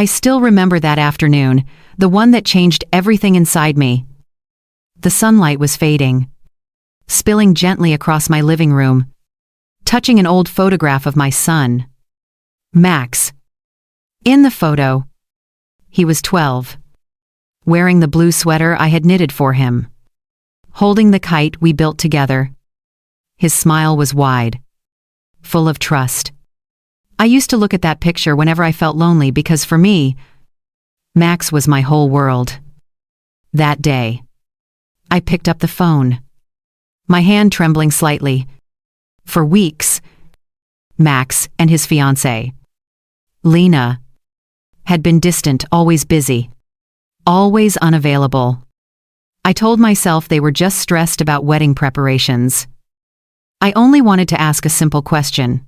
I still remember that afternoon, the one that changed everything inside me. The sunlight was fading, spilling gently across my living room, touching an old photograph of my son, Max. In the photo, he was 12, wearing the blue sweater I had knitted for him, holding the kite we built together. His smile was wide, full of trust. I used to look at that picture whenever I felt lonely because for me, Max was my whole world. That day, I picked up the phone, my hand trembling slightly. For weeks, Max and his fiancée, Lena, had been distant, always busy, always unavailable. I told myself they were just stressed about wedding preparations. I only wanted to ask a simple question.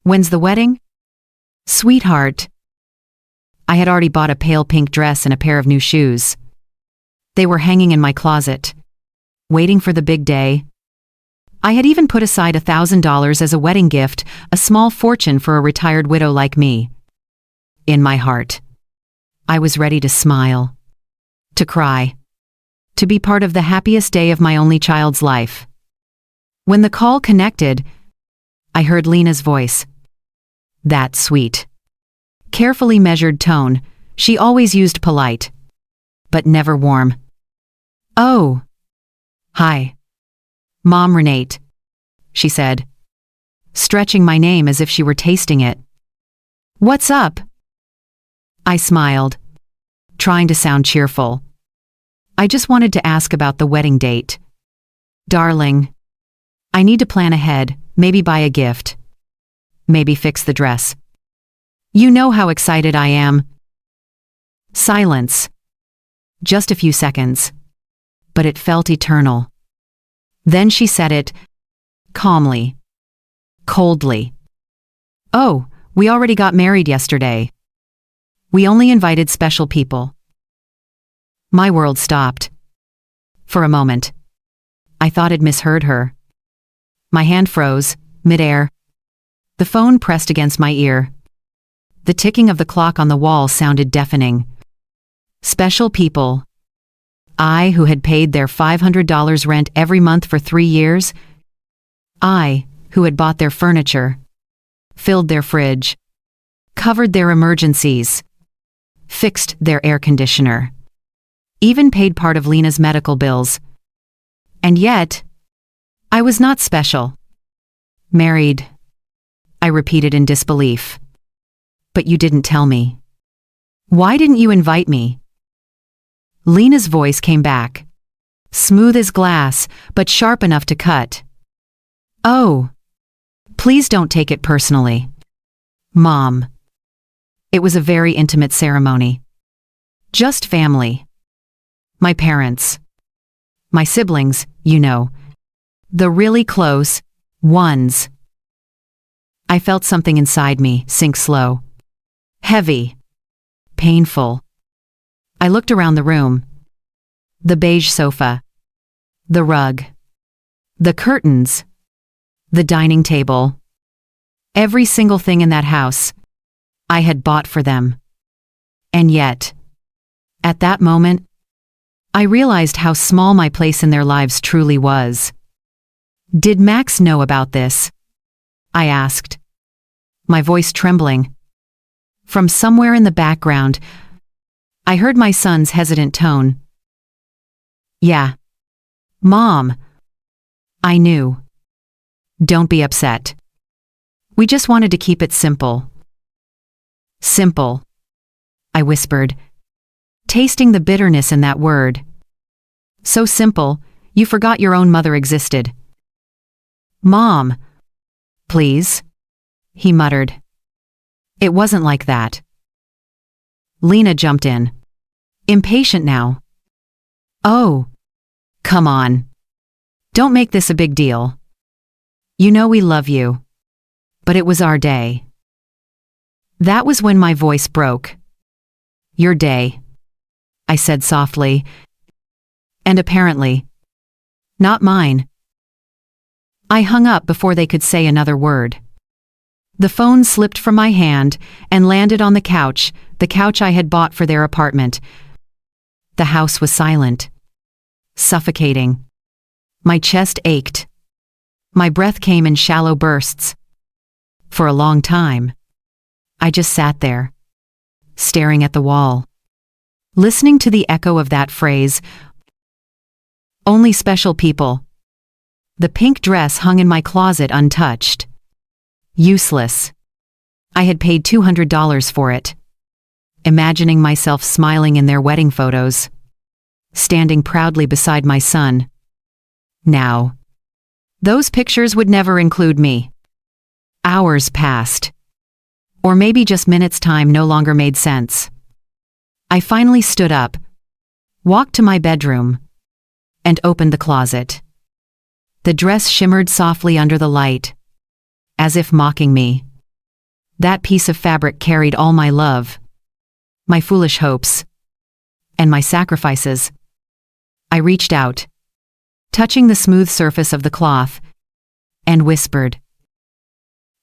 When's the wedding? Sweetheart. I had already bought a pale pink dress and a pair of new shoes. They were hanging in my closet, waiting for the big day. I had even put aside $1,000 as a wedding gift, a small fortune for a retired widow like me. In my heart, I was ready to smile, to cry, to be part of the happiest day of my only child's life. When the call connected, I heard Lena's voice. That sweet, carefully measured tone. She always used polite, but never warm. Oh. Hi. Mom Renate, she said, stretching my name as if she were tasting it. What's up? I smiled, trying to sound cheerful. I just wanted to ask about the wedding date. Darling, I need to plan ahead, maybe buy a gift. Maybe fix the dress. You know how excited I am. Silence. Just a few seconds. But it felt eternal. Then she said it, calmly, coldly. Oh, we already got married yesterday. We only invited special people. My world stopped. For a moment, I thought I'd misheard her. My hand froze, midair. The phone pressed against my ear. The ticking of the clock on the wall sounded deafening. Special people. I, who had paid their $500 rent every month for 3 years. I, who had bought their furniture, filled their fridge, covered their emergencies, fixed their air conditioner, even paid part of Lena's medical bills. And yet, I was not special. Married, I repeated in disbelief. But you didn't tell me. Why didn't you invite me? Lena's voice came back, smooth as glass, but sharp enough to cut. Oh, please don't take it personally. Mom. It was a very intimate ceremony. Just family. My parents. My siblings, you know. The really close ones. I felt something inside me sink slow. Heavy. Painful. I looked around the room. The beige sofa. The rug. The curtains. The dining table. Every single thing in that house, I had bought for them. And yet, at that moment, I realized how small my place in their lives truly was. Did Max know about this? I asked, my voice trembling. From somewhere in the background, I heard my son's hesitant tone. Yeah. Mom. I knew. Don't be upset. We just wanted to keep it simple. Simple, I whispered, tasting the bitterness in that word. So simple, you forgot your own mother existed. Mom. Please, he muttered. It wasn't like that. Lena jumped in. Impatient now. Oh. Come on. Don't make this a big deal. You know we love you. But it was our day. That was when my voice broke. Your day, I said softly. And apparently, not mine. I hung up before they could say another word. The phone slipped from my hand and landed on the couch I had bought for their apartment. The house was silent, suffocating. My chest ached. My breath came in shallow bursts. For a long time, I just sat there, staring at the wall, listening to the echo of that phrase, "Only special people." The pink dress hung in my closet untouched. Useless. I had paid $200 for it, imagining myself smiling in their wedding photos, standing proudly beside my son. Now, those pictures would never include me. Hours passed. Or maybe just minutes. Time no longer made sense. I finally stood up, walked to my bedroom, and opened the closet. The dress shimmered softly under the light, as if mocking me. That piece of fabric carried all my love, my foolish hopes, and my sacrifices. I reached out, touching the smooth surface of the cloth, and whispered,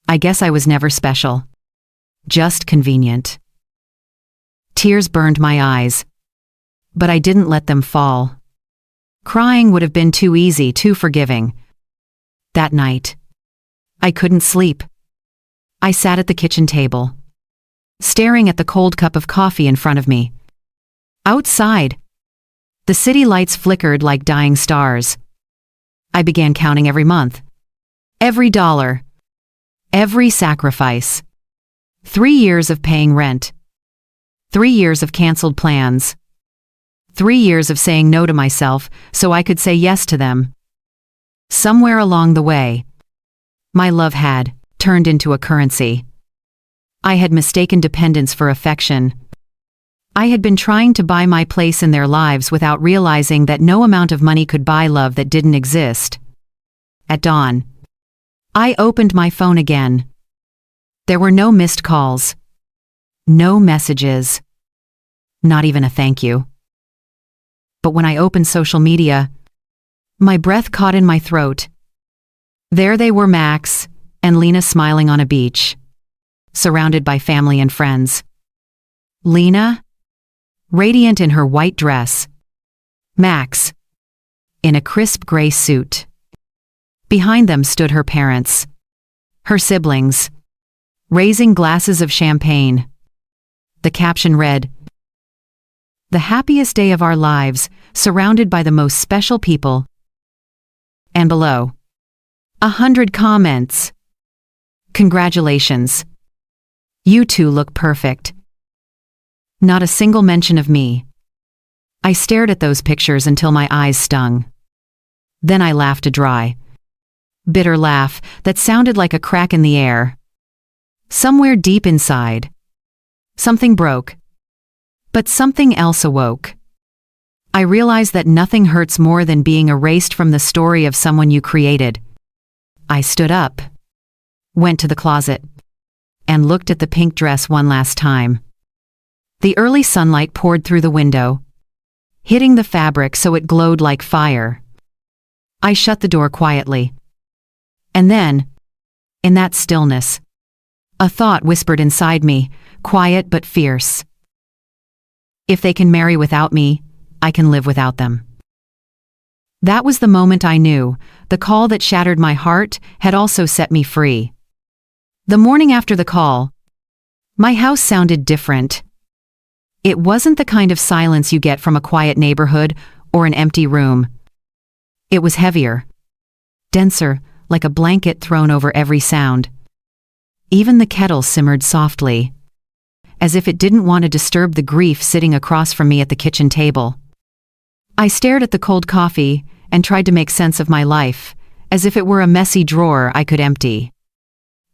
"I guess I was never special, just convenient." Tears burned my eyes, but I didn't let them fall. Crying would have been too easy, too forgiving. That night, I couldn't sleep. I sat at the kitchen table, staring at the cold cup of coffee in front of me. Outside, the city lights flickered like dying stars. I began counting every month, every dollar, every sacrifice. 3 years of paying rent. 3 years of canceled plans. 3 years of saying no to myself so I could say yes to them. Somewhere along the way, my love had turned into a currency. I had mistaken dependence for affection. I had been trying to buy my place in their lives without realizing that no amount of money could buy love that didn't exist. At dawn, I opened my phone again. There were no missed calls, no messages, not even a thank you. But when I opened social media, my breath caught in my throat. There they were, Max and Lena, smiling on a beach, surrounded by family and friends. Lena, radiant in her white dress. Max, in a crisp gray suit. Behind them stood her parents, her siblings, raising glasses of champagne. The caption read, "The happiest day of our lives, surrounded by the most special people." And below, 100 comments. "Congratulations. You two look perfect." Not a single mention of me. I stared at those pictures until my eyes stung. Then I laughed a dry, bitter laugh that sounded like a crack in the air. Somewhere deep inside, something broke. But something else awoke. I realized that nothing hurts more than being erased from the story of someone you created. I stood up, went to the closet, and looked at the pink dress one last time. The early sunlight poured through the window, hitting the fabric so it glowed like fire. I shut the door quietly. And then, in that stillness, a thought whispered inside me, quiet but fierce. If they can marry without me, I can live without them. That was the moment I knew the call that shattered my heart had also set me free. The morning after the call, my house sounded different. It wasn't the kind of silence you get from a quiet neighborhood or an empty room. It was heavier, denser, like a blanket thrown over every sound. Even the kettle simmered softly, as if it didn't want to disturb the grief sitting across from me at the kitchen table. I stared at the cold coffee and tried to make sense of my life, as if it were a messy drawer I could empty,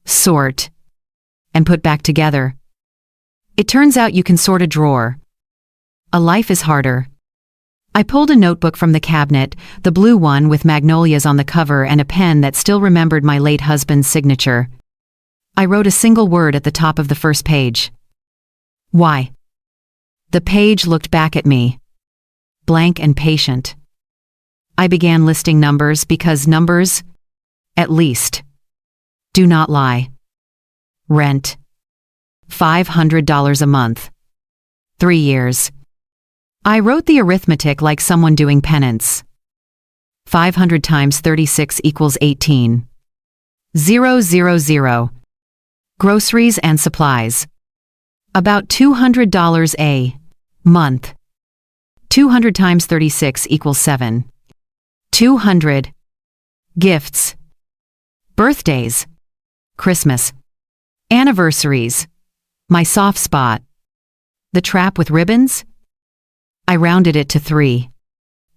sort, and put back together. It turns out you can sort a drawer. A life is harder. I pulled a notebook from the cabinet, the blue one with magnolias on the cover and a pen that still remembered my late husband's signature. I wrote a single word at the top of the first page. Why? The page looked back at me, blank and patient. I began listing numbers because numbers, at least, do not lie. Rent. $500 a month. 3 years. I wrote the arithmetic like someone doing penance. 500 times 36 equals 18. 000. Groceries and supplies. About $200 a month. 200 times 36 equals 7. 200. Gifts. Birthdays. Christmas. Anniversaries. My soft spot. The trap with ribbons? I rounded it to 3.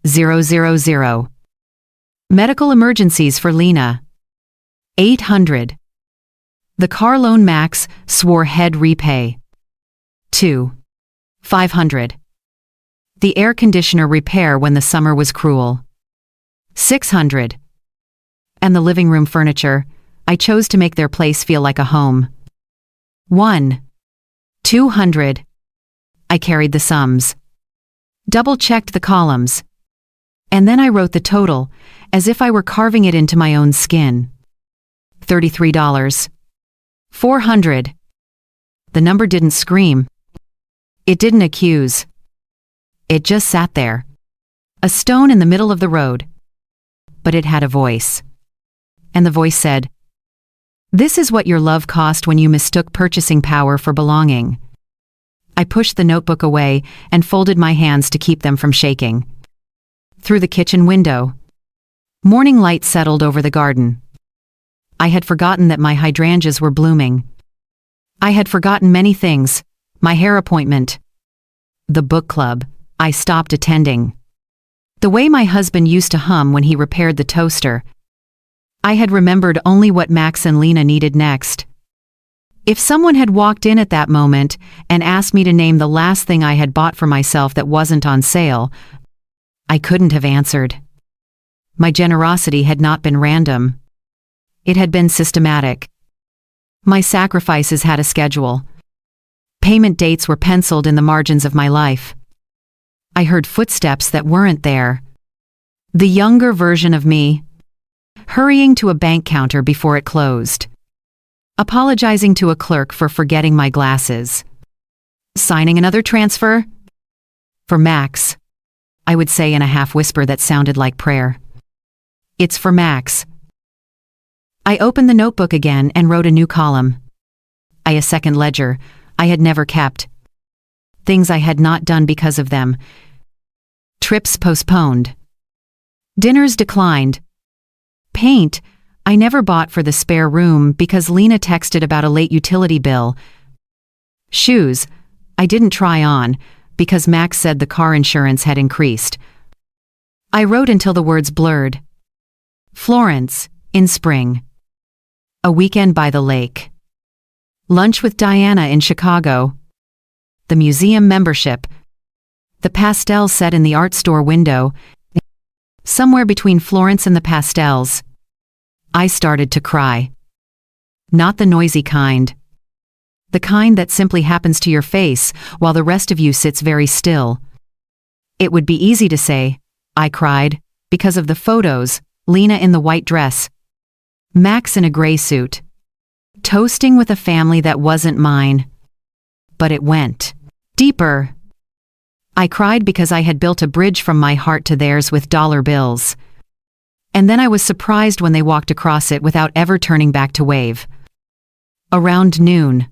000. Medical emergencies for Lena. 800. The car loan Max swore he'd repay. 2. 500. The air conditioner repair when the summer was cruel. 600. And the living room furniture, I chose to make their place feel like a home. 1. 200. I carried the sums. Double-checked the columns. And then I wrote the total, as if I were carving it into my own skin. $33. 400. The number didn't scream. It didn't accuse. It just sat there. A stone in the middle of the road. But it had a voice. And the voice said, "This is what your love cost when you mistook purchasing power for belonging." I pushed the notebook away and folded my hands to keep them from shaking. Through the kitchen window. Morning light settled over the garden. I had forgotten that my hydrangeas were blooming. I had forgotten many things. My hair appointment. The book club I stopped attending. The way my husband used to hum when he repaired the toaster. I had remembered only what Max and Lena needed next. If someone had walked in at that moment and asked me to name the last thing I had bought for myself that wasn't on sale, I couldn't have answered. My generosity had not been random. It had been systematic. My sacrifices had a schedule. Payment dates were penciled in the margins of my life. I heard footsteps that weren't there. The younger version of me, hurrying to a bank counter before it closed. Apologizing to a clerk for forgetting my glasses. Signing another transfer? For Max, I would say in a half-whisper that sounded like prayer. It's for Max. I opened the notebook again and wrote a new column. A second ledger I had never kept. Things I had not done because of them. Trips postponed. Dinners declined. Paint I never bought for the spare room because Lena texted about a late utility bill. Shoes I didn't try on because Max said the car insurance had increased. I wrote until the words blurred. Florence, in spring. A weekend by the lake. Lunch with Diana in Chicago. The museum membership. The pastel set in the art store window. Somewhere between Florence and the pastels. I started to cry. Not the noisy kind. The kind that simply happens to your face while the rest of you sits very still. It would be easy to say, I cried, because of the photos, Lena in the white dress. Max in a gray suit. Toasting with a family that wasn't mine. But it went deeper. I cried because I had built a bridge from my heart to theirs with dollar bills. And then I was surprised when they walked across it without ever turning back to wave. Around noon.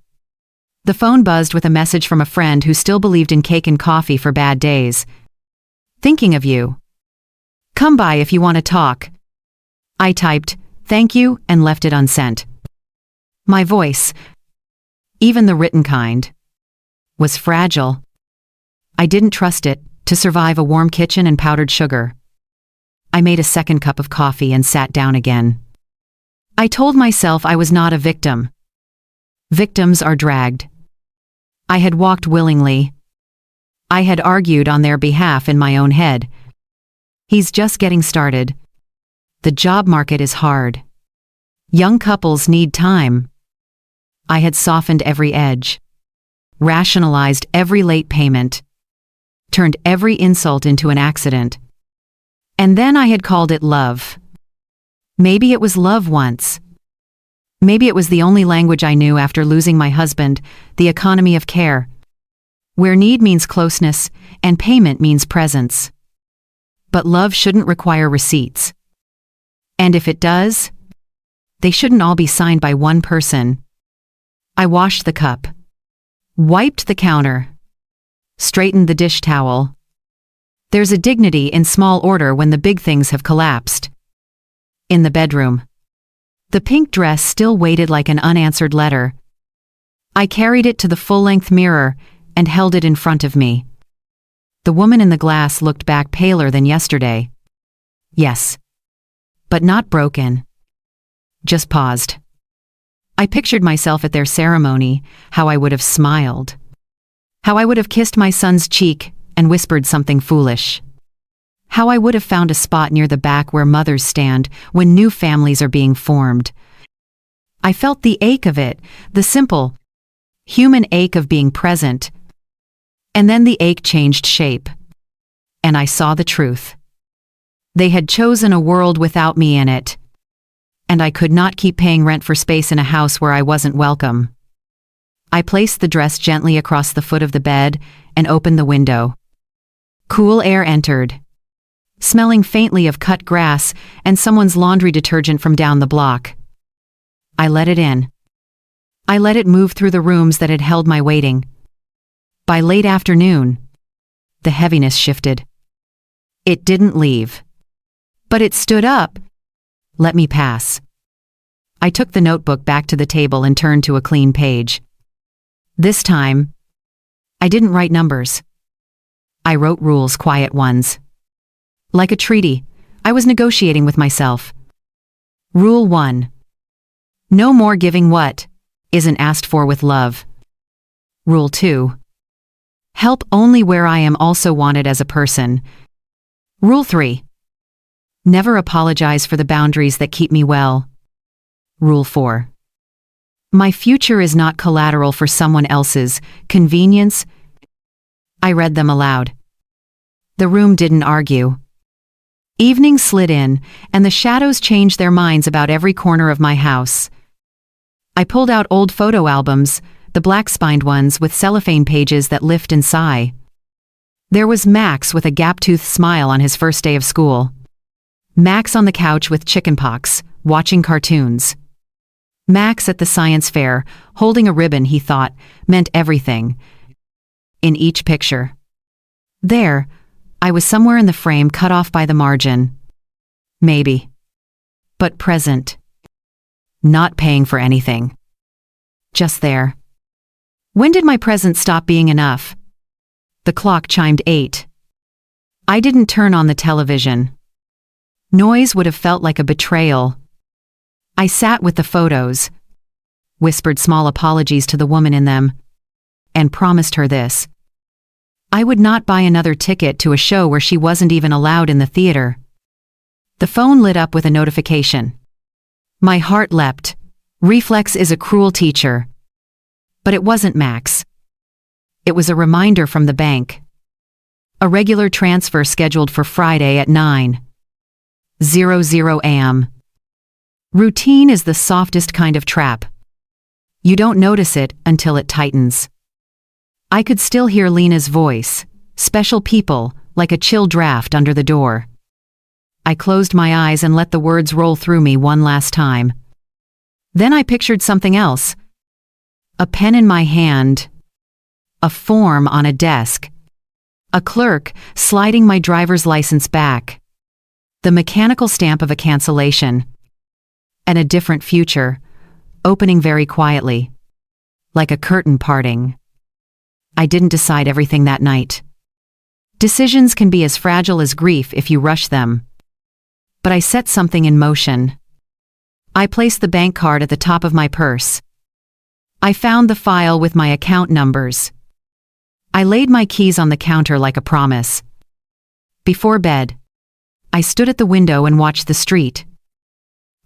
The phone buzzed with a message from a friend who still believed in cake and coffee for bad days. Thinking of you. Come by if you want to talk. I typed, thank you, and left it unsent. My voice, even the written kind, was fragile. I didn't trust it to survive a warm kitchen and powdered sugar. I made a second cup of coffee and sat down again. I told myself I was not a victim. Victims are dragged. I had walked willingly. I had argued on their behalf in my own head. He's just getting started. The job market is hard. Young couples need time. I had softened every edge. Rationalized every late payment. Turned every insult into an accident. And then I had called it love. Maybe it was love once. Maybe it was the only language I knew after losing my husband, the economy of care, where need means closeness and payment means presence. But love shouldn't require receipts. And if it does, they shouldn't all be signed by one person. I washed the cup, wiped the counter, straightened the dish towel. There's a dignity in small order when the big things have collapsed. In the bedroom, the pink dress still waited like an unanswered letter. I carried it to the full-length mirror and held it in front of me. The woman in the glass looked back paler than yesterday. Yes. But not broken. Just paused. I pictured myself at their ceremony, how I would have smiled. How I would have kissed my son's cheek and whispered something foolish. How I would have found a spot near the back where mothers stand when new families are being formed. I felt the ache of it, the simple, human ache of being present. And then the ache changed shape. And I saw the truth. They had chosen a world without me in it. And I could not keep paying rent for space in a house where I wasn't welcome. I placed the dress gently across the foot of the bed and opened the window. Cool air entered, smelling faintly of cut grass and someone's laundry detergent from down the block. I let it in. I let it move through the rooms that had held my waiting. By late afternoon, the heaviness shifted. It didn't leave. But it stood up. Let me pass. I took the notebook back to the table and turned to a clean page. This time, I didn't write numbers. I wrote rules, quiet ones. Like a treaty, I was negotiating with myself. Rule 1. No more giving what isn't asked for with love. Rule 2. Help only where I am also wanted as a person. Rule 3. Never apologize for the boundaries that keep me well. Rule 4. My future is not collateral for someone else's convenience. I read them aloud. The room didn't argue. Evening slid in, and the shadows changed their minds about every corner of my house. I pulled out old photo albums, the black-spined ones with cellophane pages that lift and sigh. There was Max with a gap-toothed smile on his first day of school. Max on the couch with chickenpox, watching cartoons. Max at the science fair, holding a ribbon he thought meant everything. In each picture. There, I was somewhere in the frame, cut off by the margin. Maybe. But present. Not paying for anything. Just there. When did my presence stop being enough? The clock chimed 8. I didn't turn on the television. Noise would have felt like a betrayal. I sat with the photos, whispered small apologies to the woman in them, and promised her this. I would not buy another ticket to a show where she wasn't even allowed in the theater. The phone lit up with a notification. My heart leapt. Reflex is a cruel teacher. But it wasn't Max. It was a reminder from the bank. A regular transfer scheduled for Friday at 9:00 a.m. Routine is the softest kind of trap. You don't notice it until it tightens. I could still hear Lena's voice, special people, like a chill draft under the door. I closed my eyes and let the words roll through me one last time. Then I pictured something else. A pen in my hand. A form on a desk. A clerk sliding my driver's license back. The mechanical stamp of a cancellation. And a different future, opening very quietly. Like a curtain parting. I didn't decide everything that night. Decisions can be as fragile as grief if you rush them. But I set something in motion. I placed the bank card at the top of my purse. I found the file with my account numbers. I laid my keys on the counter like a promise. Before bed, I stood at the window and watched the street.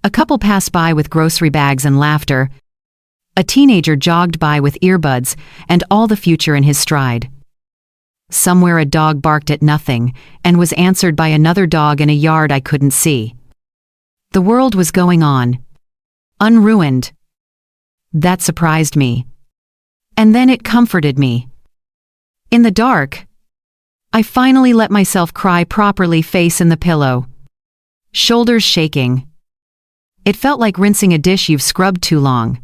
A couple passed by with grocery bags and laughter. A teenager jogged by with earbuds and all the future in his stride. Somewhere a dog barked at nothing and was answered by another dog in a yard I couldn't see. The world was going on. Unruined, That surprised me. And then it comforted me. In the dark, I finally let myself cry properly, face in the pillow, shoulders shaking. It felt like rinsing a dish you've scrubbed too long.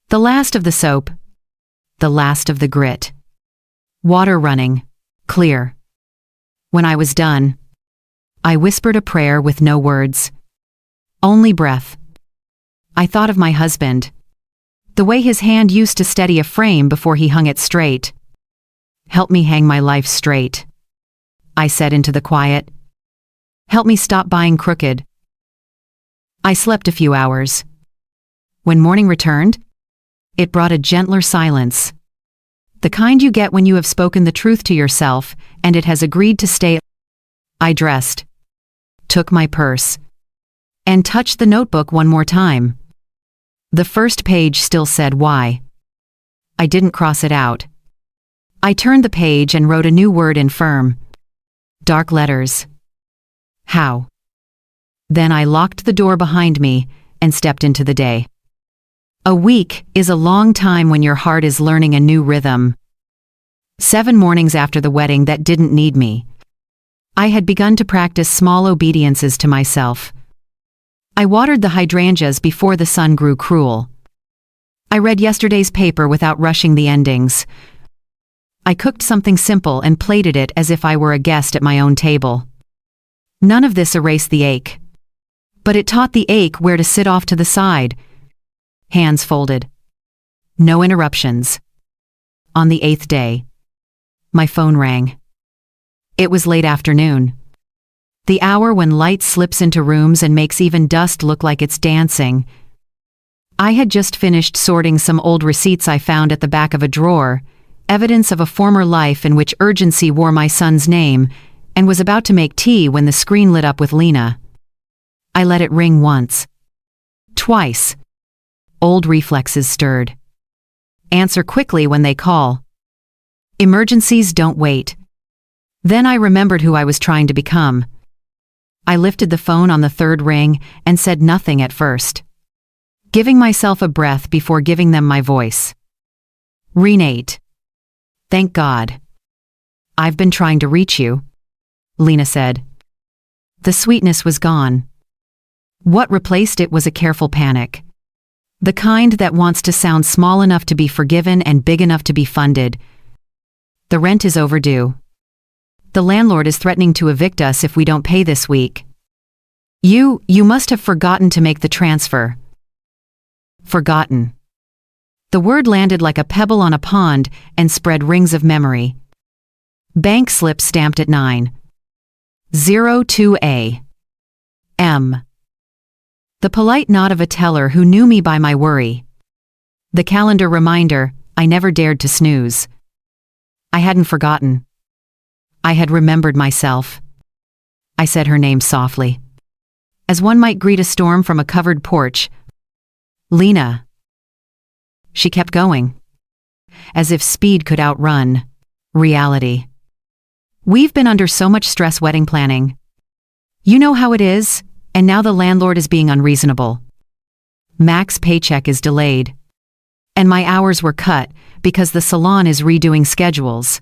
The last of the soap, the last of the grit. Water running, clear. When I was done, I whispered a prayer with no words. Only breath. I thought of my husband. The way his hand used to steady a frame before he hung it straight. Help me hang my life straight, I said into the quiet. Help me stop buying crooked. I slept a few hours. When morning returned, it brought a gentler silence. The kind you get when you have spoken the truth to yourself and it has agreed to stay. I dressed, took my purse, and touched the notebook one more time. The first page still said why. I didn't cross it out. I turned the page and wrote a new word in firm, dark letters. How? Then I locked the door behind me and stepped into the day. A week is a long time when your heart is learning a new rhythm. 7 mornings after the wedding that didn't need me, I had begun to practice small obediences to myself. I watered the hydrangeas before the sun grew cruel. I read yesterday's paper without rushing the endings. I cooked something simple and plated it as if I were a guest at my own table. None of this erased the ache. But it taught the ache where to sit off to the side. Hands folded. No interruptions. On the 8th day, my phone rang. It was late afternoon. The hour when light slips into rooms and makes even dust look like it's dancing. I had just finished sorting some old receipts I found at the back of a drawer, evidence of a former life in which urgency wore my son's name, and was about to make tea when the screen lit up with Lena. I let it ring once. Twice. Old reflexes stirred. Answer quickly when they call. Emergencies don't wait. Then I remembered who I was trying to become. I lifted the phone on the 3rd ring and said nothing at first, giving myself a breath before giving them my voice. Renate. Thank God. I've been trying to reach you, Lena said. The sweetness was gone. What replaced it was a careful panic. The kind that wants to sound small enough to be forgiven and big enough to be funded. The rent is overdue. The landlord is threatening to evict us if we don't pay this week. You must have forgotten to make the transfer. Forgotten. The word landed like a pebble on a pond and spread rings of memory. Bank slip stamped at 9:02 a.m. The polite nod of a teller who knew me by my worry. The calendar reminder I never dared to snooze. I hadn't forgotten. I had remembered myself. I said her name softly, as one might greet a storm from a covered porch. Lena. She kept going, as if speed could outrun reality. We've been under so much stress wedding planning. You know how it is, and now the landlord is being unreasonable. Mac's paycheck is delayed. And my hours were cut because the salon is redoing schedules.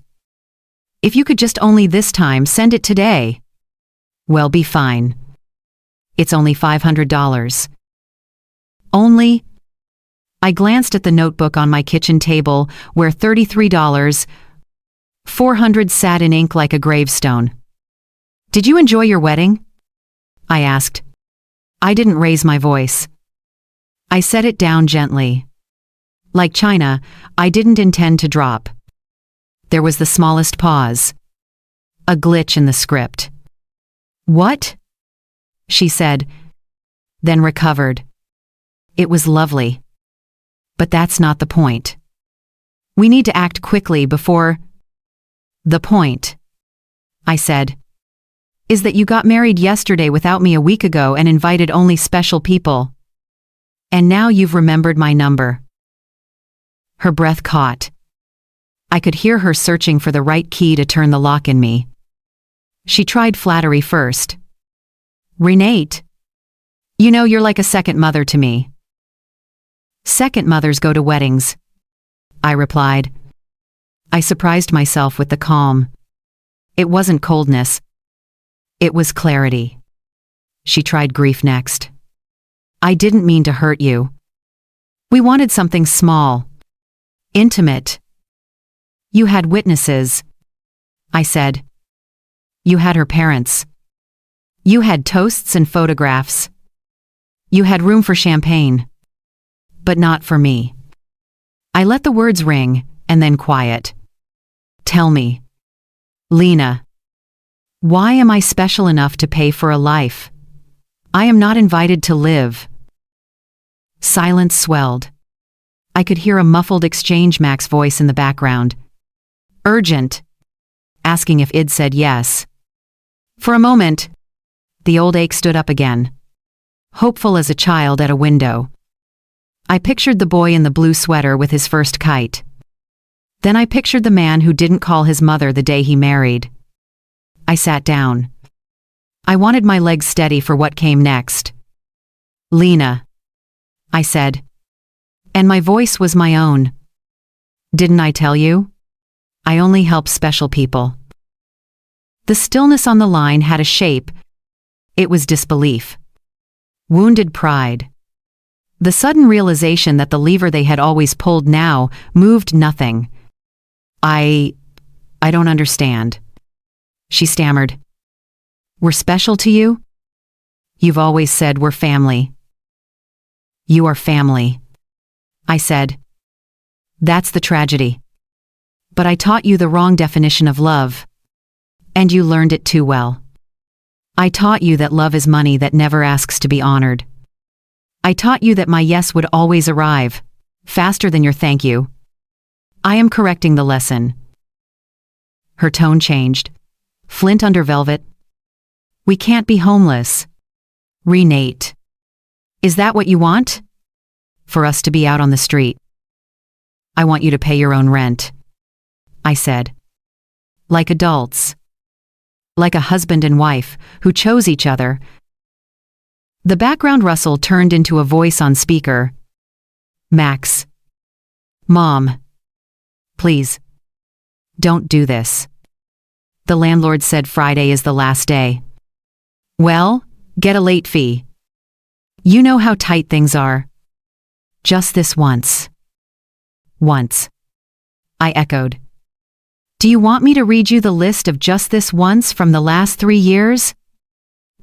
If you could just only this time send it today. Well, be fine. It's only $500. Only. I glanced at the notebook on my kitchen table where $33.400 sat in ink like a gravestone. Did you enjoy your wedding? I asked. I didn't raise my voice. I set it down gently. Like China, I didn't intend to drop. There was the smallest pause. A glitch in the script. What? She said, then recovered. It was lovely. But that's not the point. We need to act quickly before... The point, I said, is that you got married yesterday without me a week ago and invited only special people. And now you've remembered my number. Her breath caught. I could hear her searching for the right key to turn the lock in me. She tried flattery first. Renate. You know, you're like a second mother to me. Second mothers go to weddings, I replied. I surprised myself with the calm. It wasn't coldness. It was clarity. She tried grief next. I didn't mean to hurt you. We wanted something small, intimate. You had witnesses, I said. You had her parents. You had toasts and photographs. You had room for champagne. But not for me. I let the words ring, and then quiet. Tell me, Lena, why am I special enough to pay for a life? I am not invited to live. Silence swelled. I could hear a muffled exchange Mac's voice in the background. Urgent. Asking if Id said yes. For a moment, the old ache stood up again. Hopeful as a child at a window. I pictured the boy in the blue sweater with his first kite. Then I pictured the man who didn't call his mother the day he married. I sat down. I wanted my legs steady for what came next. Lena, I said. And my voice was my own. Didn't I tell you? I only help special people. The stillness on the line had a shape. It was disbelief. Wounded pride. The sudden realization that the lever they had always pulled now moved nothing. I don't understand. She stammered. We're special to you? You've always said we're family. You are family, I said. That's the tragedy. But I taught you the wrong definition of love. And you learned it too well. I taught you that love is money that never asks to be honored. I taught you that my yes would always arrive, faster than your thank you. I am correcting the lesson. Her tone changed. Flint under velvet. We can't be homeless. Renate. Is that what you want? For us to be out on the street. I want you to pay your own rent, I said. Like adults. Like a husband and wife who chose each other. The background rustle turned into a voice on speaker. Max. Mom. Please. Don't do this. The landlord said Friday is the last day. Well, get a late fee. You know how tight things are. Just this once. Once. I echoed. Do you want me to read you the list of just this once from the last 3 years?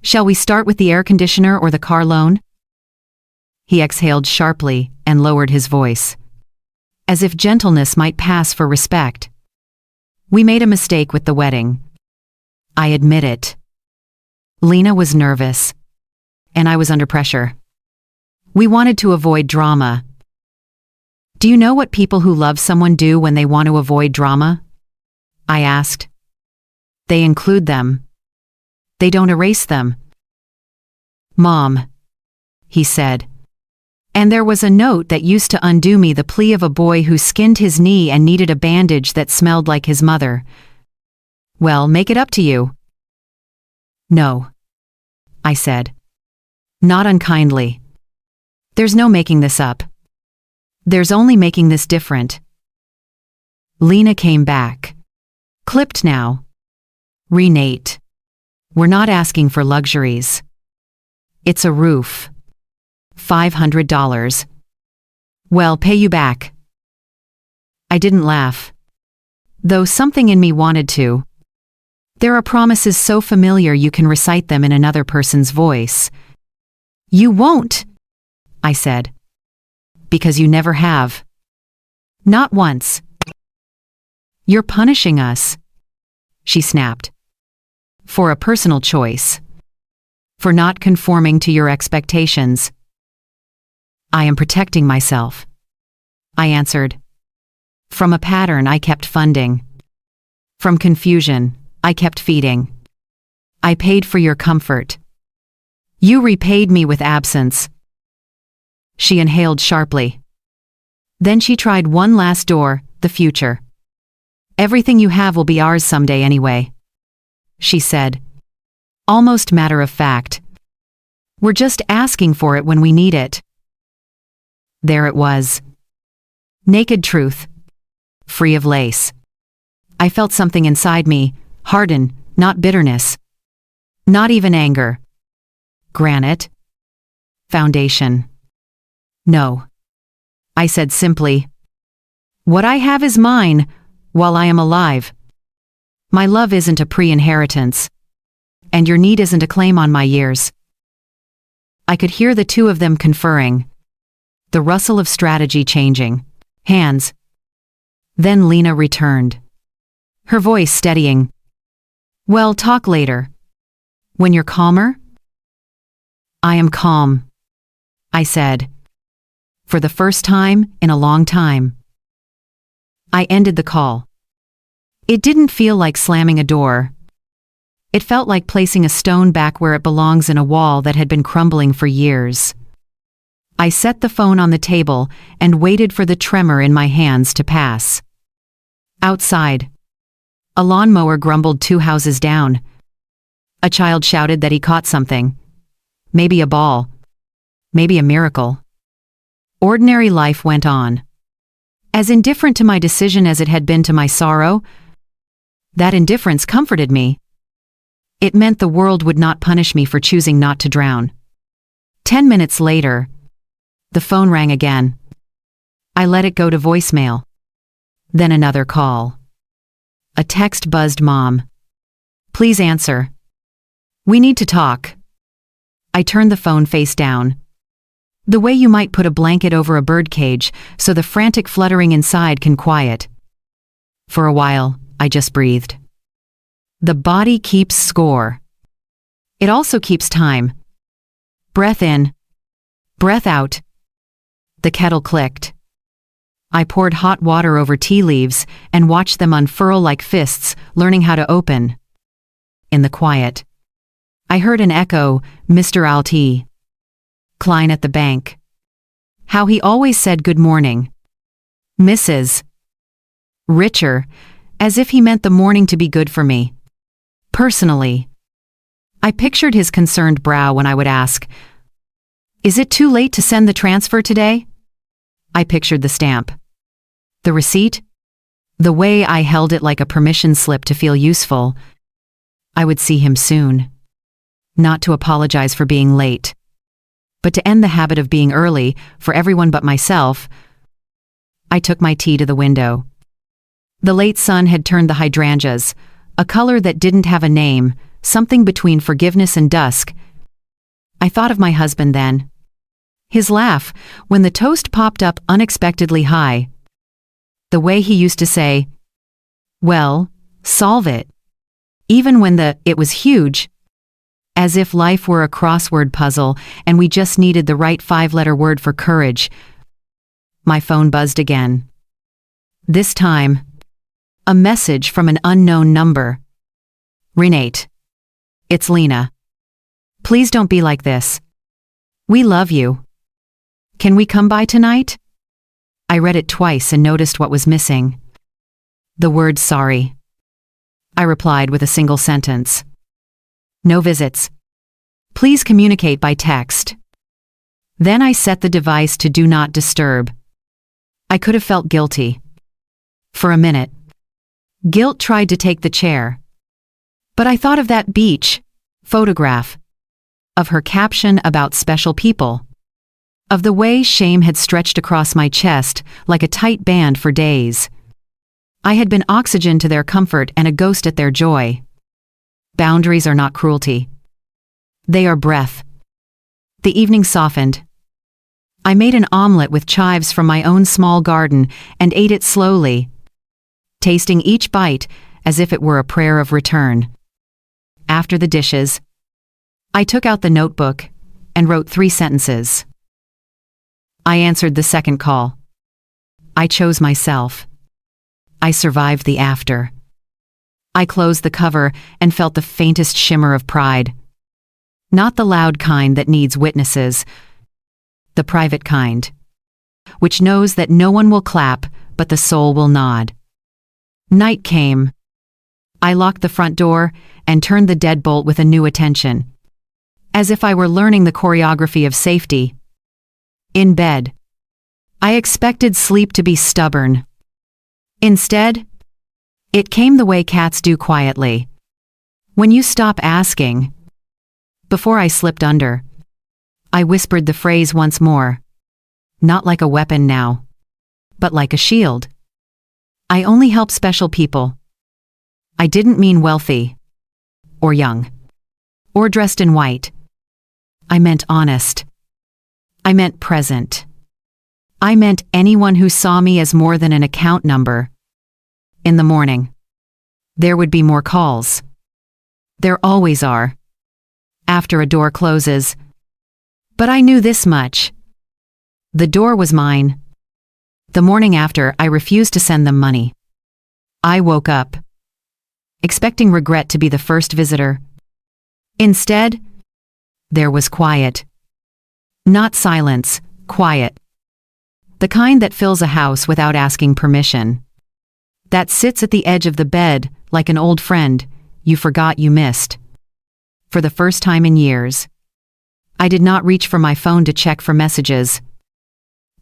Shall we start with the air conditioner or the car loan? He exhaled sharply and lowered his voice. As if gentleness might pass for respect. We made a mistake with the wedding. I admit it. Lena was nervous. And I was under pressure. We wanted to avoid drama. Do you know what people who love someone do when they want to avoid drama? I asked. They include them. They don't erase them. Mom, he said. And there was a note that used to undo me, the plea of a boy who skinned his knee and needed a bandage that smelled like his mother. Well, make it up to you. No, I said. Not unkindly. There's no making this up. There's only making this different. Lena came back. Clipped now. Renate. We're not asking for luxuries. It's a roof. $500. Well, pay you back. I didn't laugh. Though something in me wanted to. There are promises so familiar you can recite them in another person's voice. You won't, I said. Because you never have. Not once. You're punishing us, she snapped. For a personal choice. For not conforming to your expectations. I am protecting myself, I answered. From a pattern I kept funding. From confusion I kept feeding. I paid for your comfort. You repaid me with absence. She inhaled sharply. Then she tried one last door, the future. Everything you have will be ours someday anyway, she said. Almost matter of fact. We're just asking for it when we need it. There it was. Naked truth. Free of lace. I felt something inside me, harden, not bitterness. Not even anger. Granite. Foundation. No. I said simply. What I have is mine, while I am alive. My love isn't a pre-inheritance. And your need isn't a claim on my years. I could hear the two of them conferring. The rustle of strategy changing. Hands. Then Lena returned. Her voice steadying. Well, talk later. When you're calmer? I am calm, I said. For the first time in a long time. I ended the call. It didn't feel like slamming a door. It felt like placing a stone back where it belongs in a wall that had been crumbling for years. I set the phone on the table and waited for the tremor in my hands to pass. Outside, a lawnmower grumbled 2 houses down. A child shouted that he caught something. Maybe a ball. Maybe a miracle. Ordinary life went on. As indifferent to my decision as it had been to my sorrow, that indifference comforted me. It meant the world would not punish me for choosing not to drown. 10 minutes later, the phone rang again. I let it go to voicemail. Then another call. A text buzzed Mom. Please answer. We need to talk. I turned the phone face down. The way you might put a blanket over a birdcage so the frantic fluttering inside can quiet. For a while, I just breathed. The body keeps score. It also keeps time. Breath in. Breath out. The kettle clicked. I poured hot water over tea leaves and watched them unfurl like fists, learning how to open. In the quiet, I heard an echo, Mr. Alti. Klein at the bank. How he always said good morning. Mrs. Richer, as if he meant the morning to be good for me. Personally. I pictured his concerned brow when I would ask, Is it too late to send the transfer today? I pictured the stamp. The receipt? The way I held it like a permission slip to feel useful. I would see him soon. Not to apologize for being late, but to end the habit of being early for everyone but myself. I took my tea to the window. The late sun had turned the hydrangeas, a color that didn't have a name, something between forgiveness and dusk. I thought of my husband then. His laugh, when the toast popped up unexpectedly high. The way he used to say, well, solve it. Even when it was huge. As if life were a crossword puzzle and we just needed the right 5-letter word for courage. My phone buzzed again. This time, a message from an unknown number. Renate. It's Lena. Please don't be like this. We love you. Can we come by tonight? I read it twice and noticed what was missing. The word sorry. I replied with a single sentence. No visits. Please communicate by text. Then I set the device to do not disturb. I could have felt guilty. For a minute. Guilt tried to take the chair. But I thought of that beach photograph. Of her caption about special people. Of the way shame had stretched across my chest like a tight band for days. I had been oxygen to their comfort and a ghost at their joy. Boundaries are not cruelty. They are breath. The evening softened. I made an omelet with chives from my own small garden and ate it slowly, tasting each bite as if it were a prayer of return. After the dishes, I took out the notebook and wrote 3 sentences. I answered the second call. I chose myself. I survived the after. I closed the cover and felt the faintest shimmer of pride. Not the loud kind that needs witnesses. The private kind. Which knows that no one will clap, but the soul will nod. Night came. I locked the front door and turned the deadbolt with a new attention. As if I were learning the choreography of safety. In bed. I expected sleep to be stubborn. Instead, it came the way cats do quietly. When you stop asking. Before I slipped under, I whispered the phrase once more. Not like a weapon now, but like a shield. I only help special people. I didn't mean wealthy, or young, or dressed in white. I meant honest. I meant present. I meant anyone who saw me as more than an account number. In the morning, there would be more calls. There always are. After a door closes. But I knew this much. The door was mine. The morning after, I refused to send them money. I woke up, expecting regret to be the first visitor. Instead, there was quiet. Not silence, quiet. The kind that fills a house without asking permission. That sits at the edge of the bed like an old friend you forgot you missed. For the first time in years, I did not reach for my phone to check for messages.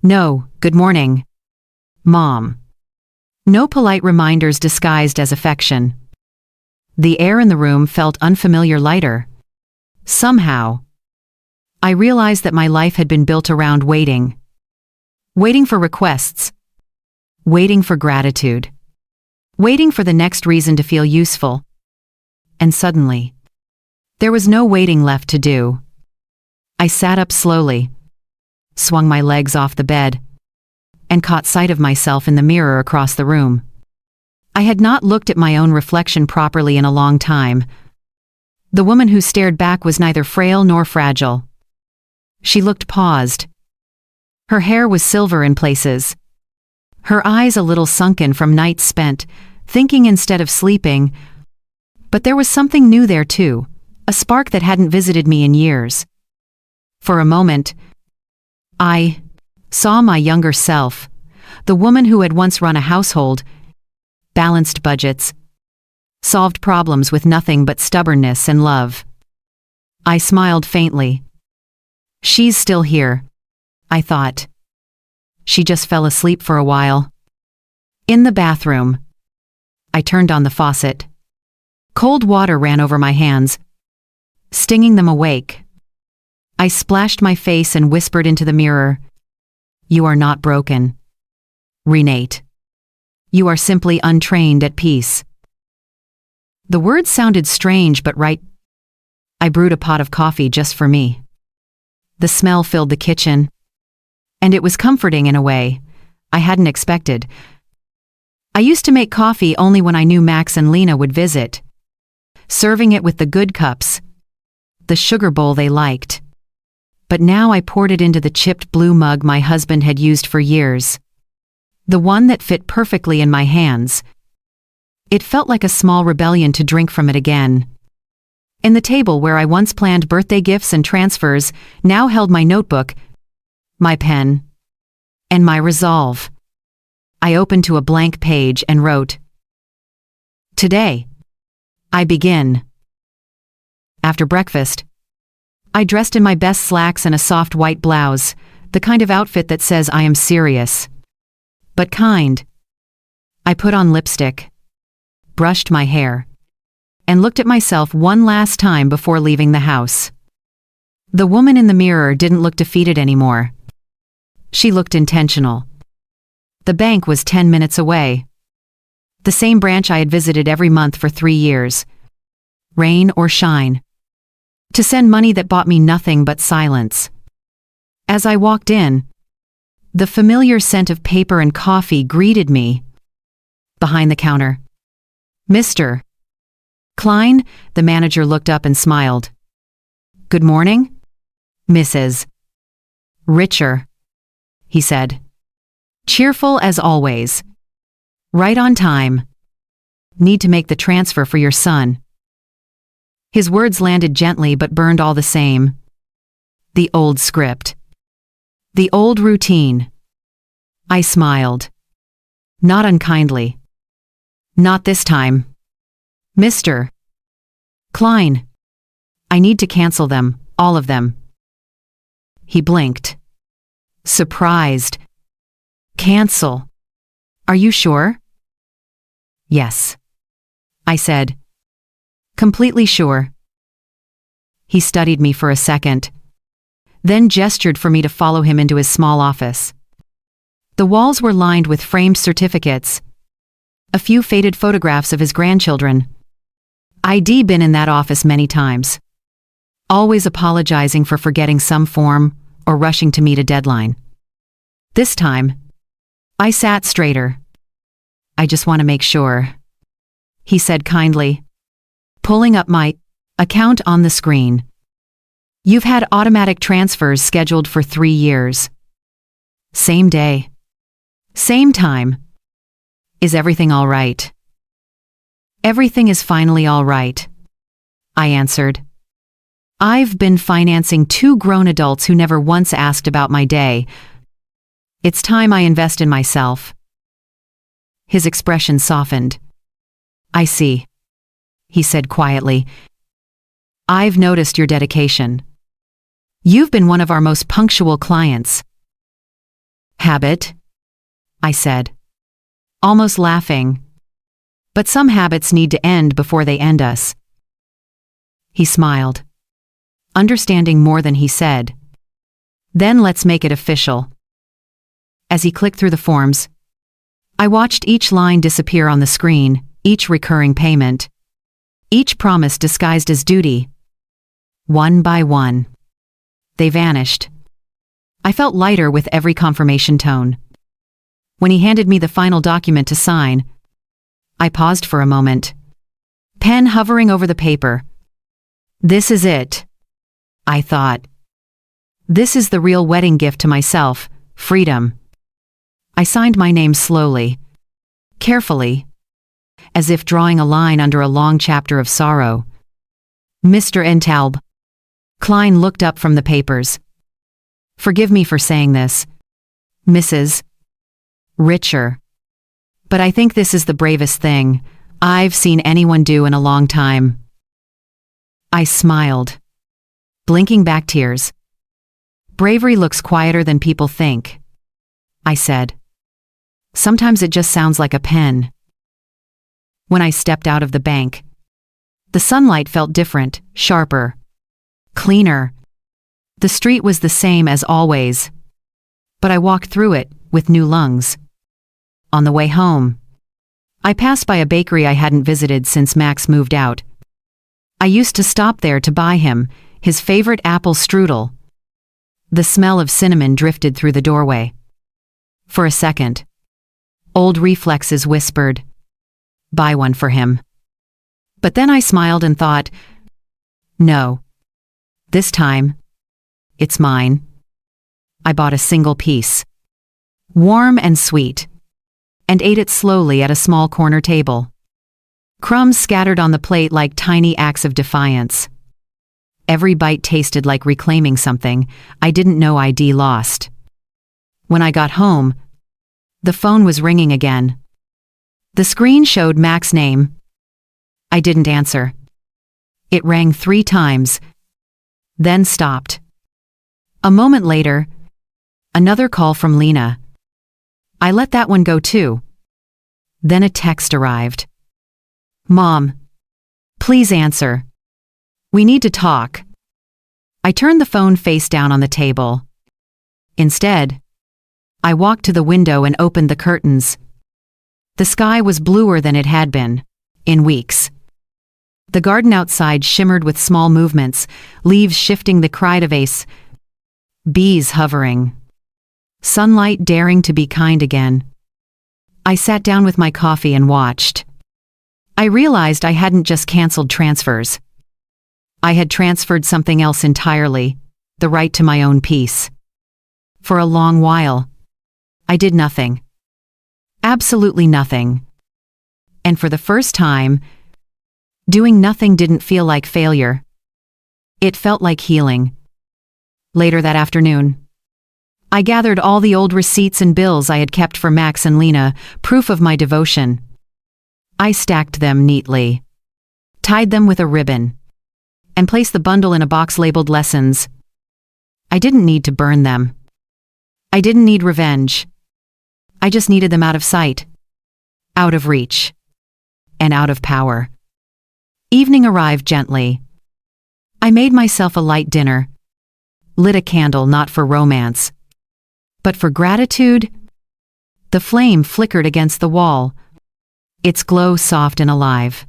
No, good morning, Mom. No polite reminders disguised as affection. The air in the room felt unfamiliar lighter. Somehow, I realized that my life had been built around waiting. Waiting for requests. Waiting for gratitude. Waiting for the next reason to feel useful. And suddenly, there was no waiting left to do. I sat up slowly, swung my legs off the bed, and caught sight of myself in the mirror across the room. I had not looked at my own reflection properly in a long time. The woman who stared back was neither frail nor fragile. She looked paused. Her hair was silver in places. Her eyes a little sunken from nights spent, thinking instead of sleeping. But there was something new there too, a spark that hadn't visited me in years. For a moment, I saw my younger self, the woman who had once run a household, balanced budgets, solved problems with nothing but stubbornness and love. I smiled faintly. She's still here, I thought. She just fell asleep for a while. In the bathroom, I turned on the faucet. Cold water ran over my hands, stinging them awake. I splashed my face and whispered into the mirror, "You are not broken, Renate. You are simply untrained at peace." The words sounded strange but right. I brewed a pot of coffee just for me. The smell filled the kitchen, and it was comforting in a way I hadn't expected. I used to make coffee only when I knew Max and Lena would visit, serving it with the good cups, the sugar bowl they liked. But now I poured it into the chipped blue mug my husband had used for years. The one that fit perfectly in my hands. It felt like a small rebellion to drink from it again. In the table where I once planned birthday gifts and transfers, now held my notebook, my pen, and my resolve. I opened to a blank page and wrote, "Today, I begin." After breakfast, I dressed in my best slacks and a soft white blouse, the kind of outfit that says I am serious, but kind. I put on lipstick, brushed my hair, and looked at myself one last time before leaving the house. The woman in the mirror didn't look defeated anymore. She looked intentional. The bank was 10 minutes away. The same branch I had visited every month for 3 years. Rain or shine. To send money that bought me nothing but silence. As I walked in, the familiar scent of paper and coffee greeted me. Behind the counter, "Mr. Klein," the manager looked up and smiled. "Good morning, Mrs. Richer," he said. "Cheerful as always. Right on time. Need to make the transfer for your son." His words landed gently but burned all the same. The old script. The old routine. I smiled. Not unkindly. "Not this time. Mr. Klein. I need to cancel them, all of them." He blinked. Surprised. Cancel. Are you sure? Yes, I said. Completely sure. He studied me for a second, then gestured for me to follow him into his small office. The walls were lined with framed certificates, a few faded photographs of his grandchildren. I'd been in that office many times, always apologizing for forgetting some form or rushing to meet a deadline. This time, I sat straighter. I just want to make sure, he said kindly, pulling up my account on the screen. You've had automatic transfers scheduled for 3 years. Same day. Same time. Is everything all right? Everything is finally all right, I answered. I've been financing 2 grown adults who never once asked about my day. It's time I invest in myself. His expression softened. I see, he said quietly. I've noticed your dedication. You've been one of our most punctual clients. Habit, I said, almost laughing. But some habits need to end before they end us. He smiled, understanding more than he said. Then let's make it official. As he clicked through the forms, I watched each line disappear on the screen, each recurring payment, each promise disguised as duty. One by one, they vanished. I felt lighter with every confirmation tone. When he handed me the final document to sign, I paused for a moment, pen hovering over the paper. This is it, I thought. This is the real wedding gift to myself, freedom. I signed my name slowly, carefully, as if drawing a line under a long chapter of sorrow. Mr. Entalb. Klein looked up from the papers. Forgive me for saying this, Mrs. Richer. But I think this is the bravest thing I've seen anyone do in a long time. I smiled, blinking back tears. Bravery looks quieter than people think, I said. Sometimes it just sounds like a pen. When I stepped out of the bank, the sunlight felt different, sharper, cleaner. The street was the same as always, but I walked through it with new lungs. On the way home, I passed by a bakery I hadn't visited since Max moved out. I used to stop there to buy him his favorite apple strudel. The smell of cinnamon drifted through the doorway. For a second, old reflexes whispered, buy one for him. But then I smiled and thought, no. This time, it's mine. I bought a single piece, warm and sweet, and ate it slowly at a small corner table. Crumbs scattered on the plate like tiny acts of defiance. Every bite tasted like reclaiming something I didn't know I'd lost. When I got home, the phone was ringing again. The screen showed Mac's name. I didn't answer. It rang 3 times, then stopped. A moment later, another call from Lena. I let that one go too. Then a text arrived. Mom, please answer. We need to talk. I turned the phone face down on the table. Instead, I walked to the window and opened the curtains. The sky was bluer than it had been, in weeks. The garden outside shimmered with small movements, leaves shifting the Kreidevace, bees hovering, sunlight daring to be kind again. I sat down with my coffee and watched. I realized I hadn't just canceled transfers. I had transferred something else entirely, the right to my own peace. For a long while, I did nothing. Absolutely nothing. And for the first time, doing nothing didn't feel like failure. It felt like healing. Later that afternoon, I gathered all the old receipts and bills I had kept for Max and Lena, proof of my devotion. I stacked them neatly, tied them with a ribbon, and placed the bundle in a box labeled lessons. I didn't need to burn them. I didn't need revenge. I just needed them out of sight, out of reach, and out of power. Evening arrived gently. I made myself a light dinner, lit a candle not for romance, but for gratitude. The flame flickered against the wall, its glow soft and alive.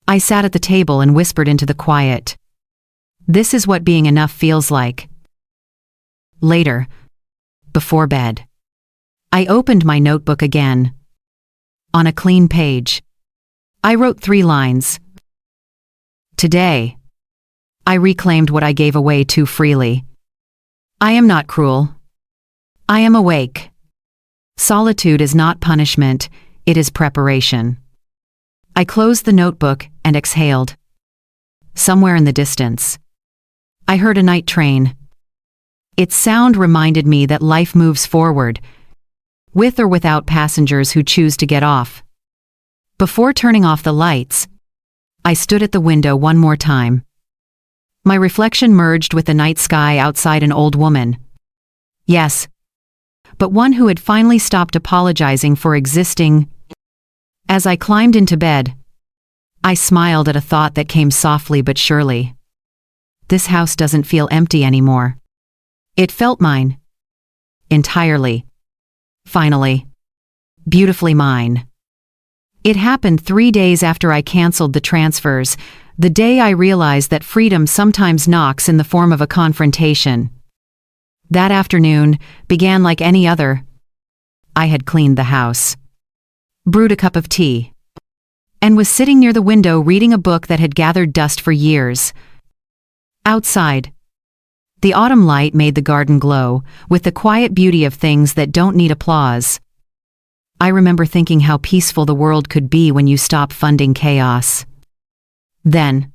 I sat at the table and whispered into the quiet. This is what being enough feels like. Later, before bed, I opened my notebook again. On a clean page, I wrote 3 lines. Today, I reclaimed what I gave away too freely. I am not cruel. I am awake. Solitude is not punishment, it is preparation. I closed the notebook and exhaled. Somewhere in the distance, I heard a night train. Its sound reminded me that life moves forward, with or without passengers who choose to get off. Before turning off the lights, I stood at the window one more time. My reflection merged with the night sky outside. An old woman. Yes, but one who had finally stopped apologizing for existing. As I climbed into bed, I smiled at a thought that came softly but surely. This house doesn't feel empty anymore. It felt mine. Entirely. Finally. Beautifully mine. It happened 3 days after I canceled the transfers, the day I realized that freedom sometimes knocks in the form of a confrontation. That afternoon began like any other. I had cleaned the house, brewed a cup of tea, and was sitting near the window reading a book that had gathered dust for years. Outside, the autumn light made the garden glow with the quiet beauty of things that don't need applause. I remember thinking how peaceful the world could be when you stop funding chaos. Then,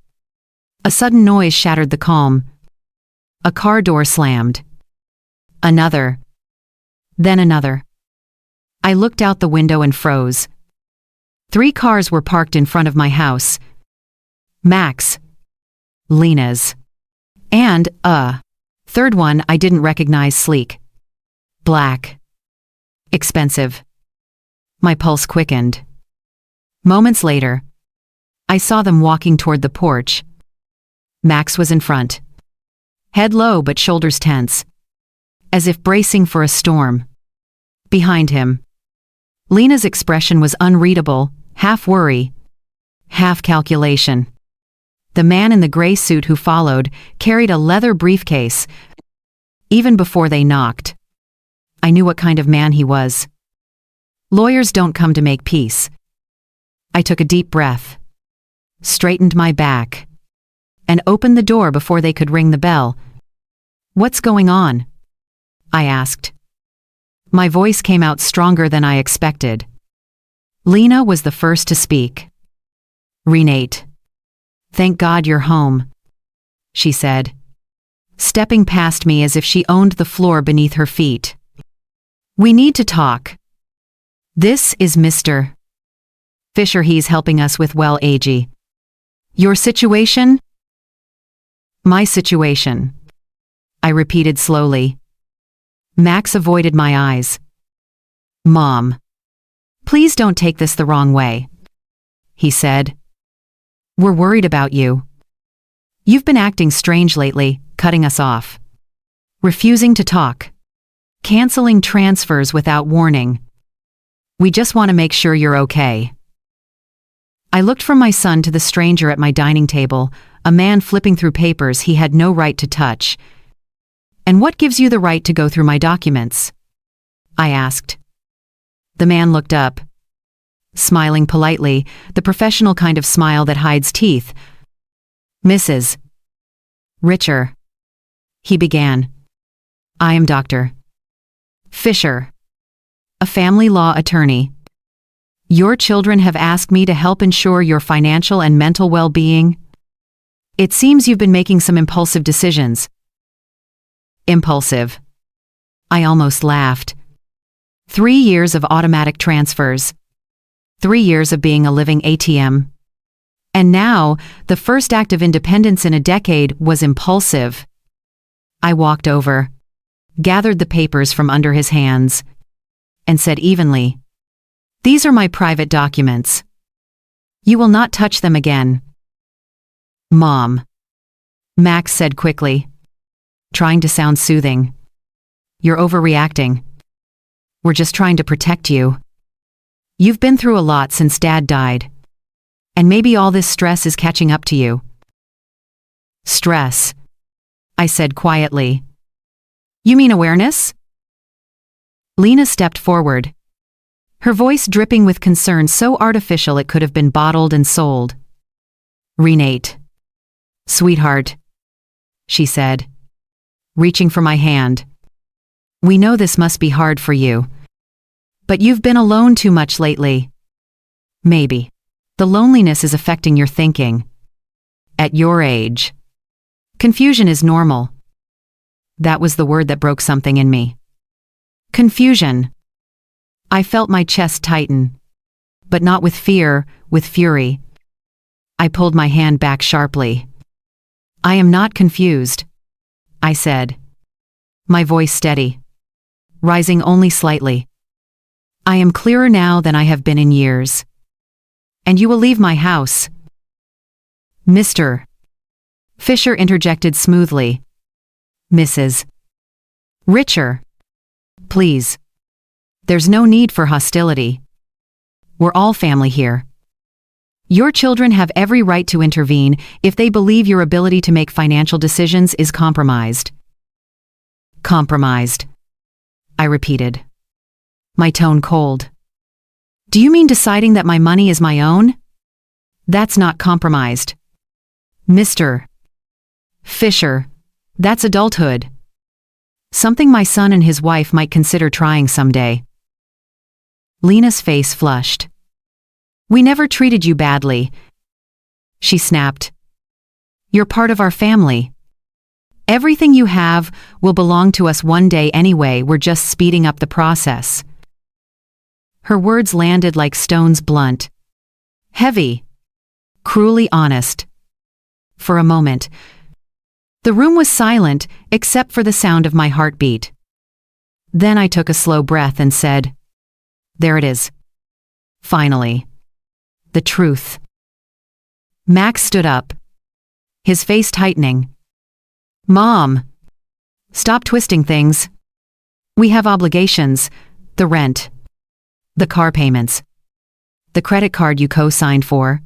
a sudden noise shattered the calm. A car door slammed. Another. Then another. I looked out the window and froze. 3 cars were parked in front of my house. Max. Lena's. And, third one I didn't recognize. Sleek. Black. Expensive. My pulse quickened. Moments later, I saw them walking toward the porch. Max was in front. Head low but shoulders tense, as if bracing for a storm. Behind him, Lena's expression was unreadable, half worry, half calculation. The man in the gray suit who followed carried a leather briefcase. Even before they knocked, I knew what kind of man he was. Lawyers don't come to make peace. I took a deep breath, straightened my back, and opened the door before they could ring the bell. "What's going on?" I asked. My voice came out stronger than I expected. Lena was the first to speak. "Renate, thank God you're home," she said, stepping past me as if she owned the floor beneath her feet. "We need to talk. This is Mr. Fisher. He's helping us with AG. Your situation?" "My situation," I repeated slowly. Max avoided my eyes. "Mom, please don't take this the wrong way," he said. "We're worried about you. You've been acting strange lately, cutting us off, refusing to talk, canceling transfers without warning. We just want to make sure you're okay." I looked from my son to the stranger at my dining table, a man flipping through papers he had no right to touch. "And what gives you the right to go through my documents?" I asked. The man looked up, smiling politely, the professional kind of smile that hides teeth. "Mrs. Richer," he began. "I am Dr. Fisher, a family law attorney. Your children have asked me to help ensure your financial and mental well-being. It seems you've been making some impulsive decisions." Impulsive. I almost laughed. 3 years of automatic transfers. 3 years of being a living ATM. And now, the first act of independence in a decade was impulsive. I walked over, gathered the papers from under his hands. and said evenly, "These are my private documents. You will not touch them again." "Mom," Max said quickly, trying to sound soothing. "You're overreacting. We're just trying to protect you. You've been through a lot since Dad died. And maybe all this stress is catching up to you." "Stress," I said quietly. "You mean awareness?" Lena stepped forward, her voice dripping with concern so artificial it could have been bottled and sold. "Renate. Sweetheart," she said, reaching for my hand. "We know this must be hard for you. But you've been alone too much lately. Maybe the loneliness is affecting your thinking. At your age, confusion is normal." That was the word that broke something in me. Confusion. I felt my chest tighten, but not with fear, with fury. I pulled my hand back sharply. "I am not confused," I said, my voice steady, rising only slightly. "I am clearer now than I have been in years. And you will leave my house." "Mr. Fisher interjected smoothly. "Mrs. Richer. Please. There's no need for hostility. We're all family here. Your children have every right to intervene if they believe your ability to make financial decisions is compromised." "Compromised," I repeated, my tone cold. "Do you mean deciding that my money is my own? That's not compromised. Mr. Fisher, that's adulthood. Something my son and his wife might consider trying someday." Lena's face flushed. "We never treated you badly," she snapped. "You're part of our family. Everything you have will belong to us one day anyway. We're just speeding up the process." Her words landed like stones, blunt, heavy, cruelly honest. For a moment, the room was silent except for the sound of my heartbeat. Then I took a slow breath and said, "There it is. Finally. The truth." Max stood up, his face tightening. "Mom, stop twisting things. We have obligations, the rent, the car payments, the credit card you co-signed for."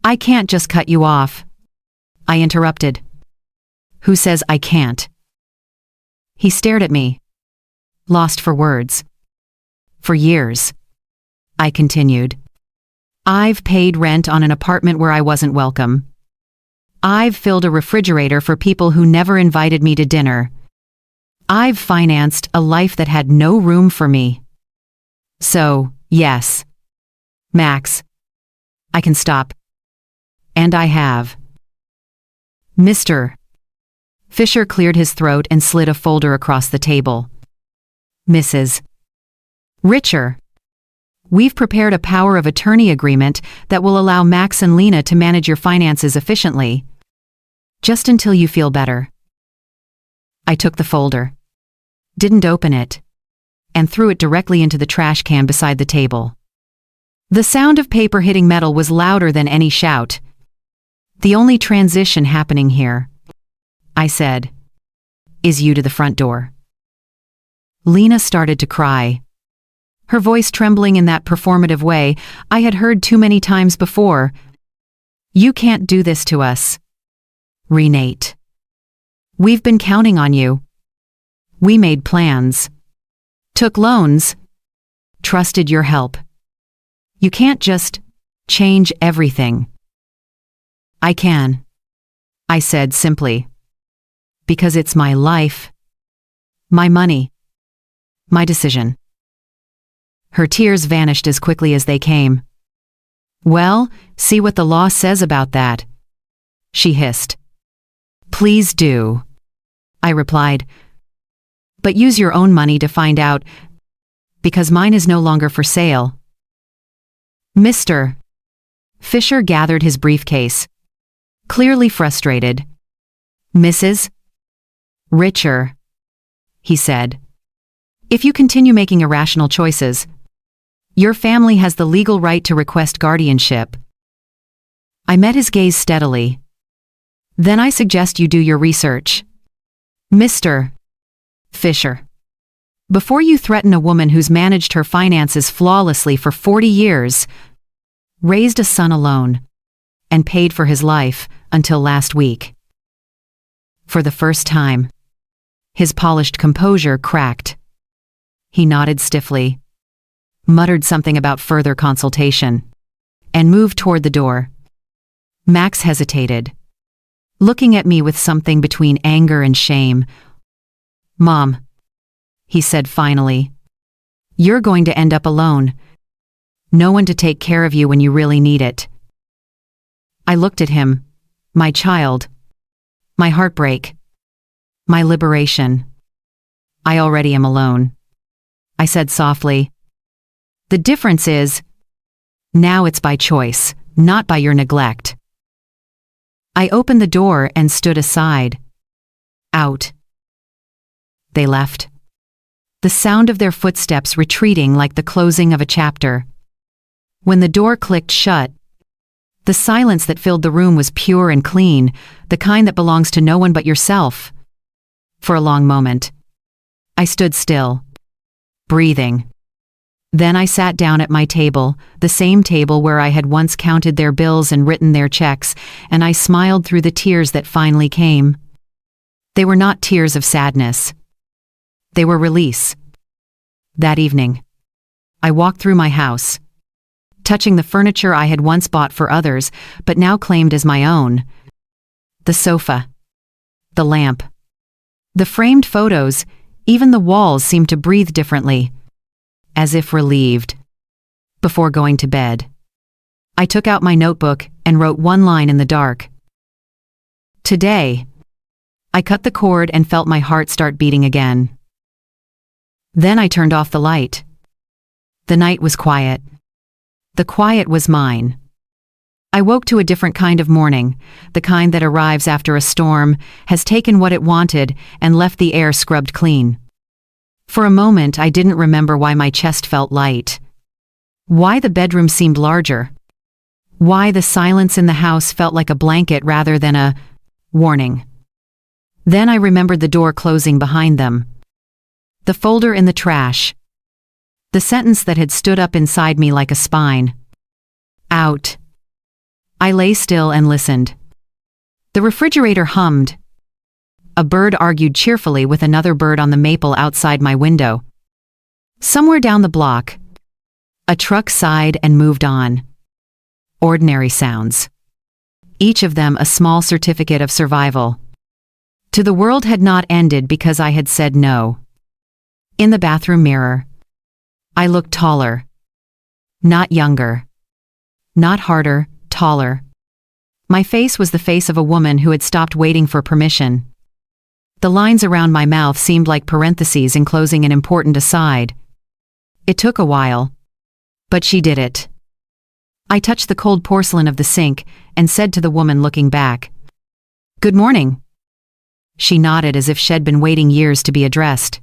"I can't just cut you off," I interrupted. "Who says I can't?" He stared at me, lost for words. "For years," I continued, "I've paid rent on an apartment where I wasn't welcome. I've filled a refrigerator for people who never invited me to dinner. I've financed a life that had no room for me. So, yes, Max, I can stop. And I have." "Mr. Fisher cleared his throat and slid a folder across the table. "Mrs. Richer, we've prepared a power of attorney agreement that will allow Max and Lena to manage your finances efficiently. Just until you feel better." I took the folder, didn't open it, and threw it directly into the trash can beside the table. The sound of paper hitting metal was louder than any shout. "The only transition happening here," I said, "is you to the front door." Lena started to cry, her voice trembling in that performative way I had heard too many times before. "You can't do this to us. Renate. We've been counting on you. We made plans, took loans, trusted your help. You can't just change everything." "I can," I said simply. "Because it's my life, my money, my decision." Her tears vanished as quickly as they came. "Well, see what the law says about that," she hissed. "Please do," I replied. "But use your own money to find out, because mine is no longer for sale." Mr. Fisher gathered his briefcase, clearly frustrated. "Mrs. Richer," he said, If you continue making irrational choices, your family has the legal right to request guardianship. I met his gaze steadily. Then I suggest you do your research. Mr. Fisher. Before you threaten a woman who's managed her finances flawlessly for 40 years, raised a son alone, and paid for his life until last week. For the first time, his polished composure cracked. He nodded stiffly, muttered something about further consultation, and moved toward the door. Max hesitated, looking at me with something between anger and shame. "Mom," he said finally, "you're going to end up alone. No one to take care of you when you really need it." I looked at him. My child. My heartbreak. My liberation. "I already am alone," I said softly. "The difference is, now it's by choice, not by your neglect." I opened the door and stood aside. Out. They left. The sound of their footsteps retreating like the closing of a chapter. When the door clicked shut, the silence that filled the room was pure and clean, the kind that belongs to no one but yourself. For a long moment, I stood still, breathing. Then I sat down at my table, the same table where I had once counted their bills and written their checks, and I smiled through the tears that finally came. They were not tears of sadness. They were release. That evening, I walked through my house, touching the furniture I had once bought for others, but now claimed as my own. The sofa, the lamp, the framed photos, even the walls seemed to breathe differently, as if relieved. Before going to bed, I took out my notebook and wrote one line in the dark. Today. I cut the cord and felt my heart start beating again. Then I turned off the light. The night was quiet. The quiet was mine. I woke to a different kind of morning, the kind that arrives after a storm, has taken what it wanted, and left the air scrubbed clean. For a moment I didn't remember why my chest felt light. Why the bedroom seemed larger. Why the silence in the house felt like a blanket rather than a warning. Then I remembered the door closing behind them. The folder in the trash. The sentence that had stood up inside me like a spine. Out. I lay still and listened. The refrigerator hummed. A bird argued cheerfully with another bird on the maple outside my window. Somewhere down the block, a truck sighed and moved on. Ordinary sounds. Each of them a small certificate of survival. To the world had not ended because I had said no. In the bathroom mirror, I looked taller. Not younger. Not harder, taller. My face was the face of a woman who had stopped waiting for permission. The lines around my mouth seemed like parentheses enclosing an important aside. It took a while, but she did it. I touched the cold porcelain of the sink and said to the woman looking back, "Good morning." She nodded as if she'd been waiting years to be addressed.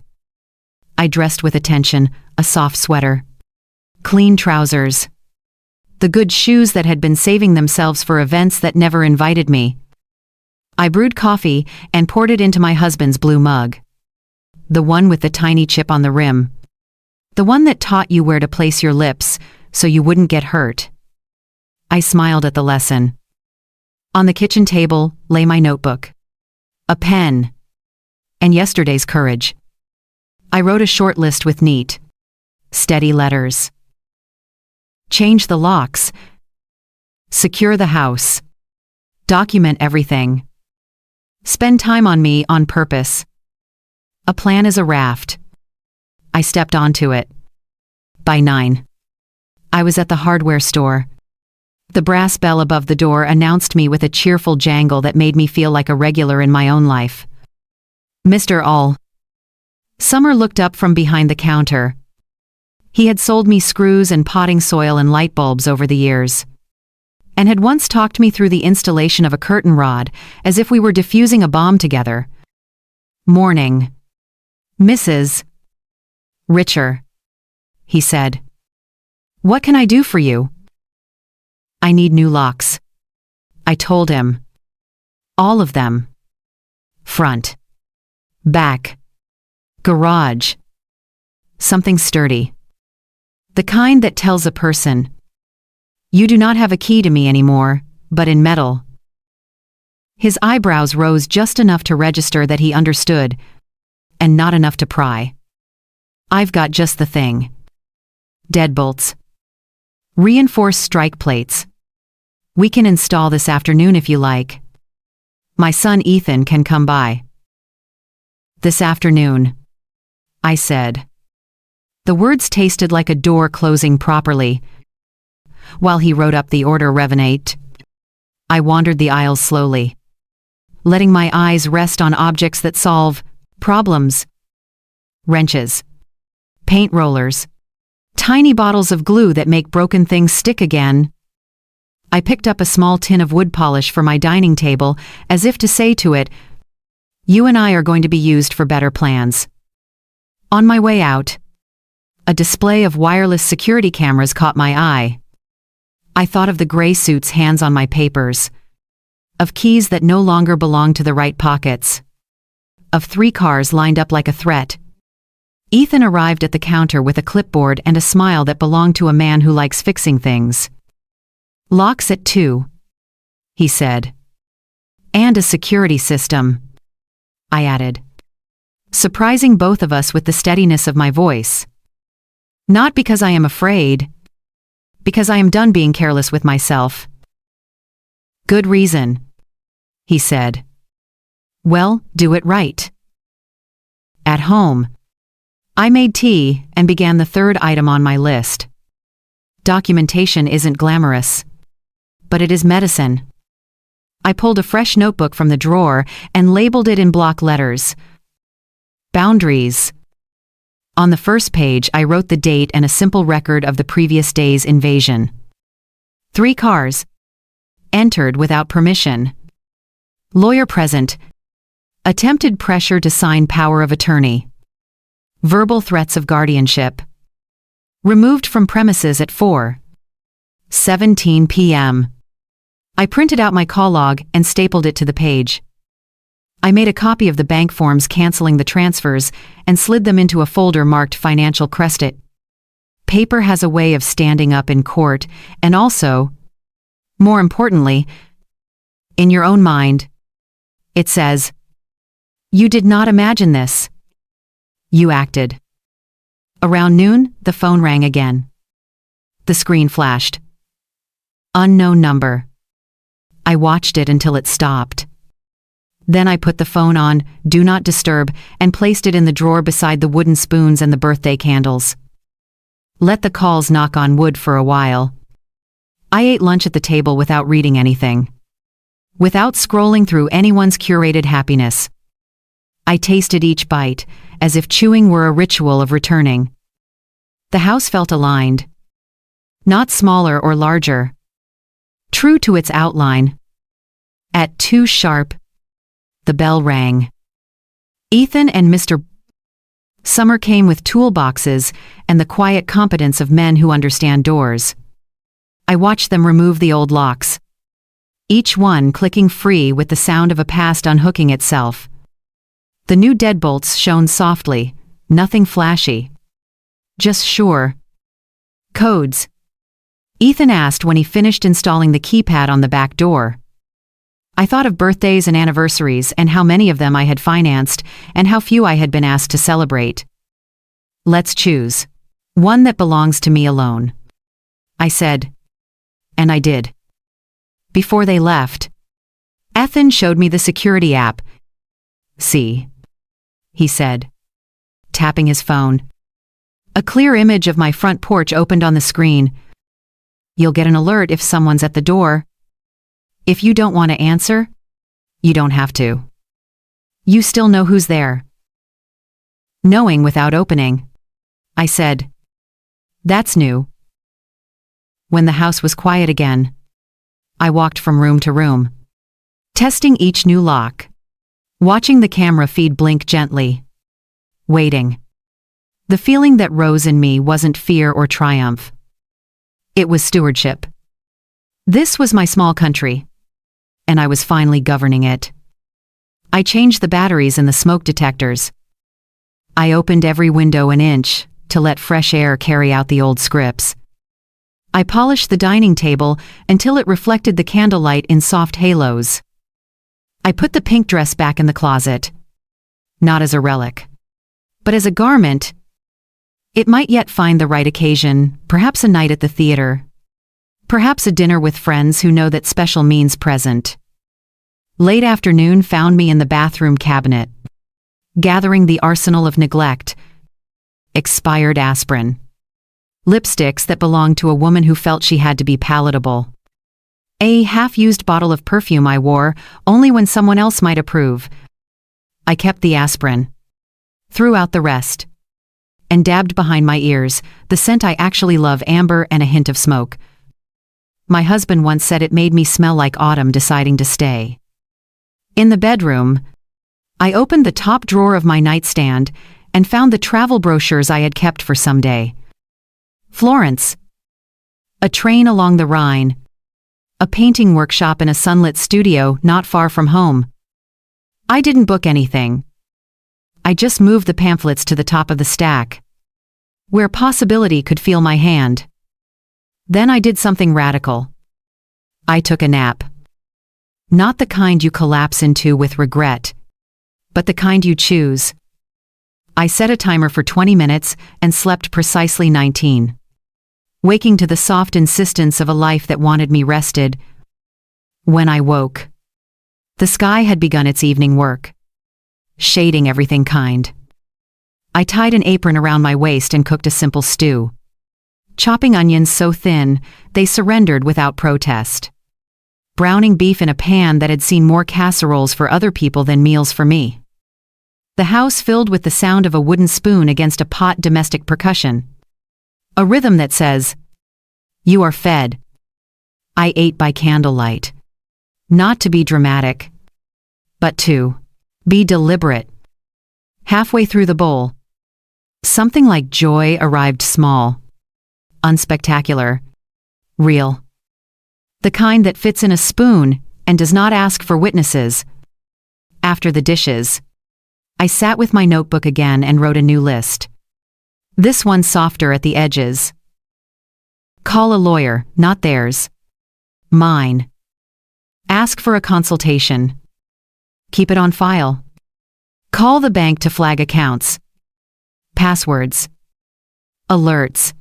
I dressed with attention, a soft sweater, clean trousers, the good shoes that had been saving themselves for events that never invited me. I brewed coffee and poured it into my husband's blue mug. The one with the tiny chip on the rim. The one that taught you where to place your lips so you wouldn't get hurt. I smiled at the lesson. On the kitchen table lay my notebook, a pen, and yesterday's courage. I wrote a short list with neat, steady letters. Change the locks. Secure the house. Document everything. Spend time on me on purpose. A plan is a raft. I stepped onto it. By 9, I was at the hardware store. The brass bell above the door announced me with a cheerful jangle that made me feel like a regular in my own life. "Mr. All." Summer looked up from behind the counter. He had sold me screws and potting soil and light bulbs over the years, and had once talked me through the installation of a curtain rod as if we were defusing a bomb together. "Morning, Mrs. Richer, he said. What can I do for you? I need new locks, I told him. All of them. Front. Back. Garage. Something sturdy. The kind that tells a person, you do not have a key to me anymore, but in metal. His eyebrows rose just enough to register that he understood, and not enough to pry. I've got just the thing. Deadbolts. Reinforced strike plates. We can install this afternoon if you like. My son Ethan can come by. This afternoon, I said. The words tasted like a door closing properly. While he wrote up the order revenate, I wandered the aisles slowly, letting my eyes rest on objects that solve problems. Wrenches. Paint rollers. Tiny bottles of glue that make broken things stick again. I picked up a small tin of wood polish for my dining table, as if to say to it, you and I are going to be used for better plans. On my way out, a display of wireless security cameras caught my eye. I thought of the gray suit's hands on my papers, of keys that no longer belonged to the right pockets, of 3 cars lined up like a threat. Ethan arrived at the counter with a clipboard and a smile that belonged to a man who likes fixing things. Locks at 2, he said. And a security system, I added, surprising both of us with the steadiness of my voice. Not because I am afraid, because I am done being careless with myself. Good reason, he said. Well, do it right. At home, I made tea and began the 3rd item on my list. Documentation isn't glamorous, but it is medicine. I pulled a fresh notebook from the drawer and labeled it in block letters. Boundaries. On the first page, I wrote the date and a simple record of the previous day's invasion. 3 cars. Entered without permission. Lawyer present. Attempted pressure to sign power of attorney. Verbal threats of guardianship. Removed from premises at 4:17 p.m. I printed out my call log and stapled it to the page. I made a copy of the bank forms canceling the transfers and slid them into a folder marked Financial Credit. Paper has a way of standing up in court, and also, more importantly, in your own mind. It says, you did not imagine this. You acted. Around noon, the phone rang again. The screen flashed. Unknown number. I watched it until it stopped. Then I put the phone on Do Not Disturb and placed it in the drawer beside the wooden spoons and the birthday candles. Let the calls knock on wood for a while. I ate lunch at the table without reading anything, without scrolling through anyone's curated happiness. I tasted each bite, as if chewing were a ritual of returning. The house felt aligned. Not smaller or larger. True to its outline. At 2 sharp, the bell rang. Ethan and Mr. Summer came with toolboxes and the quiet competence of men who understand doors. I watched them remove the old locks, each one clicking free with the sound of a past unhooking itself. The new deadbolts shone softly, nothing flashy. Just sure. Codes. Ethan asked when he finished installing the keypad on the back door. I thought of birthdays and anniversaries and how many of them I had financed and how few I had been asked to celebrate. Let's choose one that belongs to me alone, I said. And I did. Before they left, Ethan showed me the security app. See, he said, tapping his phone. A clear image of my front porch opened on the screen. You'll get an alert if someone's at the door. If you don't want to answer, you don't have to. You still know who's there. Knowing without opening, I said. That's new. When the house was quiet again, I walked from room to room, testing each new lock, watching the camera feed blink gently, waiting. The feeling that rose in me wasn't fear or triumph. It was stewardship. This was my small country, and I was finally governing it. I changed the batteries in the smoke detectors. I opened every window an inch to let fresh air carry out the old scripts. I polished the dining table until it reflected the candlelight in soft halos. I put the pink dress back in the closet, not as a relic, but as a garment. It might yet find the right occasion, perhaps a night at the theater, perhaps a dinner with friends who know that special means present. Late afternoon found me in the bathroom cabinet, gathering the arsenal of neglect. Expired aspirin. Lipsticks that belonged to a woman who felt she had to be palatable. A half-used bottle of perfume I wore only when someone else might approve. I kept the aspirin, threw out the rest, and dabbed behind my ears the scent I actually love, amber and a hint of smoke. My husband once said it made me smell like autumn deciding to stay. In the bedroom, I opened the top drawer of my nightstand and found the travel brochures I had kept for some day. Florence. A train along the Rhine. A painting workshop in a sunlit studio not far from home. I didn't book anything. I just moved the pamphlets to the top of the stack, where possibility could feel my hand. Then I did something radical. I took a nap. Not the kind you collapse into with regret, but the kind you choose. I set a timer for 20 minutes and slept precisely 19. Waking to the soft insistence of a life that wanted me rested. When I woke, the sky had begun its evening work, shading everything kind. I tied an apron around my waist and cooked a simple stew, chopping onions so thin they surrendered without protest. Browning beef in a pan that had seen more casseroles for other people than meals for me. The house filled with the sound of a wooden spoon against a pot, domestic percussion. A rhythm that says, "You are fed." I ate by candlelight. Not to be dramatic, but to be deliberate. Halfway through the bowl, something like joy arrived, small, unspectacular, real. The kind that fits in a spoon and does not ask for witnesses. After the dishes, I sat with my notebook again and wrote a new list. This one softer at the edges. Call a lawyer, not theirs. Mine. Ask for a consultation. Keep it on file. Call the bank to flag accounts. Passwords. Alerts.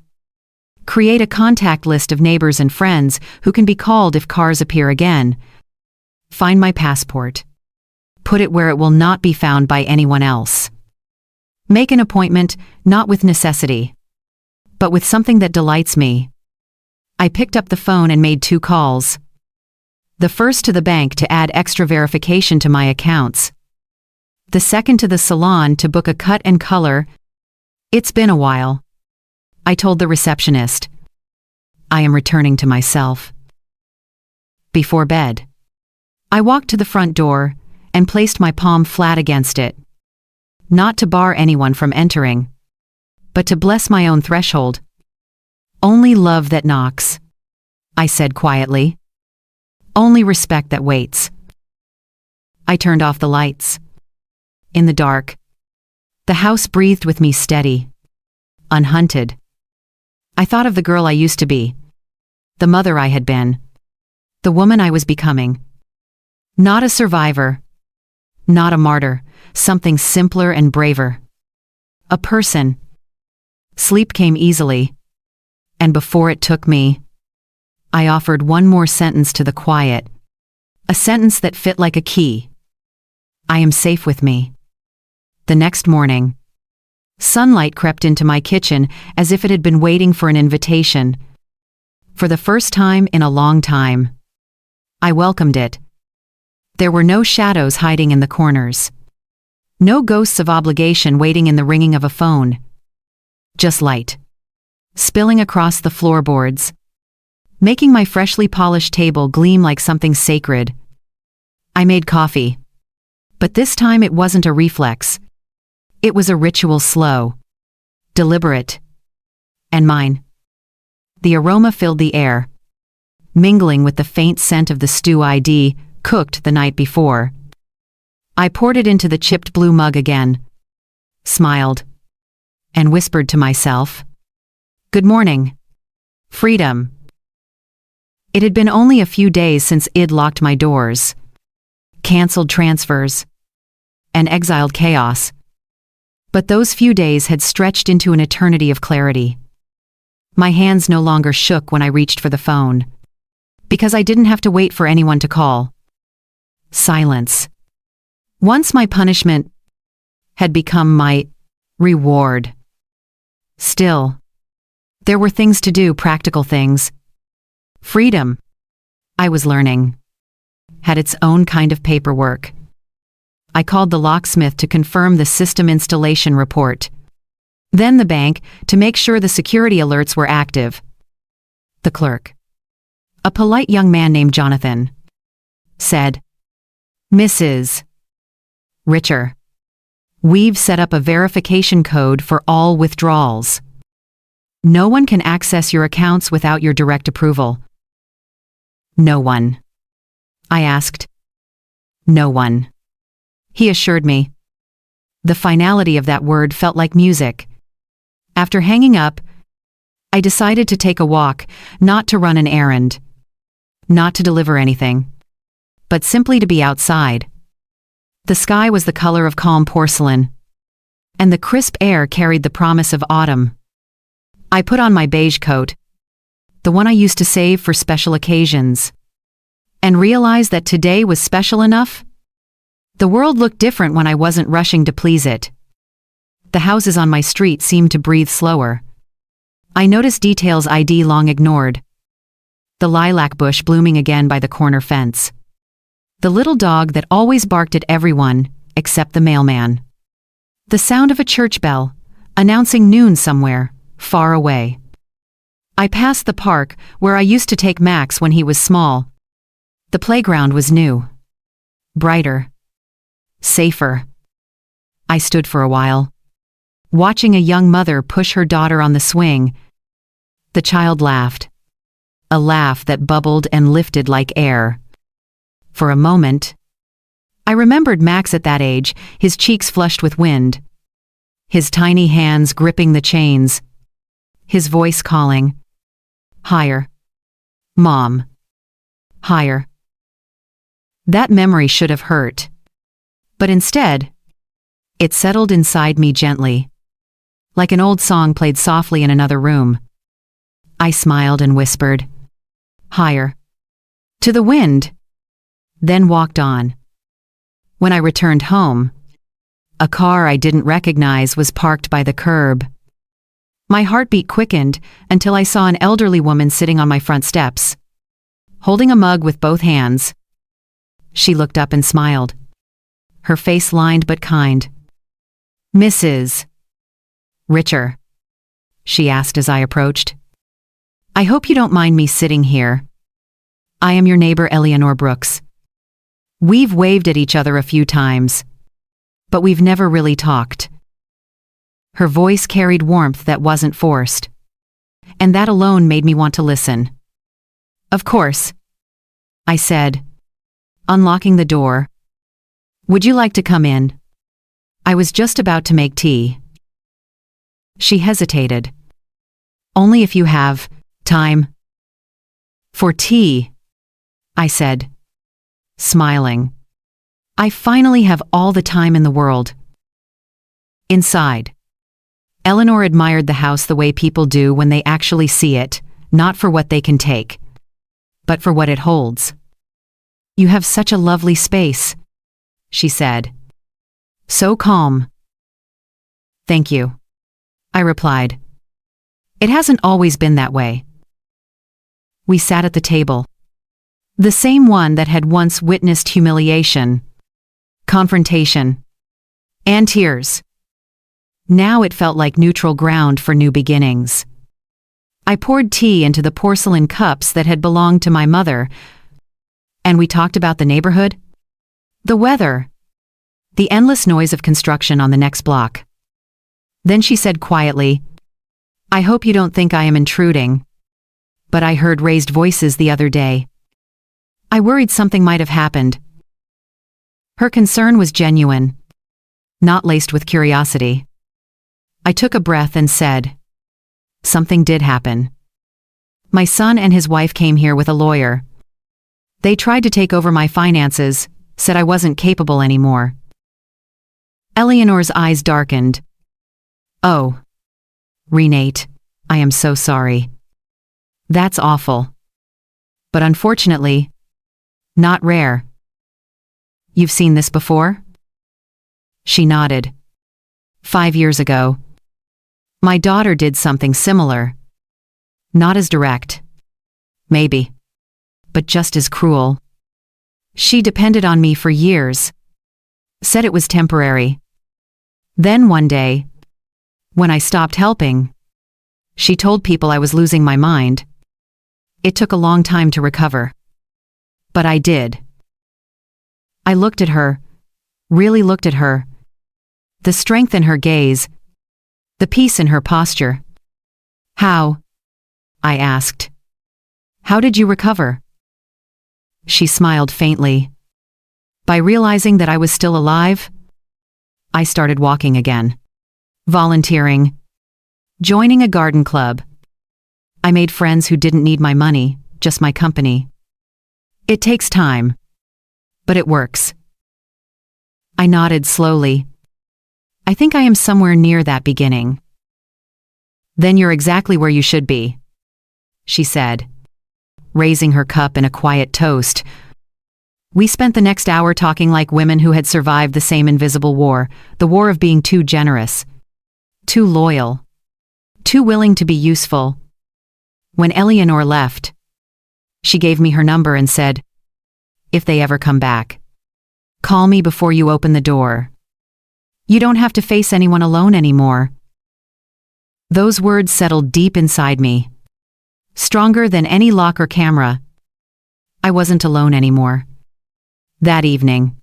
Create a contact list of neighbors and friends who can be called if cars appear again. Find my passport. Put it where it will not be found by anyone else. Make an appointment, not with necessity, but with something that delights me. I picked up the phone and made 2 calls. The first to the bank to add extra verification to my accounts. The second to the salon to book a cut and color. It's been a while. I told the receptionist. I am returning to myself. Before bed, I walked to the front door and placed my palm flat against it. Not to bar anyone from entering, but to bless my own threshold. Only love that knocks, I said quietly. Only respect that waits. I turned off the lights. In the dark, the house breathed with me, steady, unhunted. I thought of the girl I used to be, the mother I had been, the woman I was becoming. Not a survivor, not a martyr, something simpler and braver. A person. Sleep came easily, and before it took me, I offered one more sentence to the quiet, a sentence that fit like a key. I am safe with me. The next morning, sunlight crept into my kitchen as if it had been waiting for an invitation. For the first time in a long time, I welcomed it. There were no shadows hiding in the corners. No ghosts of obligation waiting in the ringing of a phone. Just light, spilling across the floorboards, making my freshly polished table gleam like something sacred. I made coffee. But this time it wasn't a reflex. It was a ritual, slow, deliberate, and mine. The aroma filled the air, mingling with the faint scent of the stew I'd cooked the night before. I poured it into the chipped blue mug again, smiled, and whispered to myself, "Good morning, freedom." It had been only a few days since I'd locked my doors, cancelled transfers, and exiled chaos. But those few days had stretched into an eternity of clarity. My hands no longer shook when I reached for the phone, because I didn't have to wait for anyone to call. Silence. Once my punishment had become my reward. Still, there were things to do, practical things. Freedom, I was learning, had its own kind of paperwork. I called the locksmith to confirm the system installation report. Then the bank to make sure the security alerts were active. The clerk, a polite young man named Jonathan, said, "Mrs. Richer, we've set up a verification code for all withdrawals. No one can access your accounts without your direct approval." "No one?" I asked. "No one," he assured me. The finality of that word felt like music. After hanging up, I decided to take a walk, not to run an errand, not to deliver anything, but simply to be outside. The sky was the color of calm porcelain, and the crisp air carried the promise of autumn. I put on my beige coat, the one I used to save for special occasions, and realized that today was special enough. The world looked different when I wasn't rushing to please it. The houses on my street seemed to breathe slower. I noticed details I'd long ignored. The lilac bush blooming again by the corner fence. The little dog that always barked at everyone, except the mailman. The sound of a church bell, announcing noon somewhere, far away. I passed the park where I used to take Max when he was small. The playground was new, brighter, safer. I stood for a while, watching a young mother push her daughter on the swing. The child laughed, a laugh that bubbled and lifted like air. For a moment, I remembered Max at that age, his cheeks flushed with wind, his tiny hands gripping the chains, his voice calling, "Higher, Mom, higher." That memory should have hurt, but instead, it settled inside me gently, like an old song played softly in another room. I smiled and whispered, "Higher," to the wind, then walked on. When I returned home, a car I didn't recognize was parked by the curb. My heartbeat quickened until I saw an elderly woman sitting on my front steps, holding a mug with both hands. She looked up and smiled, her face lined but kind. "Mrs. Richer?" she asked as I approached. "I hope you don't mind me sitting here. I am your neighbor Eleanor Brooks. We've waved at each other a few times, but we've never really talked." Her voice carried warmth that wasn't forced, and that alone made me want to listen. "Of course," I said, unlocking the door. "Would you like to come in? I was just about to make tea." She hesitated. "Only if you have time." "For tea," I said, smiling. "I finally have all the time in the world." Inside, Eleanor admired the house the way people do when they actually see it, not for what they can take, but for what it holds. "You have such a lovely space," she said. "So calm." "Thank you," I replied. "It hasn't always been that way." We sat at the table, the same one that had once witnessed humiliation, confrontation, and tears. Now it felt like neutral ground for new beginnings. I poured tea into the porcelain cups that had belonged to my mother, and we talked about the neighborhood, the weather, the endless noise of construction on the next block. Then she said quietly, "I hope you don't think I am intruding, but I heard raised voices the other day. I worried something might have happened." Her concern was genuine, not laced with curiosity. I took a breath and said, "Something did happen. My son and his wife came here with a lawyer. They tried to take over my finances, said I wasn't capable anymore." Eleanor's eyes darkened. "Oh, Renate, I am so sorry. That's awful. But unfortunately, not rare. You've seen this before?" She nodded. 5 years ago. My daughter did something similar. Not as direct. Maybe. But just as cruel. She depended on me for years. Said it was temporary. Then one day, when I stopped helping, she told people I was losing my mind. It took a long time to recover. But I did. I looked at her, really looked at her. The strength in her gaze, the peace in her posture. "How?" I asked. "How did you recover?" She smiled faintly. "By realizing that I was still alive, I started walking again. Volunteering. Joining a garden club. I made friends who didn't need my money, just my company. It takes time, but it works." I nodded slowly. "I think I am somewhere near that beginning." "Then you're exactly where you should be," she said, raising her cup in a quiet toast. We spent the next hour talking like women who had survived the same invisible war, the war of being too generous, too loyal, too willing to be useful. When Eleanor left, she gave me her number and said, "If they ever come back, call me before you open the door. You don't have to face anyone alone anymore." Those words settled deep inside me, stronger than any lock or camera. I wasn't alone anymore. That evening,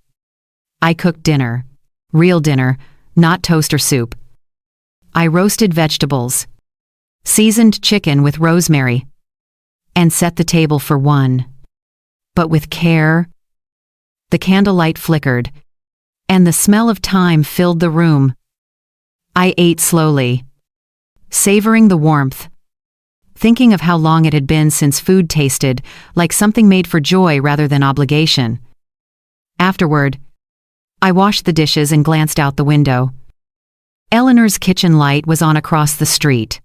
I cooked dinner, real dinner, not toast or soup. I roasted vegetables, seasoned chicken with rosemary, and set the table for one. But with care. The candlelight flickered, and the smell of thyme filled the room. I ate slowly, savoring the warmth, thinking of how long it had been since food tasted like something made for joy rather than obligation. Afterward, I washed the dishes and glanced out the window. Eleanor's kitchen light was on across the street.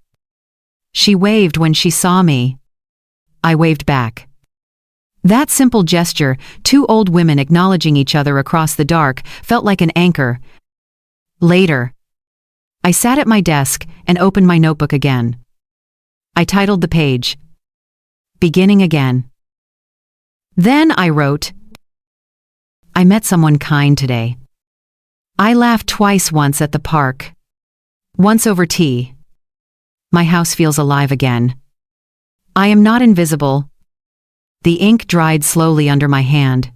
She waved when she saw me. I waved back. That simple gesture, two old women acknowledging each other across the dark, felt like an anchor. Later, I sat at my desk and opened my notebook again. I titled the page, "Beginning Again." Then I wrote, "I met someone kind today. I laughed twice, once at the park, once over tea. My house feels alive again. I am not invisible." The ink dried slowly under my hand.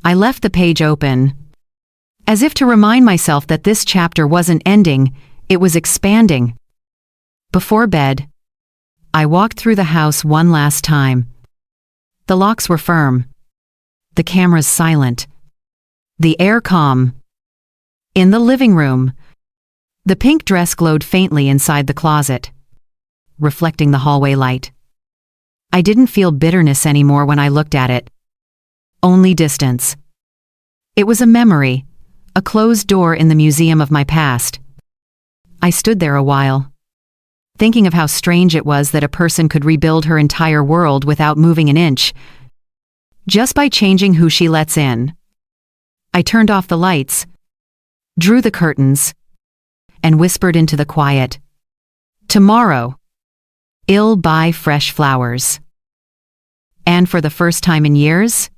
I left the page open, as if to remind myself that this chapter wasn't ending, it was expanding. Before bed, I walked through the house one last time. The locks were firm. The cameras silent. The air calm. In the living room, the pink dress glowed faintly inside the closet, reflecting the hallway light. I didn't feel bitterness anymore when I looked at it. Only distance. It was a memory, a closed door in the museum of my past. I stood there a while, thinking of how strange it was that a person could rebuild her entire world without moving an inch, just by changing who she lets in. I turned off the lights, drew the curtains, and whispered into the quiet, "Tomorrow, I'll buy fresh flowers." And for the first time in years,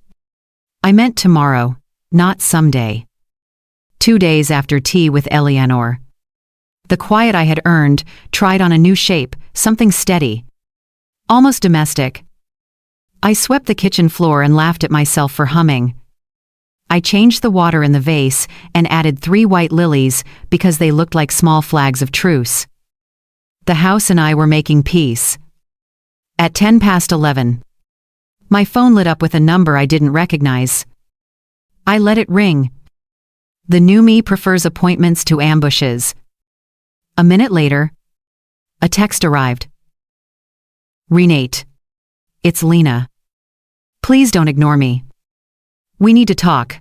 I meant tomorrow, not someday. 2 days after tea with Eleanor, the quiet I had earned tried on a new shape, something steady, almost domestic. I swept the kitchen floor and laughed at myself for humming. I changed the water in the vase and added 3 white lilies because they looked like small flags of truce. The house and I were making peace. At 11:10, my phone lit up with a number I didn't recognize. I let it ring. The new me prefers appointments to ambushes. A minute later, a text arrived. Renate. It's Lena. Please don't ignore me. We need to talk.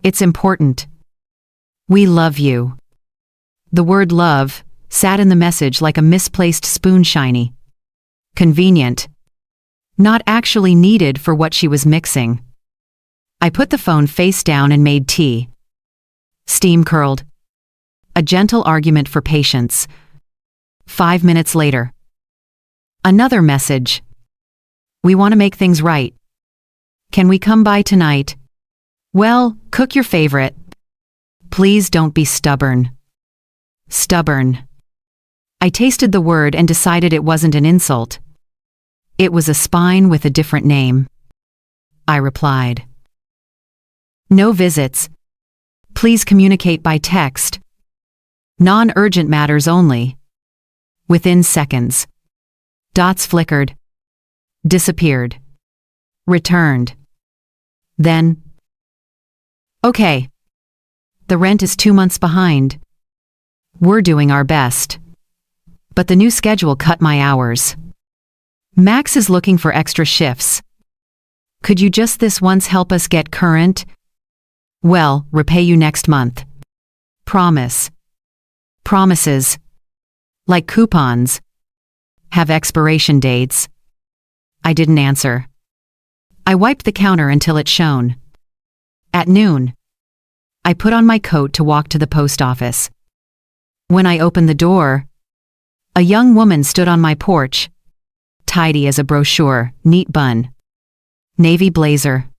It's important. We love you. The word love sat in the message like a misplaced spoon shiny. Convenient. Not actually needed for what she was mixing. I put the phone face down and made tea. Steam curled. A gentle argument for patience. 5 minutes later. Another message. We want to make things right. Can we come by tonight? Well, cook your favorite. Please don't be stubborn. Stubborn. I tasted the word and decided it wasn't an insult. It was a spine with a different name. I replied. No visits. Please communicate by text. Non-urgent matters only. Within seconds. Dots flickered. Disappeared. Returned. Then. Okay. The rent is 2 months behind. We're doing our best. But the new schedule cut my hours. Max is looking for extra shifts. Could you just this once help us get current? Well, repay you next month. Promise. Promises. Like coupons. Have expiration dates. I didn't answer. I wiped the counter until it shone. At noon, I put on my coat to walk to the post office. When I opened the door, a young woman stood on my porch, tidy as a brochure, neat bun, navy blazer,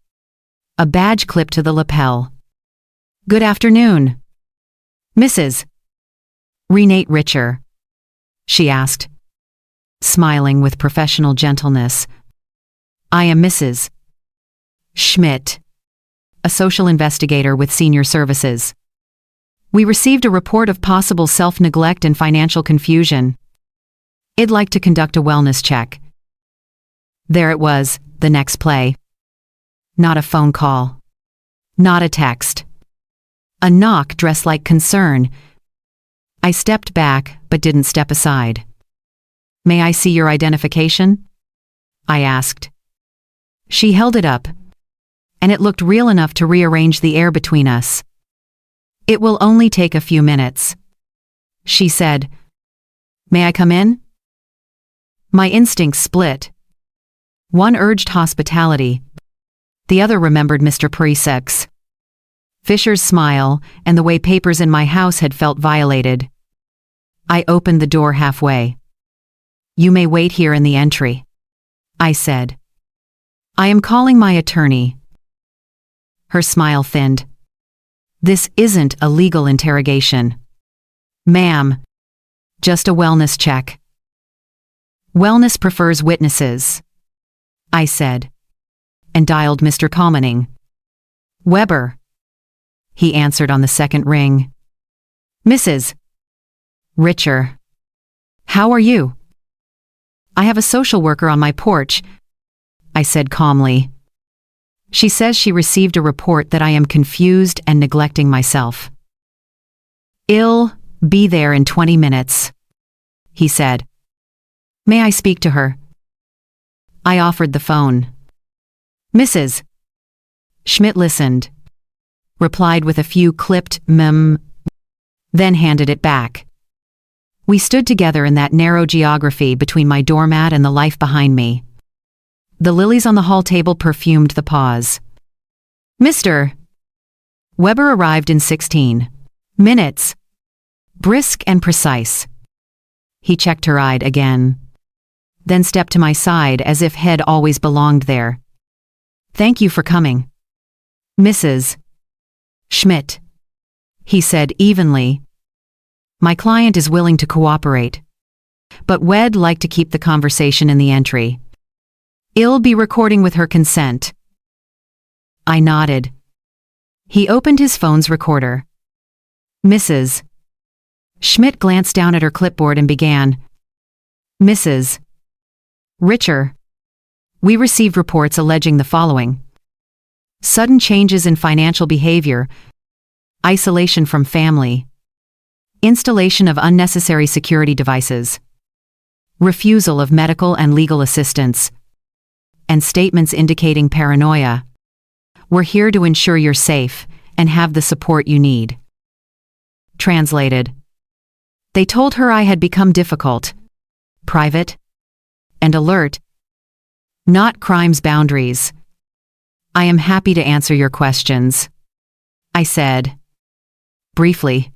a badge clipped to the lapel. Good afternoon. Mrs. Renate Richer, she asked, smiling with professional gentleness. I am Mrs. Schmidt, a social investigator with senior services. We received a report of possible self-neglect and financial confusion. I'd like to conduct a wellness check. There it was, the next play. Not a phone call. Not a text. A knock dressed like concern. I stepped back, but didn't step aside. May I see your identification? I asked. She held it up, and it looked real enough to rearrange the air between us. It will only take a few minutes. She said, May I come in? My instincts split. One urged hospitality. The other remembered Mr. Pressex. Fisher's smile and the way papers in my house had felt violated. I opened the door halfway. You may wait here in the entry, I said. I am calling my attorney. Her smile thinned. This isn't a legal interrogation. Ma'am, just a wellness check. Wellness prefers witnesses, I said, and dialed Mr. Commening. Weber. He answered on the second ring. Mrs. Richer. How are you? I have a social worker on my porch, I said calmly. She says she received a report that I am confused and neglecting myself. I'll be there in 20 minutes, he said. May I speak to her? I offered the phone. Mrs. Schmidt listened, replied with a few clipped then handed it back. We stood together in that narrow geography between my doormat and the life behind me. The lilies on the hall table perfumed the pause. Mr. Weber arrived in 16 minutes. Brisk and precise. He checked her eye again, then stepped to my side as if head always belonged there. Thank you for coming. Mrs. Schmidt, he said evenly. My client is willing to cooperate, but we'd like to keep the conversation in the entry. I'll be recording with her consent. I nodded. He opened his phone's recorder. Mrs. Schmidt glanced down at her clipboard and began. Mrs. Richer. We received reports alleging the following: sudden changes in financial behavior, isolation from family, installation of unnecessary security devices, refusal of medical and legal assistance, and statements indicating paranoia. We're here to ensure you're safe and have the support you need. Translated. They told her I had become difficult, private, and alert. Not crime's boundaries. I am happy to answer your questions, I said. Briefly.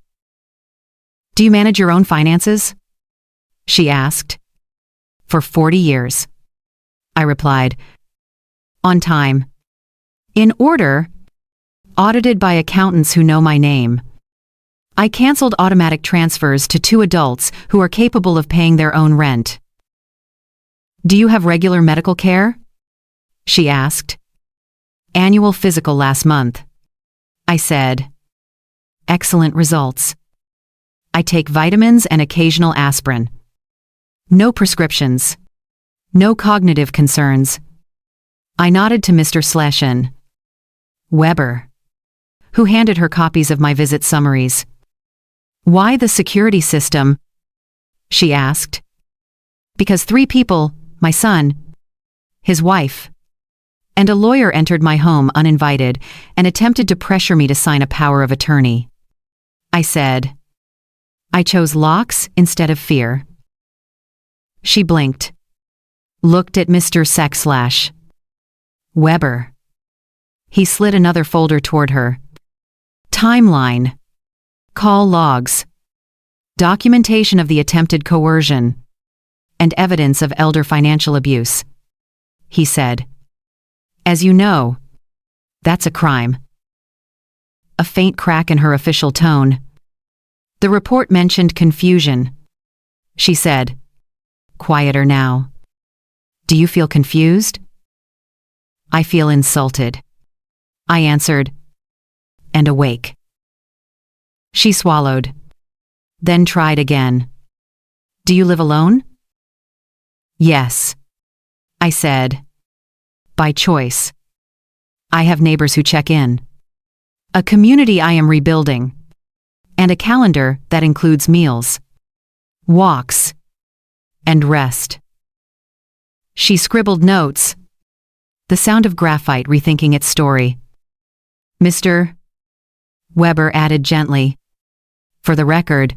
Do you manage your own finances? She asked. For 40 years. I replied. On time. In order. Audited by accountants who know my name. I canceled automatic transfers to 2 adults who are capable of paying their own rent. Do you have regular medical care? She asked. Annual physical last month. I said. Excellent results. I take vitamins and occasional aspirin. No prescriptions. No cognitive concerns. I nodded to Mr. Schlesien. Weber. Who handed her copies of my visit summaries. Why the security system? She asked. Because 3 people, my son, his wife, and a lawyer entered my home uninvited and attempted to pressure me to sign a power of attorney. I said. I chose locks instead of fear. She blinked. Looked at Mr. / Weber. He slid another folder toward her. Timeline. Call logs. Documentation of the attempted coercion. And evidence of elder financial abuse. He said. As you know, that's a crime. A faint crack in her official tone. The report mentioned confusion. She said. Quieter now. Do you feel confused? I feel insulted. I answered. And awake. She swallowed. Then tried again. Do you live alone? Yes. I said. By choice. I have neighbors who check in. A community I am rebuilding. And a calendar that includes meals, walks, and rest. She scribbled notes. The sound of graphite rethinking its story. Mr. Weber added gently. For the record,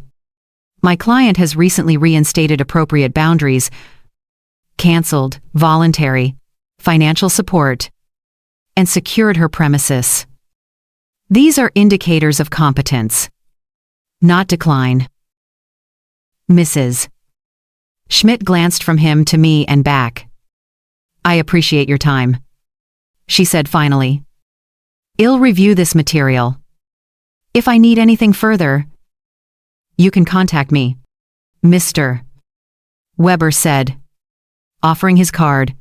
my client has recently reinstated appropriate boundaries, canceled, voluntary, financial support, and secured her premises. These are indicators of competence, not decline. Mrs. Schmidt glanced from him to me and back. I appreciate your time, she said finally. I'll review this material. If I need anything further, you can contact me. Mr. Weber said, offering his card.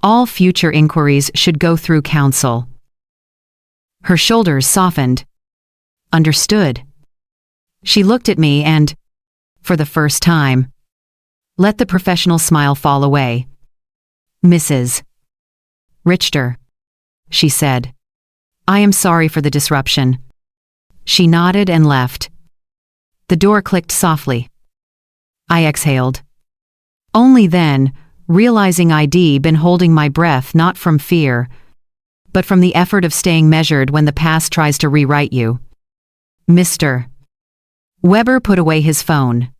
All future inquiries should go through counsel. Her shoulders softened. Understood. She looked at me and, for the first time, let the professional smile fall away. Mrs. Richter, she said. I am sorry for the disruption. She nodded and left. The door clicked softly. I exhaled. Only then, realizing I'd been holding my breath not from fear, but from the effort of staying measured when the past tries to rewrite you. Mr. Weber put away his phone.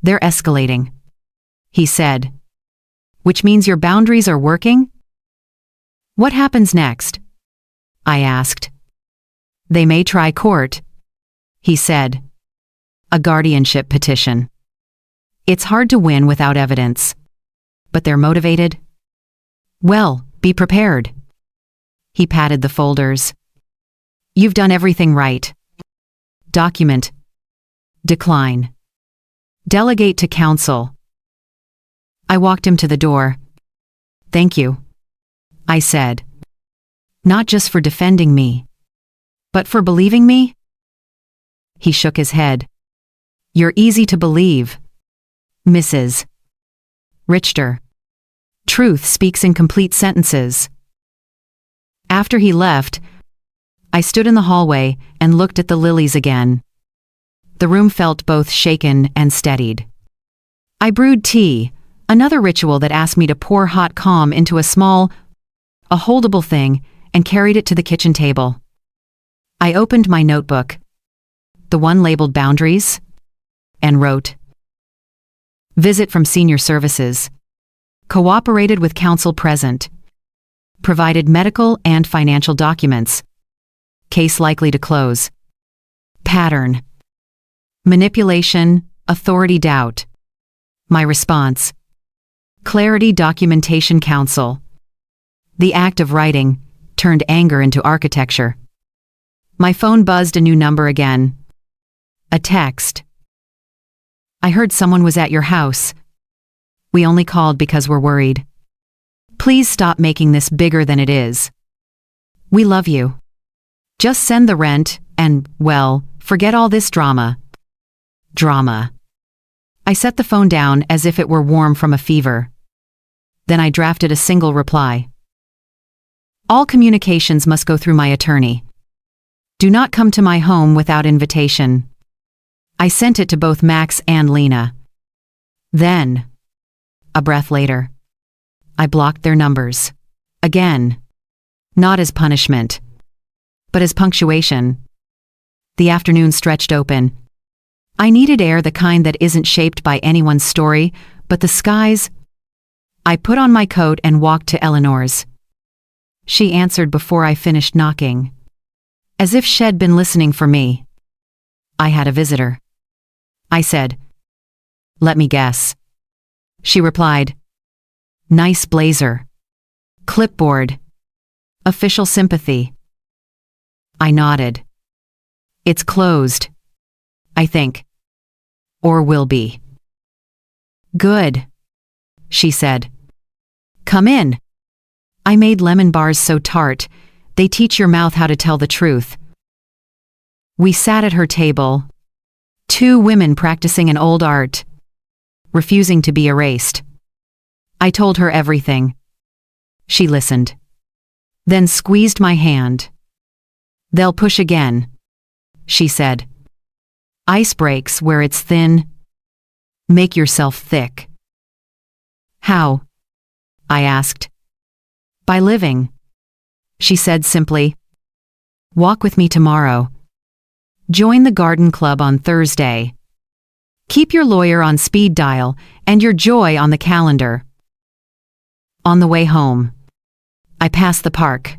They're escalating, he said. Which means your boundaries are working? What happens next? I asked. They may try court, he said. A guardianship petition. It's hard to win without evidence. But they're motivated? Well, be prepared. He patted the folders. You've done everything right. Document. Decline. Delegate to counsel. I walked him to the door. Thank you, I said. Not just for defending me, But for believing me? He shook his head. You're easy to believe, Mrs. Richter. Truth speaks in complete sentences. After he left, I stood in the hallway and looked at the lilies again. The room felt both shaken and steadied. I brewed tea, another ritual that asked me to pour hot calm into a holdable thing, and carried it to the kitchen table. I opened my notebook, the one labeled boundaries, and wrote, Visit from Senior Services. Cooperated with counsel present. Provided medical and financial documents. Case likely to close. Pattern. Manipulation, authority doubt. My response. Clarity documentation counsel. The act of writing turned anger into architecture. My phone buzzed a new number again. A text. I heard someone was at your house. We only called because we're worried. Please stop making this bigger than it is. We love you. Just send the rent and, well, forget all this drama. Drama. I set the phone down as if it were warm from a fever. Then I drafted a single reply. All communications must go through my attorney. Do not come to my home without invitation. I sent it to both Max and Lena. Then, a breath later, I blocked their numbers. Again. Not as punishment, but as punctuation. The afternoon stretched open. I needed air, the kind that isn't shaped by anyone's story, but the skies. I put on my coat and walked to Eleanor's. She answered before I finished knocking. As if she'd been listening for me. I had a visitor. I said, Let me guess. She replied, Nice blazer. Clipboard. Official sympathy. I nodded. It's closed. I think. Or will be. Good, she said. Come in. I made lemon bars so tart, they teach your mouth how to tell the truth. We sat at her table, two women practicing an old art, refusing to be erased. I told her everything. She listened. Then squeezed my hand. They'll push again, she said. Ice breaks where it's thin. Make yourself thick. How? I asked. By living, she said simply. Walk with me tomorrow. Join the garden club on Thursday. Keep your lawyer on speed dial and your joy on the calendar. On the way home, I passed the park.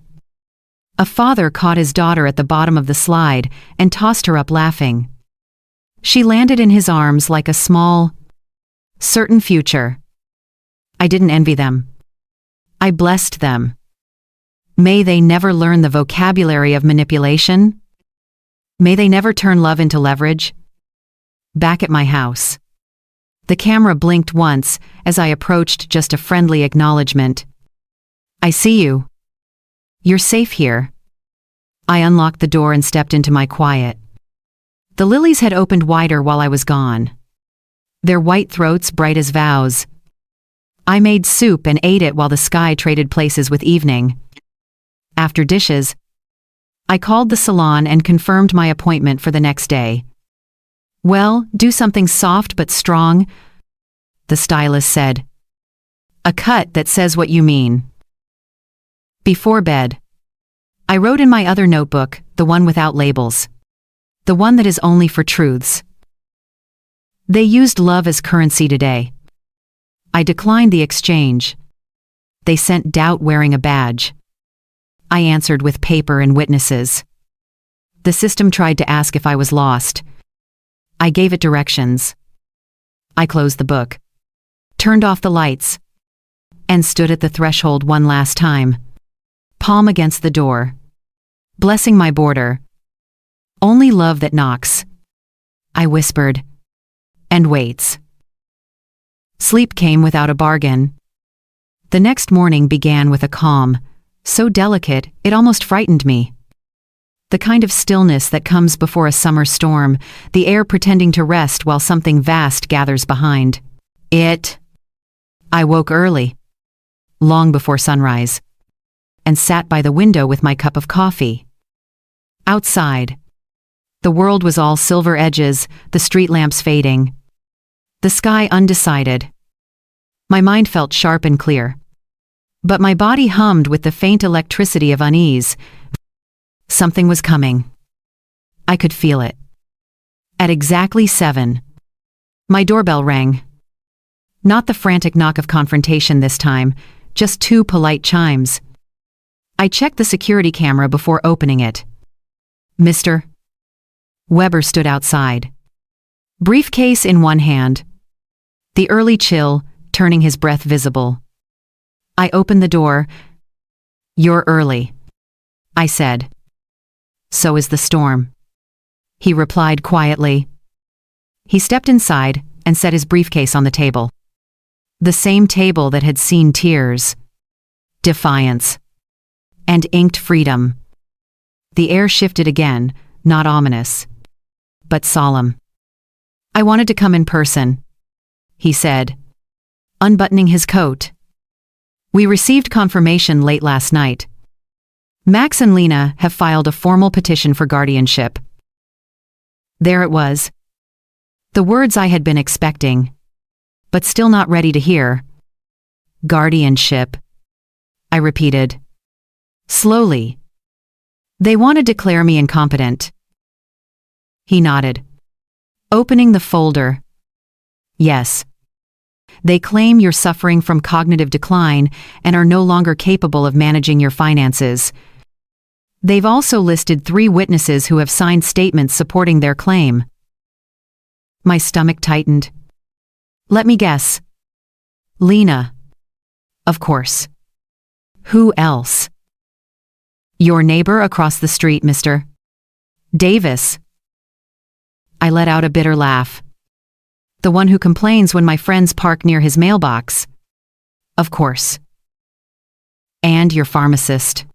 A father caught his daughter at the bottom of the slide and tossed her up laughing. She landed in his arms like a small, certain future. I didn't envy them. I blessed them. May they never learn the vocabulary of manipulation. May they never turn love into leverage. Back at my house. The camera blinked once as I approached, just a friendly acknowledgement. I see you. You're safe here. I unlocked the door and stepped into my quiet. The lilies had opened wider while I was gone. Their white throats bright as vows. I made soup and ate it while the sky traded places with evening. After dishes, I called the salon and confirmed my appointment for the next day. Well, do something soft but strong, the stylist said. A cut that says what you mean. Before bed, I wrote in my other notebook, the one without labels. The one that is only for truths. They used love as currency today. I declined the exchange. They sent doubt wearing a badge. I answered with paper and witnesses. The system tried to ask if I was lost. I gave it directions. I closed the book, turned off the lights, and stood at the threshold one last time, palm against the door, blessing my boarder. Only love that knocks, I whispered, and waits. Sleep came without a bargain. The next morning began with a calm, so delicate it almost frightened me. The kind of stillness that comes before a summer storm, the air pretending to rest while something vast gathers behind it. I woke early, long before sunrise, and sat by the window with my cup of coffee. Outside, the world was all silver edges, the street lamps fading, the sky undecided. My mind felt sharp and clear, but my body hummed with the faint electricity of unease. Something was coming. I could feel it. At exactly 7, my doorbell rang. Not the frantic knock of confrontation this time, just 2 polite chimes. I checked the security camera before opening it. Mr. Weber stood outside, briefcase in one hand, the early chill turning his breath visible. I opened the door. "You're early," I said. "So is the storm," he replied quietly. He stepped inside and set his briefcase on the table. The same table that had seen tears, defiance, and inked freedom. The air shifted again, not ominous, but solemn. "I wanted to come in person," he said, unbuttoning his coat. "We received confirmation late last night. Max and Lena have filed a formal petition for guardianship." There it was. The words I had been expecting, but still not ready to hear. Guardianship, I repeated. Slowly. "They want to declare me incompetent." He nodded, opening the folder. "Yes. They claim you're suffering from cognitive decline and are no longer capable of managing your finances. They've also listed 3 witnesses who have signed statements supporting their claim." My stomach tightened. "Let me guess. Lena." "Of course. Who else?" "Your neighbor across the street, Mr. Davis." I let out a bitter laugh. "The one who complains when my friends park near his mailbox." "Of course." "And your pharmacist,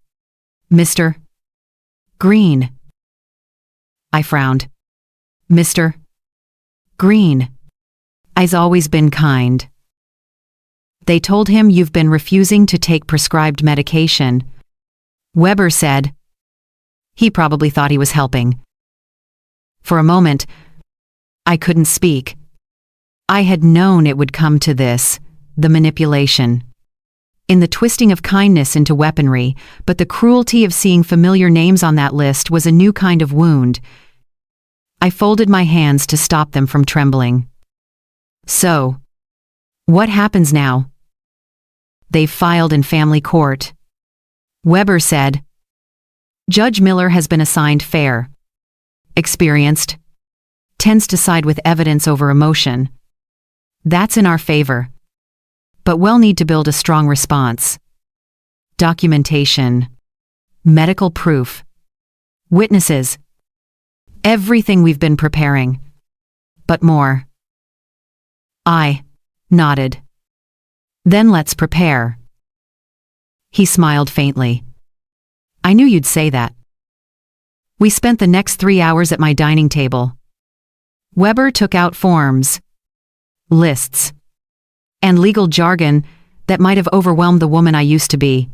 Mr. Green." I frowned. "Mr. Green. He's always been kind." "They told him you've been refusing to take prescribed medication," Weber said. He probably thought he was helping. For a moment, I couldn't speak. I had known it would come to this, the manipulation. In the twisting of kindness into weaponry, but the cruelty of seeing familiar names on that list was a new kind of wound. I folded my hands to stop them from trembling. "So, what happens now?" "They've filed in family court," Weber said. "Judge Miller has been assigned fair, experienced, tends to side with evidence over emotion. That's in our favor. But we'll need to build a strong response. Documentation, medical proof, witnesses, everything we've been preparing, but more." I nodded. "Then let's prepare." He smiled faintly. "I knew you'd say that." We spent the next 3 hours at my dining table. Weber took out forms, lists, and legal jargon that might have overwhelmed the woman I used to be.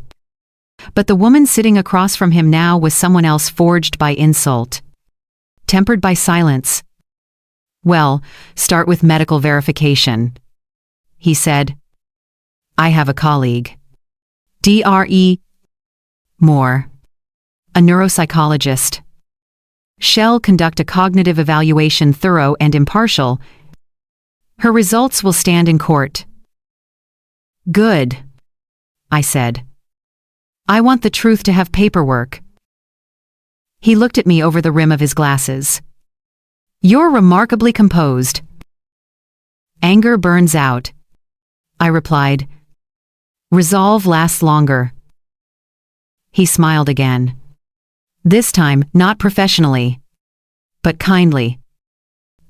But the woman sitting across from him now was someone else, forged by insult, tempered by silence. "Well, start with medical verification," he said. "I have a colleague, Dr. Moore, a neuropsychologist. She'll conduct a cognitive evaluation, thorough and impartial. Her results will stand in court." "Good," I said. "I want the truth to have paperwork." He looked at me over the rim of his glasses. "You're remarkably composed." "Anger burns out," I replied. "Resolve lasts longer." He smiled again. This time, not professionally, but kindly.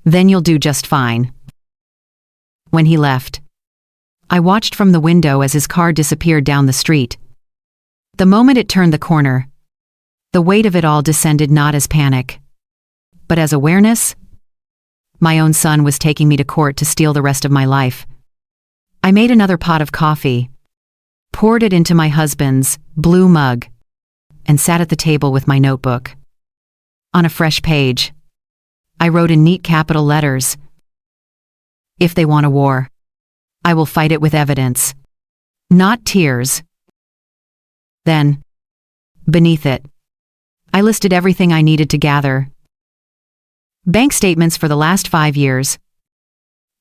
"Then you'll do just fine." When he left, I watched from the window as his car disappeared down the street. The moment it turned the corner, The weight of it all descended not as panic, but as awareness. My own son was taking me to court to steal the rest of my life. I made another pot of coffee, poured it into my husband's blue mug, and sat at the table with my notebook. On a fresh page, I wrote in neat capital letters, "If they want a war, I will fight it with evidence, not tears." Then, beneath it, I listed everything I needed to gather. Bank statements for the last 5 years.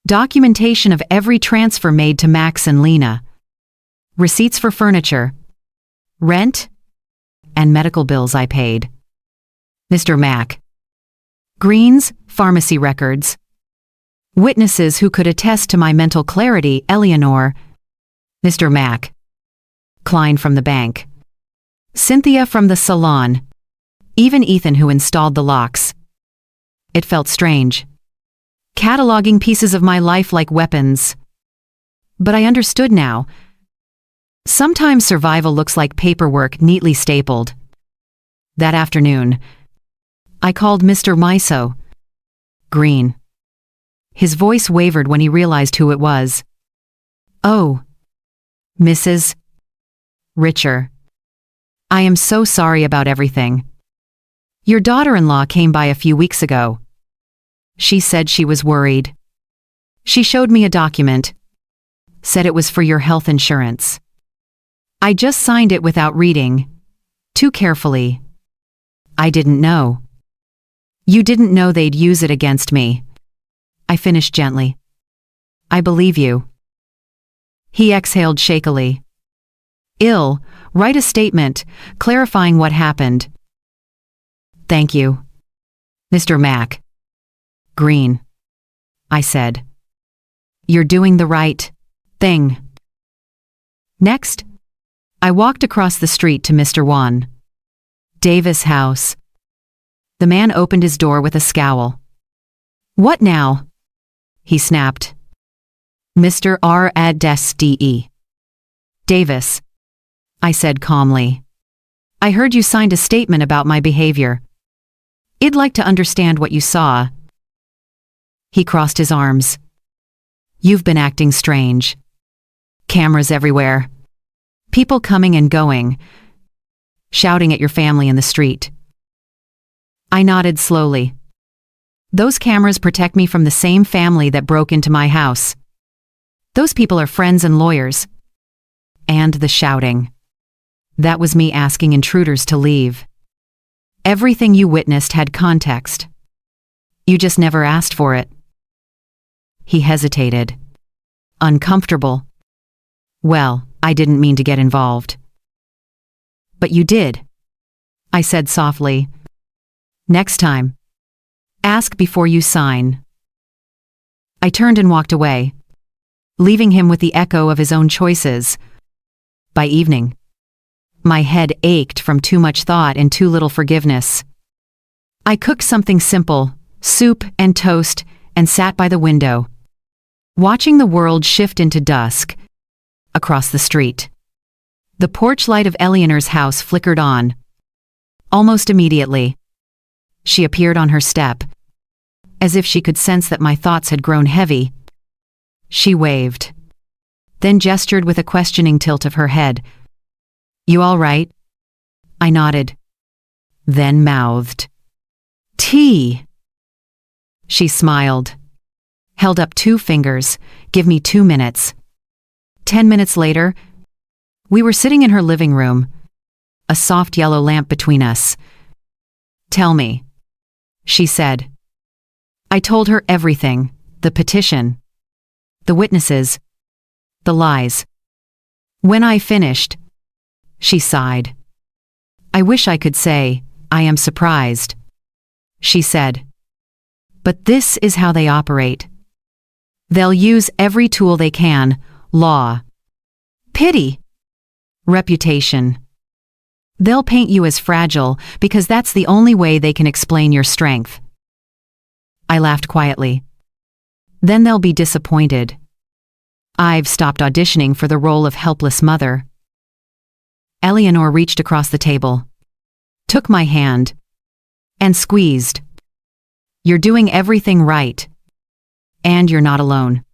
Documentation of every transfer made to Max and Lena. Receipts for furniture, rent, and medical bills I paid. Mr. Mac. Green's pharmacy records. Witnesses who could attest to my mental clarity, Eleanor. Mr. Mac. Klein from the bank. Cynthia from the salon. Even Ethan who installed the locks. It felt strange, cataloging pieces of my life like weapons. But I understood now. Sometimes survival looks like paperwork neatly stapled. That afternoon, I called Mr. Miso. Green. His voice wavered when he realized who it was. "Oh, Mrs. Richer. I am so sorry about everything. Your daughter-in-law came by a few weeks ago. She said she was worried. She showed me a document, said it was for your health insurance. I just signed it without reading, too carefully. I didn't know. You didn't know they'd use it against me." I finished gently. "I believe you." He exhaled shakily. Write a statement, clarifying what happened." "Thank you, Mr. Mac." Green. I said. "You're doing the right thing." Next, I walked across the street to Mr. Juan Davis' house. The man opened his door with a scowl. "What now?" he snapped. "Mr. R.A.D.E. Davis," I said calmly. "I heard you signed a statement about my behavior. I'd like to understand what you saw." He crossed his arms. "You've been acting strange. Cameras everywhere. People coming and going. Shouting at your family in the street." I nodded slowly. "Those cameras protect me from the same family that broke into my house. Those people are friends and lawyers. And the shouting. That was me asking intruders to leave. Everything you witnessed had context. You just never asked for it." He hesitated. Uncomfortable. "Well, I didn't mean to get involved." "But you did," I said softly. "Next time, ask before you sign." I turned and walked away, leaving him with the echo of his own choices. By evening, my head ached from too much thought and too little forgiveness. I cooked something simple, soup and toast, and sat by the window, watching the world shift into dusk. Across the street, the porch light of Eleanor's house flickered on. Almost immediately, she appeared on her step. As if she could sense that my thoughts had grown heavy, she waved, then gestured with a questioning tilt of her head. "You all right?" I nodded, then mouthed, "Tea." She smiled, held up 2 fingers. "Give me 2 minutes." 10 minutes later, we were sitting in her living room, a soft yellow lamp between us. "Tell me," she said. I told her everything, the petition, the witnesses, the lies. When I finished, she sighed. "I wish I could say, I am surprised," she said. "But this is how they operate. They'll use every tool they can, law, pity, reputation. They'll paint you as fragile because that's the only way they can explain your strength." I laughed quietly. "Then they'll be disappointed. I've stopped auditioning for the role of helpless mother." Eleanor reached across the table. took my hand, and squeezed. "You're doing everything right. And you're not alone."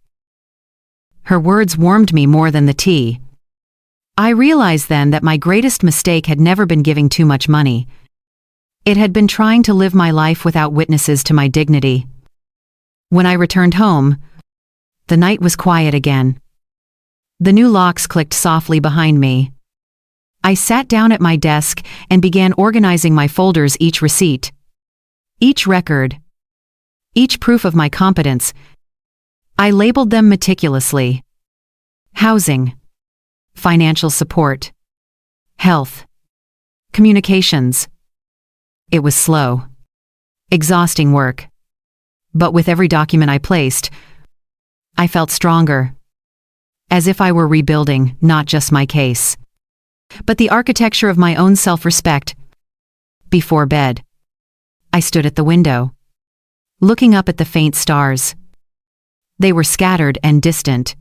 Her words warmed me more than the tea. I realized then that my greatest mistake had never been giving too much money. It had been trying to live my life without witnesses to my dignity. When I returned home, the night was quiet again. The new locks clicked softly behind me. I sat down at my desk and began organizing my folders, each receipt, each record, each proof of my competence. I labeled them meticulously. Housing, financial support, health, communications. It was slow, exhausting work. But with every document I placed, I felt stronger, as if I were rebuilding not just my case, but the architecture of my own self-respect. Before bed, I stood at the window, looking up at the faint stars. They were scattered and distant,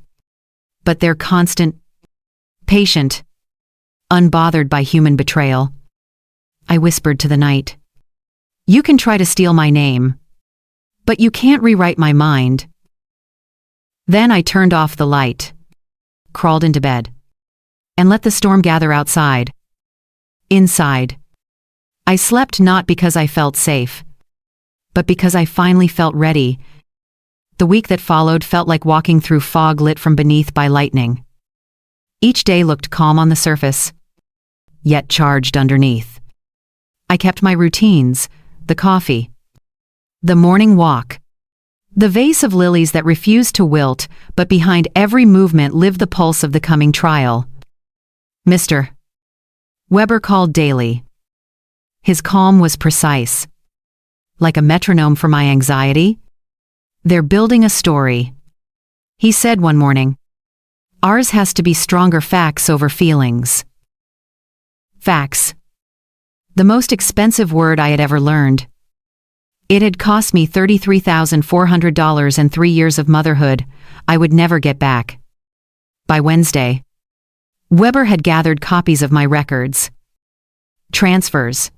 but they're constant, patient, unbothered by human betrayal. I whispered to the night, "You can try to steal my name, but you can't rewrite my mind." Then I turned off the light, crawled into bed, and let the storm gather outside. Inside, I slept not because I felt safe, but because I finally felt ready. The week that followed felt like walking through fog lit from beneath by lightning. Each day looked calm on the surface, yet charged underneath. I kept my routines, the coffee, the morning walk, the vase of lilies that refused to wilt, but behind every movement lived the pulse of the coming trial. "Mr. Weber called daily. His calm was precise, like a metronome for my anxiety. "They're building a story," he said one morning. "Ours has to be stronger, facts over feelings." Facts. The most expensive word I had ever learned. It had cost me $33,400 and 3 years of motherhood I would never get back. By Wednesday, Weber had gathered copies of my records, transfers,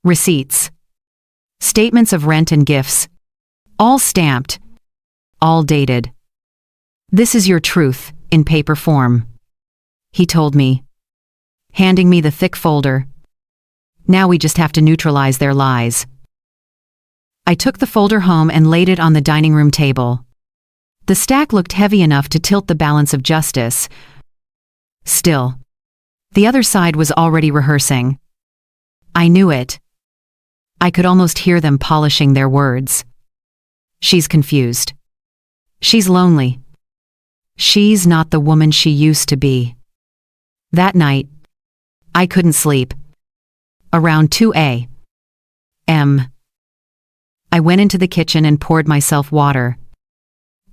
receipts, statements of rent and gifts, all stamped, all dated. "This is your truth, in paper form," he told me, handing me the thick folder. "Now we just have to neutralize their lies." I took the folder home and laid it on the dining room table. The stack looked heavy enough to tilt the balance of justice. Still, the other side was already rehearsing. I knew it. I could almost hear them polishing their words. "She's confused. She's lonely. She's not the woman she used to be." That night, I couldn't sleep. Around 2 a.m., I went into the kitchen and poured myself water.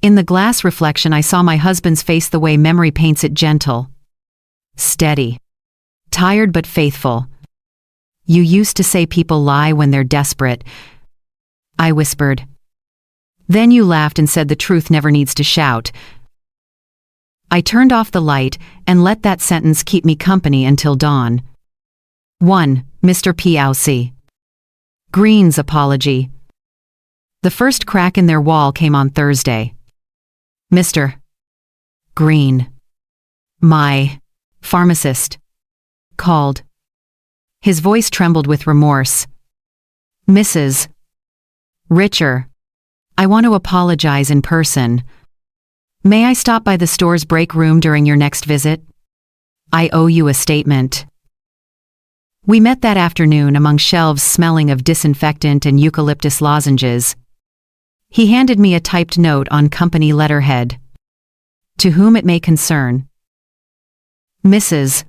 In the glass reflection, I saw my husband's face the way memory paints it: gentle, steady, tired but faithful. "You used to say people lie when they're desperate," I whispered. "Then you laughed and said the truth never needs to shout." I turned off the light and let that sentence keep me company until dawn. 1. Mr. P.O.C. Green's apology. The first crack in their wall came on Thursday. "Mr. Green, my pharmacist, called." His voice trembled with remorse. "Mrs. Richer, I want to apologize in person. May I stop by the store's break room during your next visit? I owe you a statement." We met that afternoon among shelves smelling of disinfectant and eucalyptus lozenges. He handed me a typed note on company letterhead. "To whom it may concern. Mrs.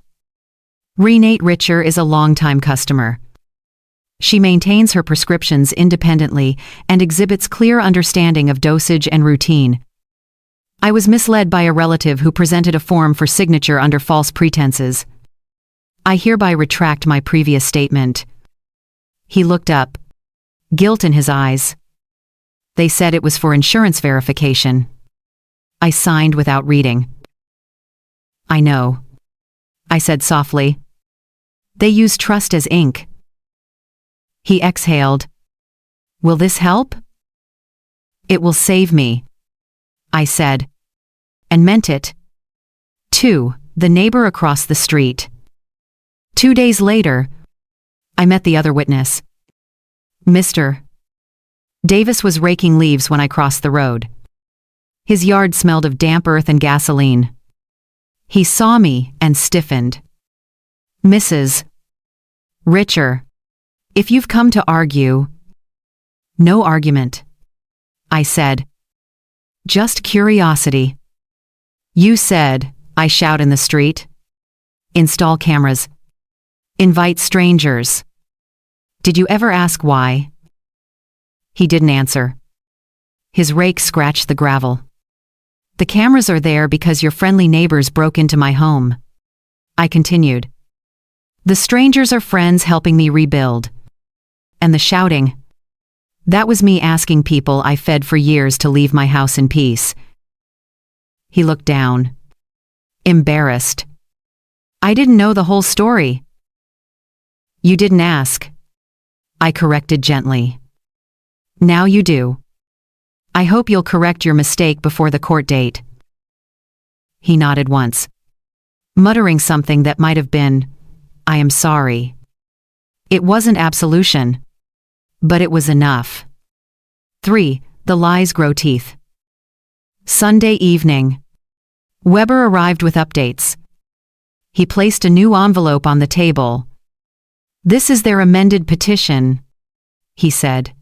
Renate Richer is a longtime customer. She maintains her prescriptions independently and exhibits clear understanding of dosage and routine. I was misled by a relative who presented a form for signature under false pretenses. I hereby retract my previous statement." He looked up, guilt in his eyes. "They said it was for insurance verification." I signed without reading. "I know," I said softly. "They use trust as ink. He exhaled. Will this help? It will save me, I said, and meant it. 2. The neighbor across the street. 2 days later, I met the other witness. Mr. Davis was raking leaves when I crossed the road. His yard smelled of damp earth and gasoline. He saw me and stiffened. Mrs. Richer, if you've come to argue— No argument, I said. Just curiosity. You said, I shout in the street. Install cameras. Invite strangers. Did you ever ask why? He didn't answer. His rake scratched the gravel. The cameras are there because your friendly neighbors broke into my home. I continued. The strangers are friends helping me rebuild. And the shouting— that was me asking people I fed for years to leave my house in peace. He looked down. Embarrassed. I didn't know the whole story. You didn't ask. I corrected gently. Now you do. I hope you'll correct your mistake before the court date. He nodded once, muttering something that might have been, I am sorry. It wasn't absolution, but it was enough. 3. The lies grow teeth. Sunday evening. Weber arrived with updates. He placed a new envelope on the table. This is their amended petition, he said.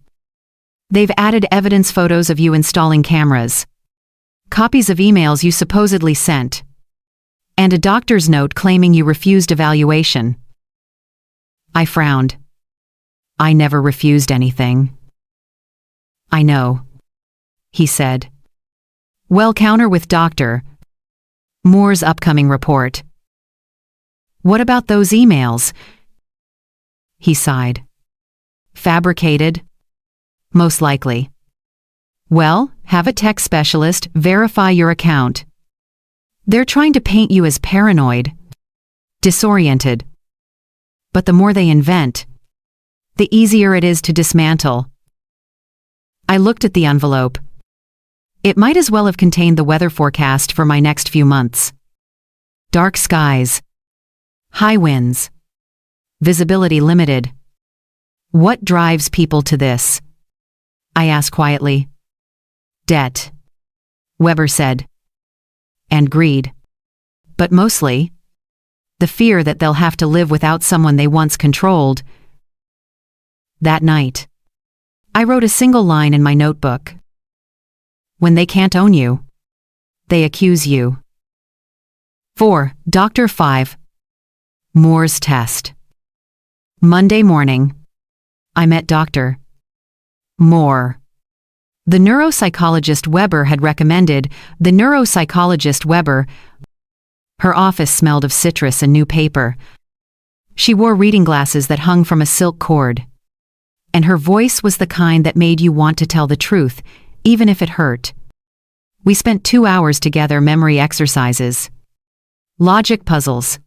They've added evidence photos of you installing cameras, copies of emails you supposedly sent, and a doctor's note claiming you refused evaluation. I frowned. I never refused anything. I know, he said. Well, counter with Dr. Moore's upcoming report. What about those emails? He sighed. Fabricated? Most likely. Well, have a tech specialist verify your account. They're trying to paint you as paranoid, disoriented. But the more they invent, the easier it is to dismantle. I looked at the envelope. It might as well have contained the weather forecast for my next few months. Dark skies. High winds. Visibility limited. What drives people to this? I asked quietly. Debt, Weber said. And greed. But mostly, the fear that they'll have to live without someone they once controlled. That night, I wrote a single line in my notebook. When they can't own you, they accuse you. 4. Dr. 5. Moore's test. Monday morning, I met Dr. Moore. The neuropsychologist Weber had recommended. The neuropsychologist Weber. Her office smelled of citrus and new paper. She wore reading glasses that hung from a silk cord. And her voice was the kind that made you want to tell the truth, even if it hurt. We spent 2 hours together memory exercises. Logic puzzles.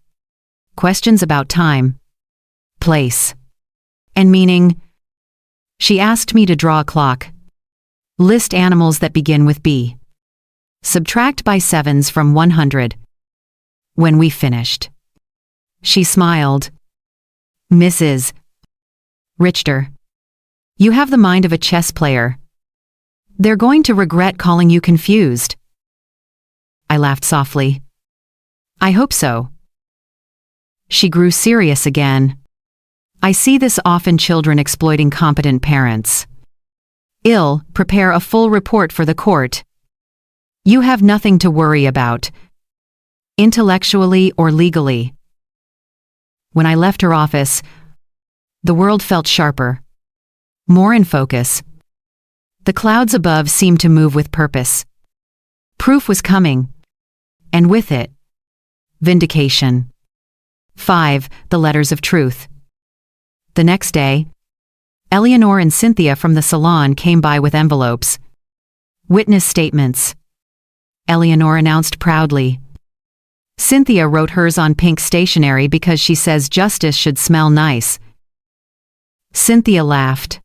Questions about time, place, and meaning. She asked me to draw a clock. List animals that begin with B. Subtract by sevens from 100. When we finished, she smiled. Mrs. Richter, you have the mind of a chess player. They're going to regret calling you confused. I laughed softly. I hope so. She grew serious again. I see this often: children exploiting competent parents. Ill, prepare a full report for the court. You have nothing to worry about, intellectually or legally. When I left her office, the world felt sharper, more in focus. The clouds above seemed to move with purpose. Proof was coming, and with it, vindication. 5. The letters of truth. The next day, Eleanor and Cynthia from the salon came by with envelopes. Witness statements. Eleanor announced proudly. Cynthia wrote hers on pink stationery because she says justice should smell nice. Cynthia laughed,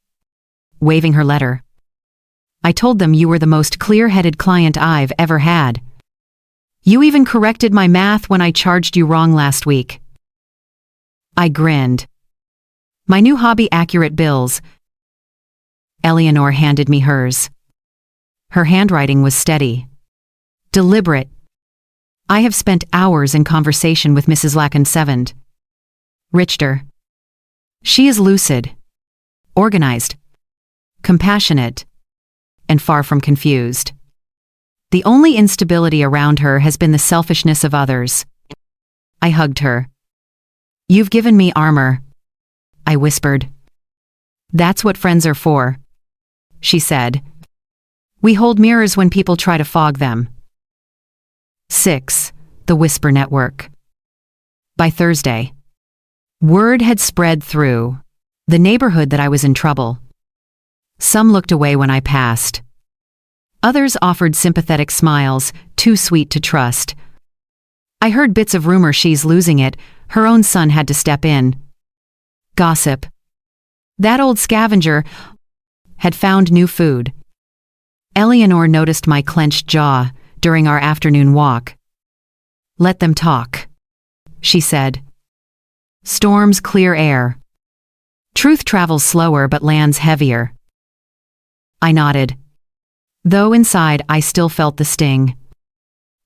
waving her letter. I told them you were the most clear-headed client I've ever had. You even corrected my math when I charged you wrong last week. I grinned. My new hobby, accurate bills. Eleanor handed me hers. Her handwriting was steady, deliberate. I have spent hours in conversation with Mrs. Lackensevend. Richter. She is lucid, organized, compassionate, and far from confused. The only instability around her has been the selfishness of others. I hugged her. You've given me armor, I whispered. That's what friends are for, she said. We hold mirrors when people try to fog them. 6. The Whisper Network. By Thursday, word had spread through the neighborhood that I was in trouble. Some looked away when I passed. Others offered sympathetic smiles, too sweet to trust. I heard bits of rumor she's losing it, her own son had to step in. Gossip. That old scavenger had found new food. Eleanor noticed my clenched jaw during our afternoon walk. Let them talk, she said. Storms clear air. Truth travels slower but lands heavier. I nodded, though inside I still felt the sting.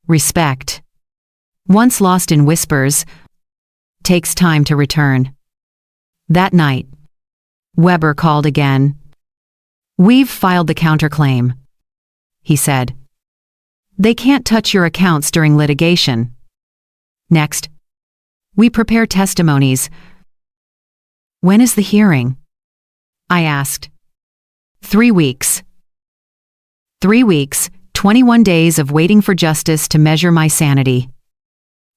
Respect, once lost in whispers, takes time to return. That night, Weber called again. We've filed the counterclaim, he said. They can't touch your accounts during litigation. Next, we prepare testimonies. When is the hearing? I asked. 3 weeks. 3 weeks, 21 days of waiting for justice to measure my sanity.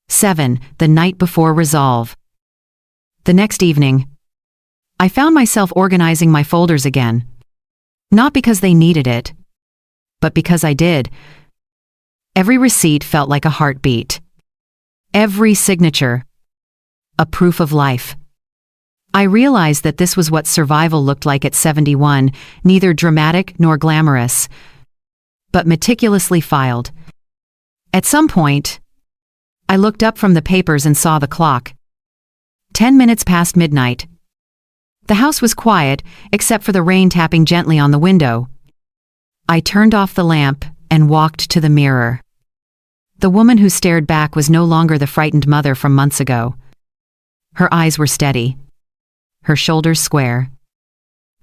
7. The night before resolve. The next evening, I found myself organizing my folders again. Not because they needed it, but because I did. Every receipt felt like a heartbeat. Every signature, a proof of life. I realized that this was what survival looked like at 71, neither dramatic nor glamorous, but meticulously filed. At some point, I looked up from the papers and saw the clock. 10 minutes past midnight. The house was quiet, except for the rain tapping gently on the window. I turned off the lamp and walked to the mirror. The woman who stared back was no longer the frightened mother from months ago. Her eyes were steady, her shoulders square.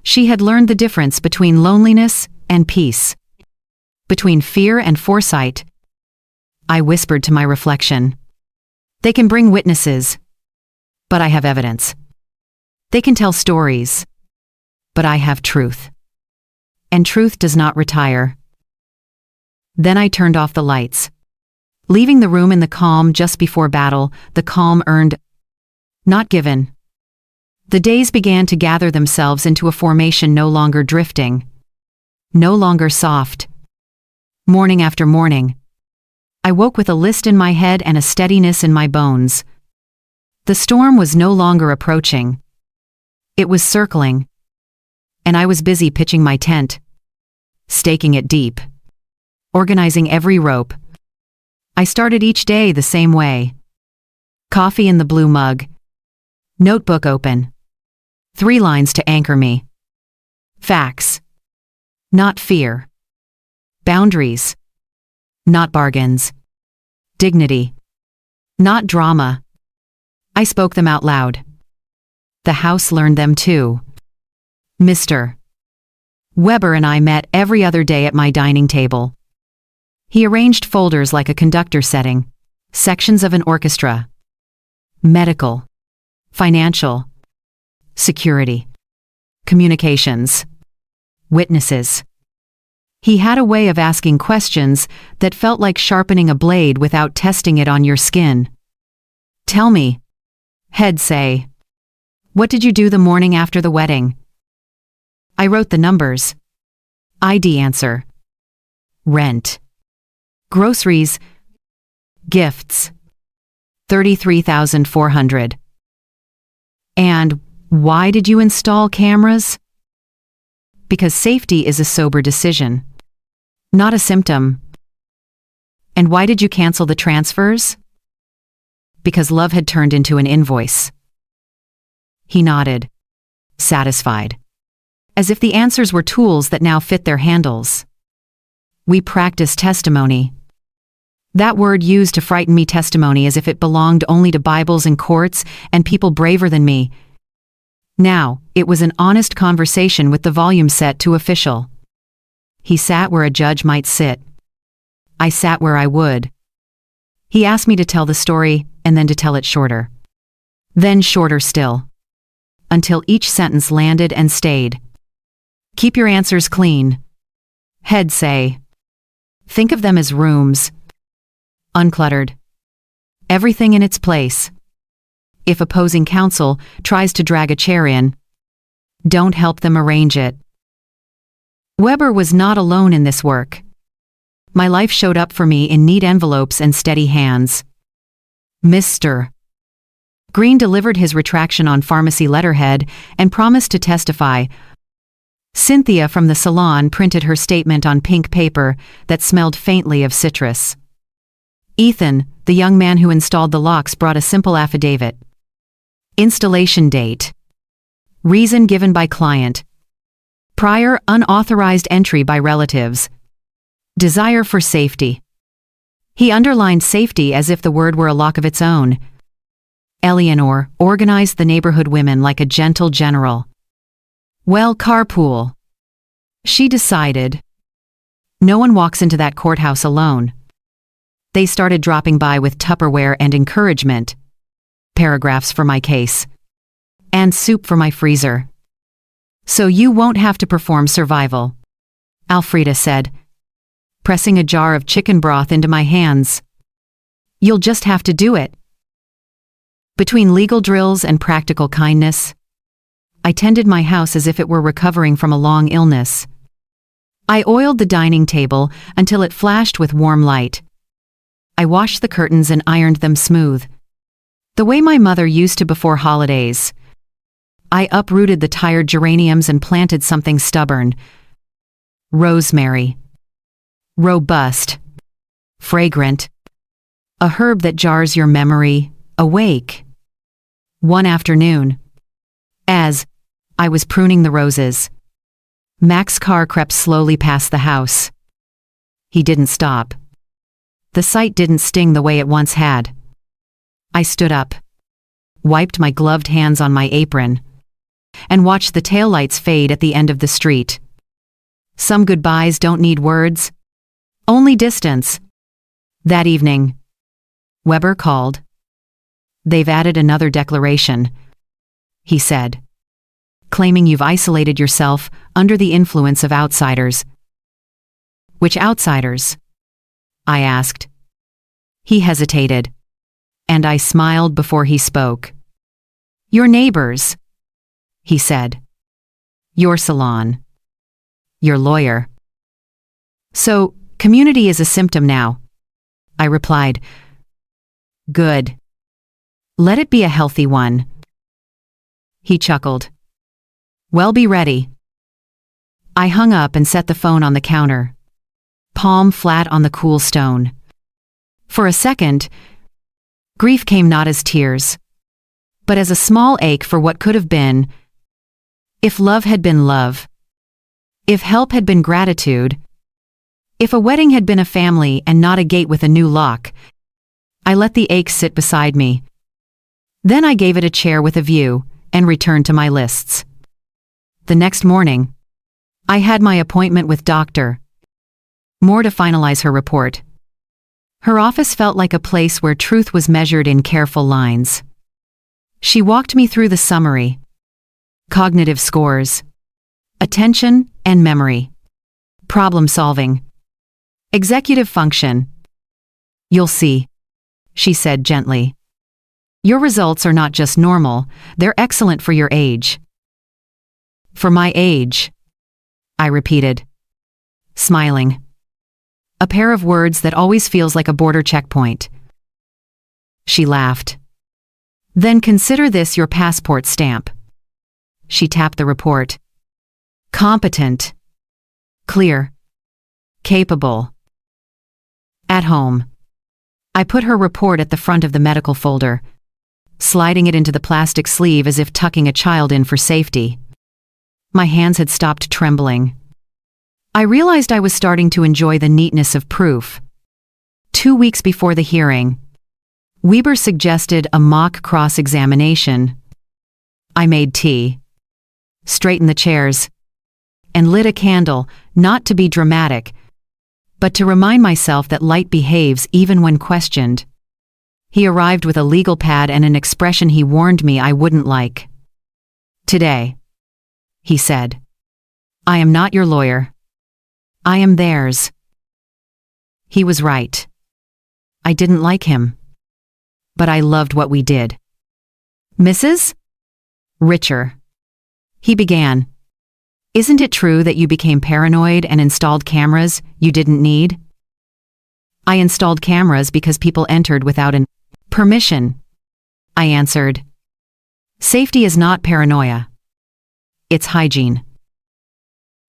She had learned the difference between loneliness and peace, between fear and foresight. I whispered to my reflection. They can bring witnesses, but I have evidence. They can tell stories, but I have truth. And truth does not retire. Then I turned off the lights, leaving the room in the calm just before battle, the calm earned, not given. The days began to gather themselves into a formation no longer drifting, no longer soft. Morning after morning, I woke with a list in my head and a steadiness in my bones. The storm was no longer approaching. It was circling, and I was busy pitching my tent, staking it deep, organizing every rope. I started each day the same way. Coffee in the blue mug, notebook open, 3 lines to anchor me. Facts, not fear. Boundaries, not bargains. Dignity, not drama. I spoke them out loud. The house learned them too. Mr. Weber and I met every other day at my dining table. He arranged folders like a conductor setting, sections of an orchestra. Medical, financial, security, communications, witnesses. He had a way of asking questions that felt like sharpening a blade without testing it on your skin. Tell me, he'd say. What did you do the morning after the wedding? I wrote the numbers. ID answer. Rent. Groceries. Gifts. $33,400. And Why did you install cameras? Because safety is a sober decision, not a symptom. And why did you cancel the transfers? Because love had turned into an invoice. He nodded, satisfied, as if the answers were tools that now fit their handles. We practice testimony. That word used to frighten me, testimony, as if it belonged only to Bibles and courts and people braver than me. Now, it was an honest conversation with the volume set to official. He sat where a judge might sit. I sat where I would. He asked me to tell the story and then to tell it shorter. Then shorter still. Until each sentence landed and stayed. Keep your answers clean. Head say. Think of them as rooms. Uncluttered. Everything in its place. If opposing counsel tries to drag a chair in, don't help them arrange it. Weber was not alone in this work. My life showed up for me in neat envelopes and steady hands. Mr. Green delivered his retraction on pharmacy letterhead and promised to testify. Cynthia from the salon printed her statement on pink paper that smelled faintly of citrus. Ethan, the young man who installed the locks, brought a simple affidavit. Installation date. Reason given by client. Prior unauthorized entry by relatives. Desire for safety. He underlined safety as if the word were a lock of its own. Eleanor organized the neighborhood women like a gentle general. Well, carpool. She decided. No one walks into that courthouse alone. They started dropping by with Tupperware and encouragement. Paragraphs for my case. And soup for my freezer. So you won't have to perform survival, Alfreda said, pressing a jar of chicken broth into my hands. You'll just have to do it. Between legal drills and practical kindness, I tended my house as if it were recovering from a long illness. I oiled the dining table until it flashed with warm light. I washed the curtains and ironed them smooth, the way my mother used to before holidays. I uprooted the tired geraniums and planted something stubborn. Rosemary. Robust. Fragrant. A herb that jars your memory awake. One afternoon, as I was pruning the roses, Mac's car crept slowly past the house. He didn't stop. The sight didn't sting the way it once had. I stood up, wiped my gloved hands on my apron, and watched the taillights fade at the end of the street. Some goodbyes don't need words, only distance. That evening, Weber called. They've added another declaration, he said, claiming you've isolated yourself under the influence of outsiders. Which outsiders? I asked. He hesitated, and I smiled before he spoke. Your neighbors, he said. Your salon. Your lawyer. So, community is a symptom now, I replied. Good. Let it be a healthy one. He chuckled. Well, be ready. I hung up and set the phone on the counter, palm flat on the cool stone. For a second, grief came not as tears, but as a small ache for what could have been. If love had been love. If help had been gratitude. If a wedding had been a family and not a gate with a new lock. I let the ache sit beside me. Then I gave it a chair with a view and returned to my lists. The next morning, I had my appointment with Dr. Moore to finalize her report. Her office felt like a place where truth was measured in careful lines. She walked me through the summary. Cognitive scores. Attention and memory. Problem solving. Executive function. You'll see, she said gently. Your results are not just normal, they're excellent for your age. For my age, I repeated, smiling. A pair of words that always feels like a border checkpoint. She laughed. Then consider this your passport stamp. She tapped the report. Competent. Clear. Capable. At home. I put her report at the front of the medical folder, sliding it into the plastic sleeve as if tucking a child in for safety. My hands had stopped trembling. I realized I was starting to enjoy the neatness of proof. 2 weeks before the hearing, Weber suggested a mock cross-examination. I made tea, straightened the chairs, and lit a candle, not to be dramatic, but to remind myself that light behaves even when questioned. He arrived with a legal pad and an expression he warned me I wouldn't like. Today, he said, I am not your lawyer. I am theirs. He was right. I didn't like him. But I loved what we did. Mrs. Richer. He began. Isn't it true that you became paranoid and installed cameras you didn't need? I installed cameras because people entered without an permission, I answered. Safety is not paranoia. It's hygiene.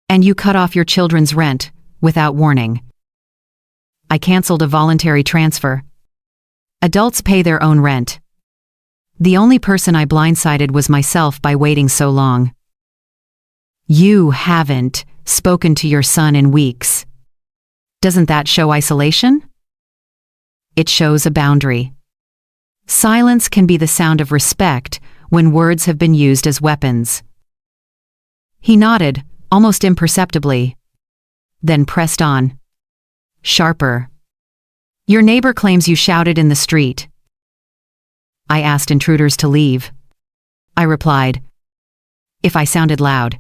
And you cut off your children's rent without warning. I canceled a voluntary transfer. Adults pay their own rent. The only person I blindsided was myself by waiting so long. You haven't spoken to your son in weeks. Doesn't that show isolation? It shows a boundary. Silence can be the sound of respect when words have been used as weapons. He nodded, almost imperceptibly, then pressed on. Sharper. Your neighbor claims you shouted in the street. I asked intruders to leave. I replied, if I sounded loud,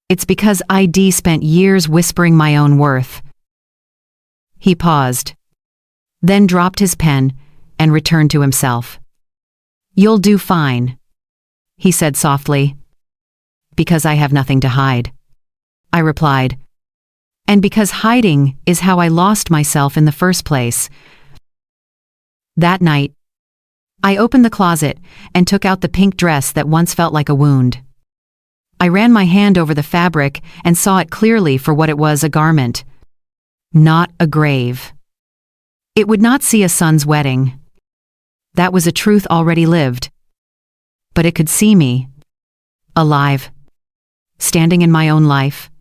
it's because ID spent years whispering my own worth. He paused, then dropped his pen and returned to himself. You'll do fine, he said softly. Because I have nothing to hide, I replied. And because hiding is how I lost myself in the first place. That night, I opened the closet and took out the pink dress that once felt like a wound. I ran my hand over the fabric and saw it clearly for what it was, a garment. Not a grave. It would not see a son's wedding. That was a truth already lived. But it could see me, alive, standing in my own life.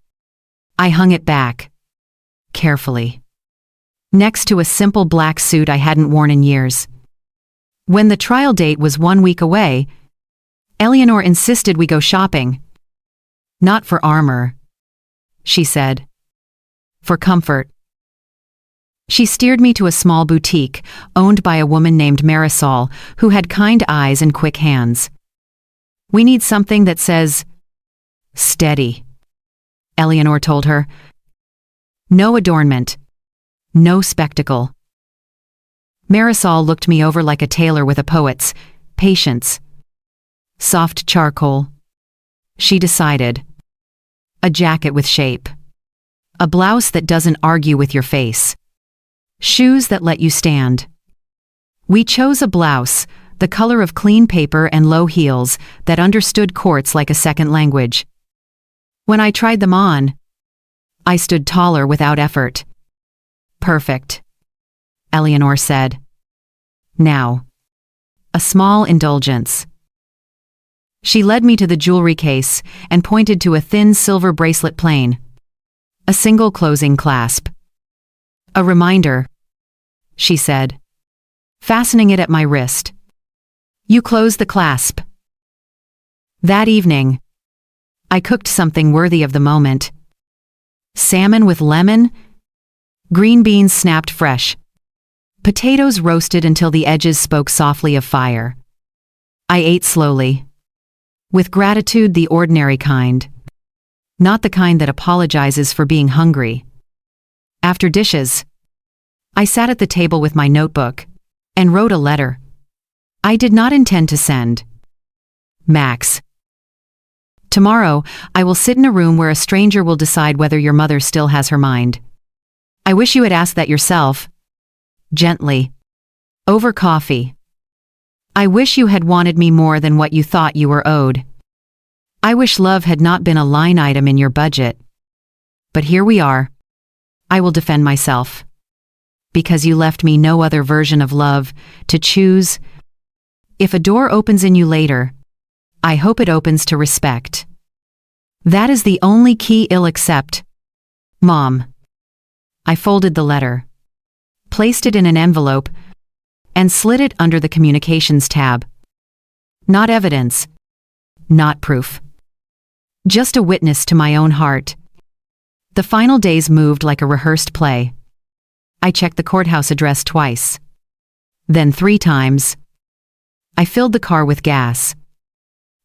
I hung it back, carefully, next to a simple black suit I hadn't worn in years. When the trial date was 1 week away, Eleanor insisted we go shopping. Not for armor, she said. For comfort. She steered me to a small boutique owned by a woman named Marisol who had kind eyes and quick hands. We need something that says, steady, Eleanor told her. No adornment. No spectacle. Marisol looked me over like a tailor with a poet's patience. Soft charcoal. She decided. A jacket with shape. A blouse that doesn't argue with your face. Shoes that let you stand. We chose a blouse, the color of clean paper and low heels, that understood courts like a second language. When I tried them on, I stood taller without effort. Perfect, Eleanor said. Now, a small indulgence. She led me to the jewelry case and pointed to a thin silver bracelet plain. A single closing clasp. A reminder, she said, fastening it at my wrist. You close the clasp. That evening, I cooked something worthy of the moment. Salmon with lemon, green beans snapped fresh, potatoes roasted until the edges spoke softly of fire. I ate slowly. With gratitude, the ordinary kind. Not the kind that apologizes for being hungry. After dishes, I sat at the table with my notebook and wrote a letter. I did not intend to send. Max. Tomorrow, I will sit in a room where a stranger will decide whether your mother still has her mind. I wish you had asked that yourself. Gently. Over coffee. I wish you had wanted me more than what you thought you were owed. I wish love had not been a line item in your budget. But here we are. I will defend myself. Because you left me no other version of love to choose. If a door opens in you later, I hope it opens to respect. That is the only key I'll accept. Mom. I folded the letter, placed it in an envelope, and slid it under the communications tab. Not evidence. Not proof. Just a witness to my own heart. The final days moved like a rehearsed play. I checked the courthouse address twice. Then 3 times. I filled the car with gas.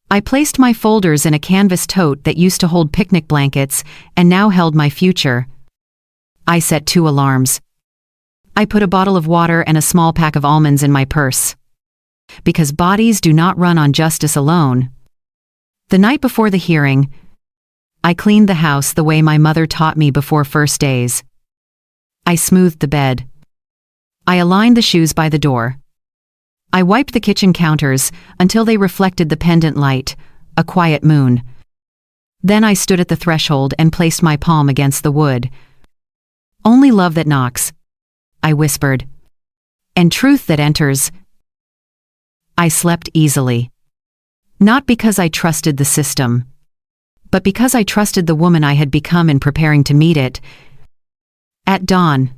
I placed my folders in a canvas tote that used to hold picnic blankets and now held my future. I set 2 alarms. I put a bottle of water and a small pack of almonds in my purse. Because bodies do not run on justice alone. The night before the hearing, I cleaned the house the way my mother taught me before first days. I smoothed the bed. I aligned the shoes by the door. I wiped the kitchen counters until they reflected the pendant light, a quiet moon. Then I stood at the threshold and placed my palm against the wood. Only love that knocks, I whispered. And truth that enters. I slept easily. Not because I trusted the system, but because I trusted the woman I had become in preparing to meet it. At dawn,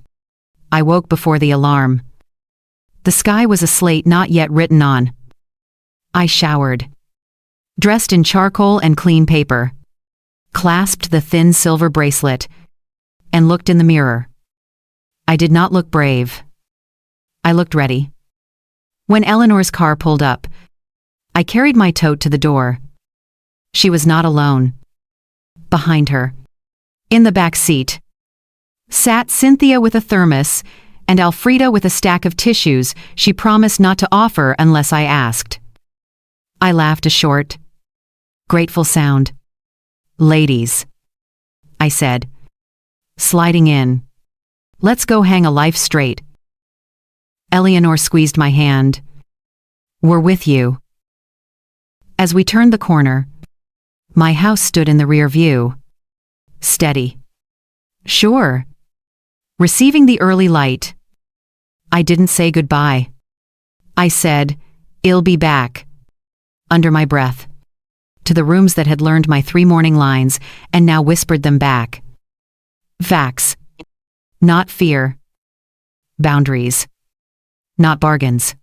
I woke before the alarm. The sky was a slate not yet written on. I showered, dressed in charcoal and clean paper, clasped the thin silver bracelet, and looked in the mirror. I did not look brave. I looked ready. When Eleanor's car pulled up, I carried my tote to the door. She was not alone. Behind her, in the back seat, sat Cynthia with a thermos and Alfreda with a stack of tissues she promised not to offer unless I asked. I laughed a short, grateful sound. Ladies, I said, sliding in. Let's go hang a life straight. Eleanor squeezed my hand. We're with you. As we turned the corner, my house stood in the rear view. Steady. Sure. Receiving the early light. I didn't say goodbye. I said, "I'll be back," under my breath, to the rooms that had learned my 3 morning lines and now whispered them back. Facts. Not fear. Boundaries. Not bargains.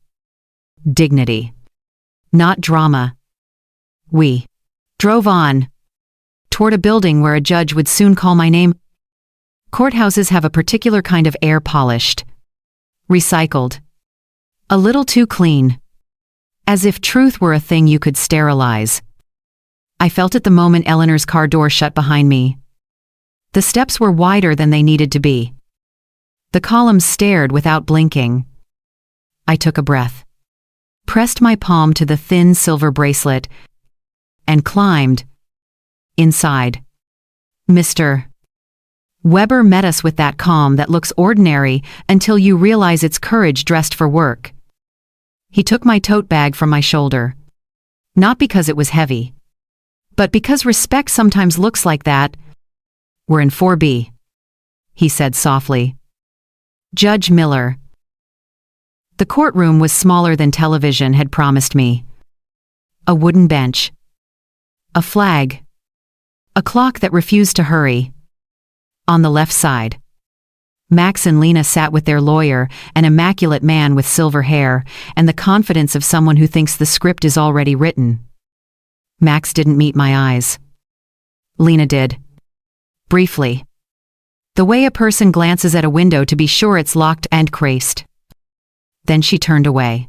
Dignity. Not drama. We drove on, toward a building where a judge would soon call my name. Courthouses have a particular kind of air polished, recycled, a little too clean, as if truth were a thing you could sterilize. I felt it the moment Eleanor's car door shut behind me. The steps were wider than they needed to be. The columns stared without blinking. I took a breath, pressed my palm to the thin silver bracelet, and climbed inside. Mr. Weber met us with that calm that looks ordinary until you realize it's courage dressed for work. He took my tote bag from my shoulder. Not because it was heavy, but because respect sometimes looks like that. We're in 4B, he said softly. Judge Miller. The courtroom was smaller than television had promised me. A wooden bench. A flag. A clock that refused to hurry. On the left side, Max and Lena sat with their lawyer, an immaculate man with silver hair, and the confidence of someone who thinks the script is already written. Max didn't meet my eyes. Lena did. Briefly. The way a person glances at a window to be sure it's locked and creased. Then she turned away.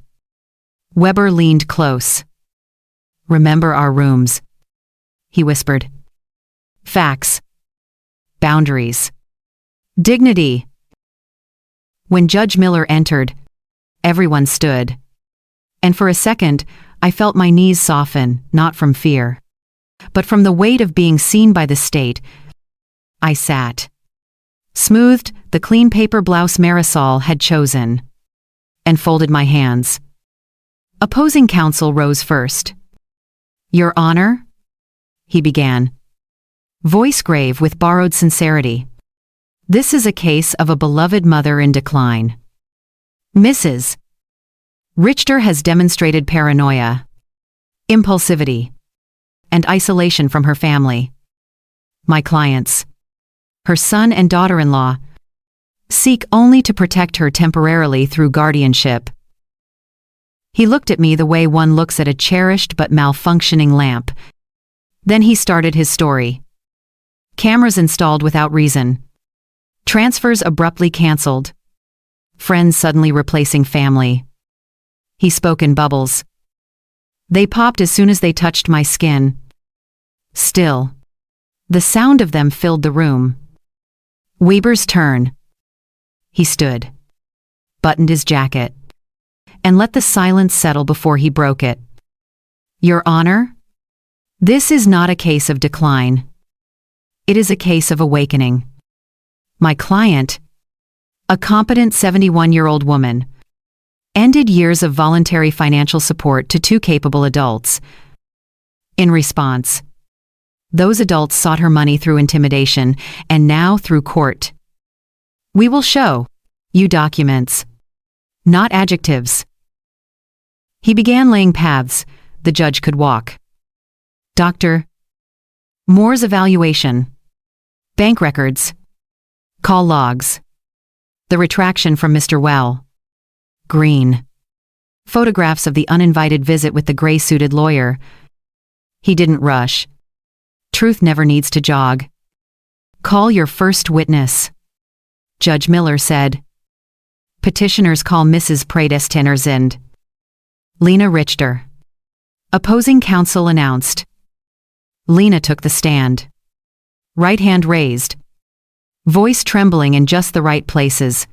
Weber leaned close. Remember our rooms, he whispered. Facts. Boundaries. Dignity. When Judge Miller entered, everyone stood. And for a second, I felt my knees soften, not from fear, but from the weight of being seen by the state. I sat, smoothed the clean paper blouse Marisol had chosen, and folded my hands. Opposing counsel rose first. Your Honor? he began, voice grave with borrowed sincerity. This is a case of a beloved mother in decline. Mrs. Richter has demonstrated paranoia, impulsivity, and isolation from her family. My clients, her son and daughter-in-law, seek only to protect her temporarily through guardianship. He looked at me the way one looks at a cherished but malfunctioning lamp. Then he started his story. Cameras installed without reason. Transfers abruptly cancelled. Friends suddenly replacing family. He spoke in bubbles. They popped as soon as they touched my skin. Still, the sound of them filled the room. Weber's turn. He stood, buttoned his jacket, and let the silence settle before he broke it. Your Honor, this is not a case of decline. It is a case of awakening. My client, a competent 71-year-old woman, ended years of voluntary financial support to two capable adults. In response, those adults sought her money through intimidation and now through court. We will show you documents, not adjectives. He began laying paths the judge could walk. Dr. Moore's evaluation, bank records, call logs, the retraction from Mr. Well, Green, photographs of the uninvited visit with the gray-suited lawyer. He didn't rush. Truth never needs to jog. Call your first witness. Judge Miller said. Petitioners call Mrs. Pradesteners. Lena Richter. Opposing counsel announced. Lena took the stand. Right hand raised. Voice trembling in just the right places.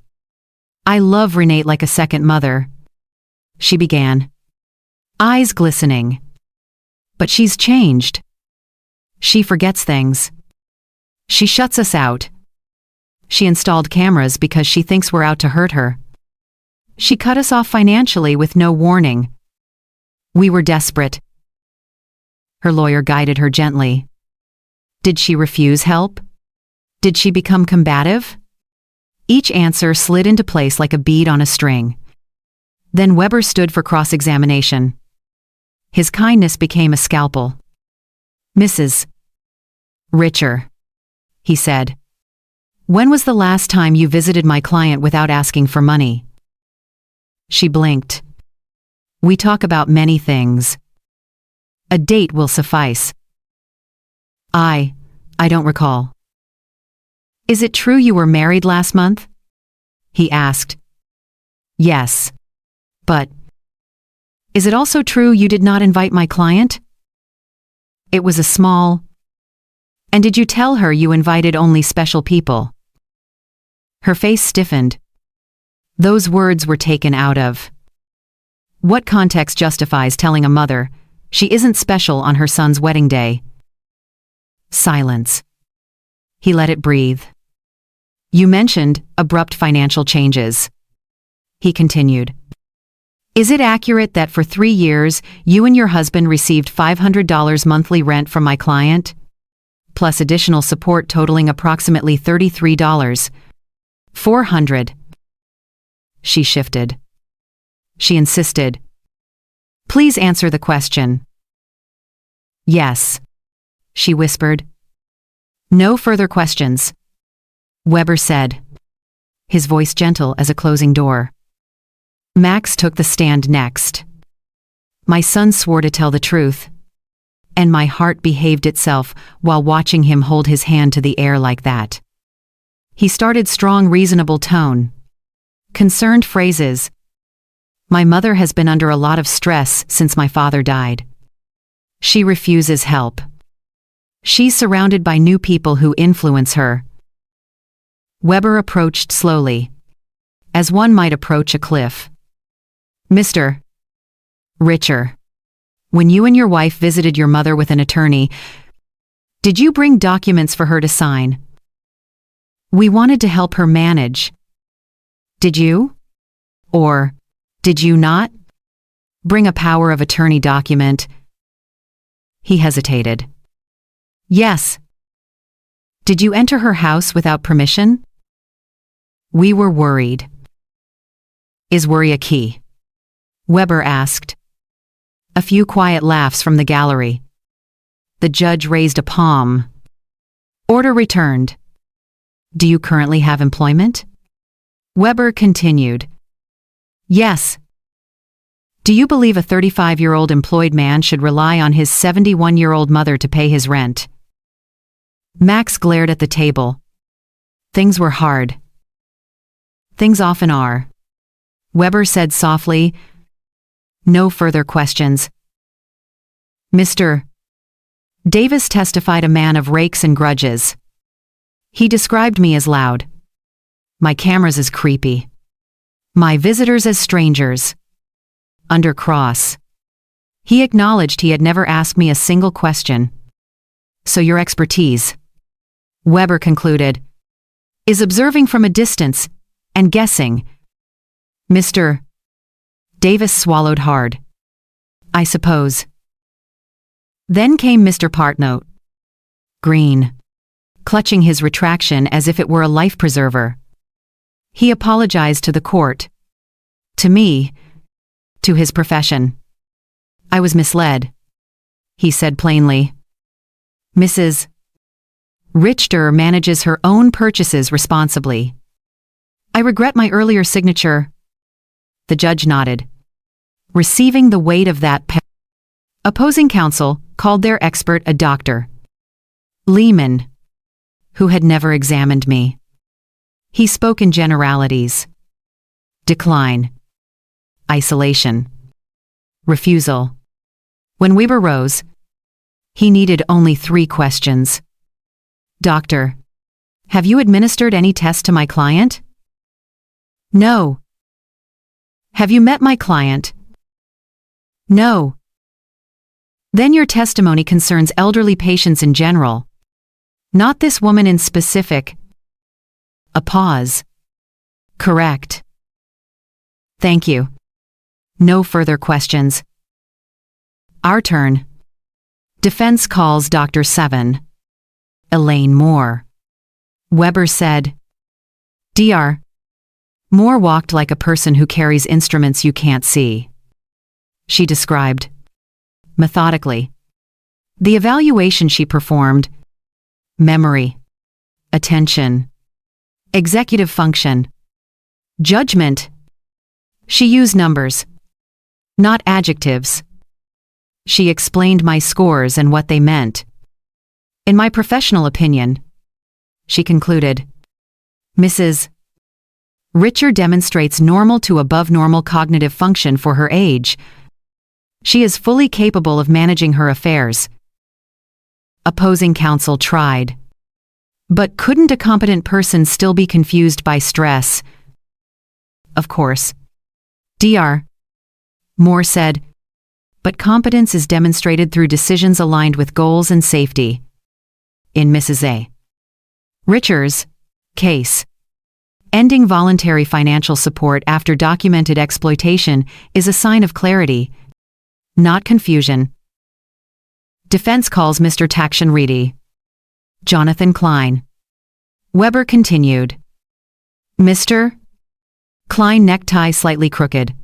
I love Renate like a second mother. She began. Eyes glistening. But she's changed. She forgets things. She shuts us out. She installed cameras because she thinks we're out to hurt her. She cut us off financially with no warning. We were desperate. Her lawyer guided her gently. Did she refuse help? Did she become combative? Each answer slid into place like a bead on a string. Then Weber stood for cross-examination. His kindness became a scalpel. Mrs. Richer, he said. When was the last time you visited my client without asking for money? She blinked. We talk about many things. A date will suffice. I don't recall. Is it true you were married last month? He asked. Yes. But is it also true you did not invite my client? It was a small. And did you tell her you invited only special people? Her face stiffened. Those words were taken out of. What context justifies telling a mother she isn't special on her son's wedding day? Silence. He let it breathe. You mentioned abrupt financial changes. He continued. Is it accurate that for 3 years you and your husband received $500 monthly rent from my client? Plus additional support totaling approximately $33. $400. She shifted. She insisted. Please answer the question. Yes, she whispered. No further questions. Weber said, his voice gentle as a closing door. Max took the stand next. My son swore to tell the truth, and my heart behaved itself while watching him hold his hand to the air like that. He started strong, reasonable tone. Concerned phrases. My mother has been under a lot of stress since my father died. She refuses help. She's surrounded by new people who influence her. Weber approached slowly, as one might approach a cliff. Mr. Richer, when you and your wife visited your mother with an attorney, did you bring documents for her to sign? We wanted to help her manage. Did you? Or did you not? Bring a power of attorney document. He hesitated. Yes. Did you enter her house without permission? We were worried. Is worry a key? Weber asked. A few quiet laughs from the gallery. The judge raised a palm. Order returned. Do you currently have employment? Weber continued. Yes. Do you believe a 35-year-old employed man should rely on his 71-year-old mother to pay his rent? Max glared at the table. Things were hard. Things often are. Weber said softly, no further questions. Mr. Davis testified a man of rakes and grudges. He described me as loud. My cameras as creepy. My visitors as strangers. Under cross. He acknowledged he had never asked me a single question. So your expertise, Weber concluded, is observing from a distance and guessing. Mr. Davis swallowed hard. I suppose. Then came Mr. Partnote. Green. Clutching his retraction as if it were a life preserver. He apologized to the court. To me. To his profession. I was misled. He said plainly. Mrs. Richter manages her own purchases responsibly. I regret my earlier signature. The judge nodded. Receiving the weight of that Opposing counsel called their expert a doctor. Lehman, who had never examined me. He spoke in generalities. Decline. Isolation. Refusal. When Weber rose, he needed only 3 questions. Doctor, have you administered any tests to my client? No. Have you met my client? No. Then your testimony concerns elderly patients in general, not this woman in specific. A pause. Correct. Thank you. No further questions. Our turn. Defense calls Dr. 7. Elaine Moore. Weber said. Dr. Moore walked like a person who carries instruments you can't see. She described. Methodically. The evaluation she performed. Memory. Attention. Executive function. Judgment. She used numbers. Not adjectives. She explained my scores and what they meant. In my professional opinion, she concluded, Mrs. Richter demonstrates normal to above normal cognitive function for her age. She is fully capable of managing her affairs. Opposing counsel tried. But couldn't a competent person still be confused by stress? Of course. Dr. Moore said, but competence is demonstrated through decisions aligned with goals and safety. In Mrs. A. Richter's case, ending voluntary financial support after documented exploitation is a sign of clarity, not confusion. Defense calls Mr. Takshan Reedy. Jonathan Klein. Weber continued. Mr. Klein, necktie slightly crooked.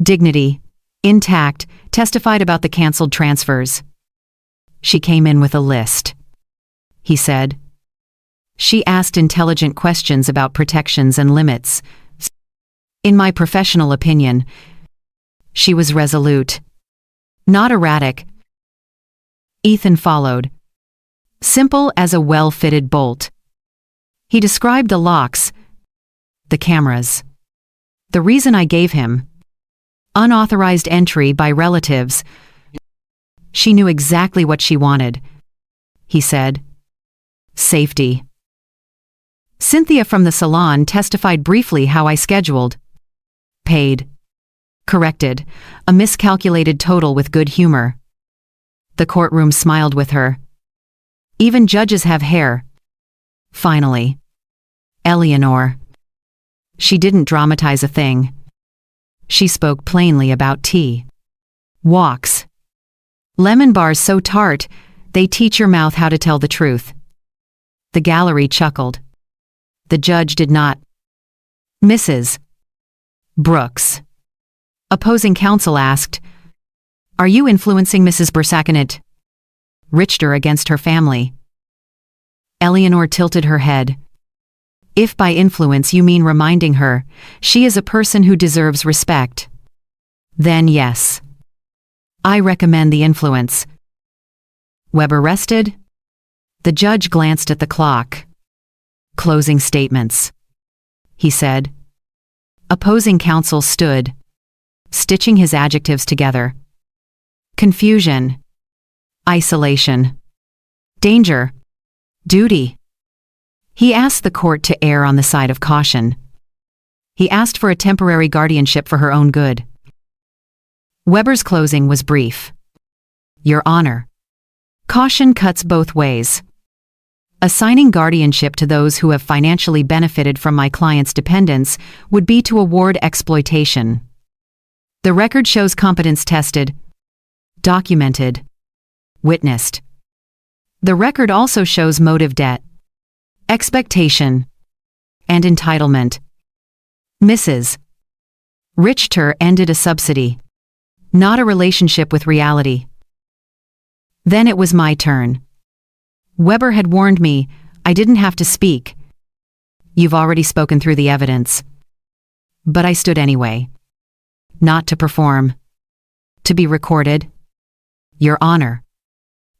Dignity, intact, testified about the canceled transfers. She came in with a list. He said. She asked intelligent questions about protections and limits. In my professional opinion, she was resolute. Not erratic. Ethan followed. Simple as a well-fitted bolt. He described the locks, the cameras. The reason I gave him. Unauthorized entry by relatives. She knew exactly what she wanted. He said. Safety. Cynthia from the salon testified briefly how I scheduled. Paid. Corrected. A miscalculated total with good humor. The courtroom smiled with her. Even judges have hair. Finally. Eleanor. She didn't dramatize a thing. She spoke plainly about tea. Walks. Lemon bars so tart, They teach your mouth how to tell the truth. The gallery chuckled. The judge did not. Mrs. Brooks. Opposing counsel asked, "Are you influencing Mrs. Bursakinit Richter against her family?" Eleanor tilted her head. "If by influence you mean reminding her, she is a person who deserves respect, then yes. I recommend the influence." Weber rested. The judge glanced at the clock. "Closing statements," he said. Opposing counsel stood, stitching his adjectives together. Confusion. Isolation. Danger. Duty. He asked the court to err on the side of caution. He asked for a temporary guardianship for her own good. Weber's closing was brief. "Your Honor, caution cuts both ways. Assigning guardianship to those who have financially benefited from my client's dependence would be to award exploitation. The record shows competence tested, documented, witnessed. The record also shows motive debt, expectation, and entitlement. Mrs. Richter ended a subsidy, not a relationship with reality." Then it was my turn. Weber had warned me I didn't have to speak. "You've already spoken through the evidence." But I stood anyway. Not to perform. To be recorded. "Your Honor,"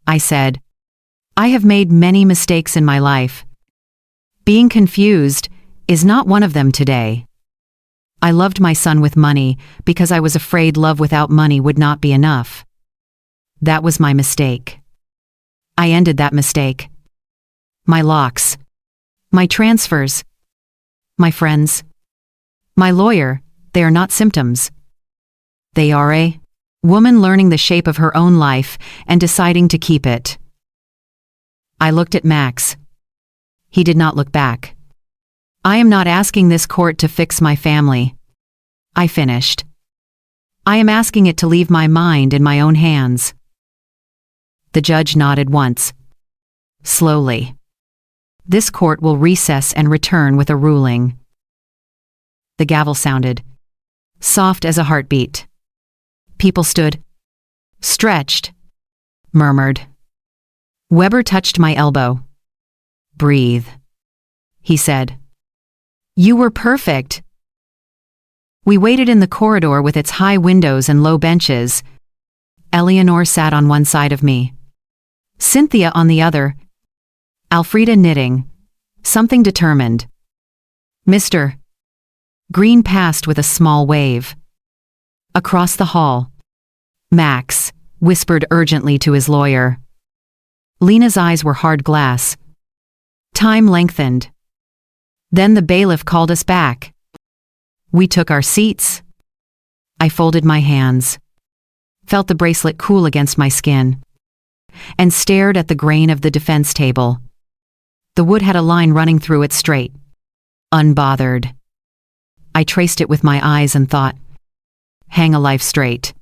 I said, "I have made many mistakes in my life. Being confused is not one of them today. I loved my son with money because I was afraid love without money would not be enough. That was my mistake. I ended that mistake. My locks. My transfers. My friends. My lawyer, they are not symptoms. They are a woman learning the shape of her own life and deciding to keep it." I looked at Max. He did not look back. "I am not asking this court to fix my family," I finished. "I am asking it to leave my mind in my own hands." The judge nodded once. Slowly. "This court will recess and return with a ruling." The gavel sounded, soft as a heartbeat. People stood, stretched, murmured. Weber touched my elbow. "Breathe," he said. "You were perfect." We waited in the corridor with its high windows and low benches. Eleanor sat on one side of me, Cynthia on the other, Alfreda knitting, something determined. "Mr. Green passed with a small wave. Across the hall, Max whispered urgently to his lawyer. Lena's eyes were hard glass. Time lengthened. Then the bailiff called us back. We took our seats. I folded my hands, felt the bracelet cool against my skin, and stared at the grain of the defense table. The wood had a line running through it straight, unbothered. I traced it with my eyes and thought, hang a life straight.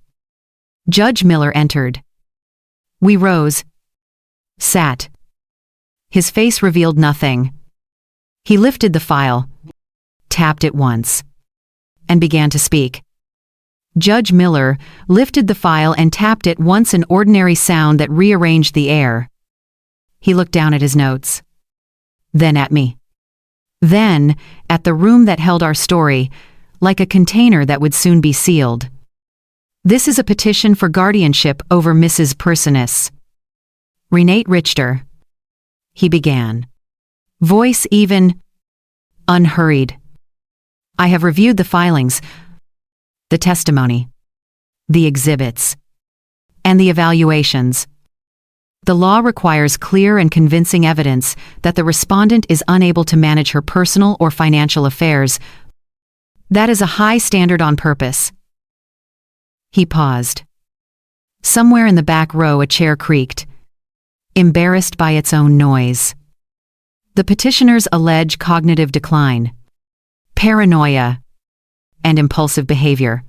Judge Miller entered. We rose, sat. His face revealed nothing. He lifted the file, tapped it once, and began to speak. Judge Miller lifted the file and tapped it once, an ordinary sound that rearranged the air. He looked down at his notes, then at me, then at the room that held our story, like a container that would soon be sealed. "This is a petition for guardianship over Mrs. Personis Renate Richter," he began, voice even, unhurried. "I have reviewed the filings, the testimony, the exhibits, and the evaluations. The law requires clear and convincing evidence that the respondent is unable to manage her personal or financial affairs. That is a high standard on purpose." He paused. Somewhere in the back row a chair creaked, embarrassed by its own noise. The petitioners allege cognitive decline, paranoia, and impulsive behavior.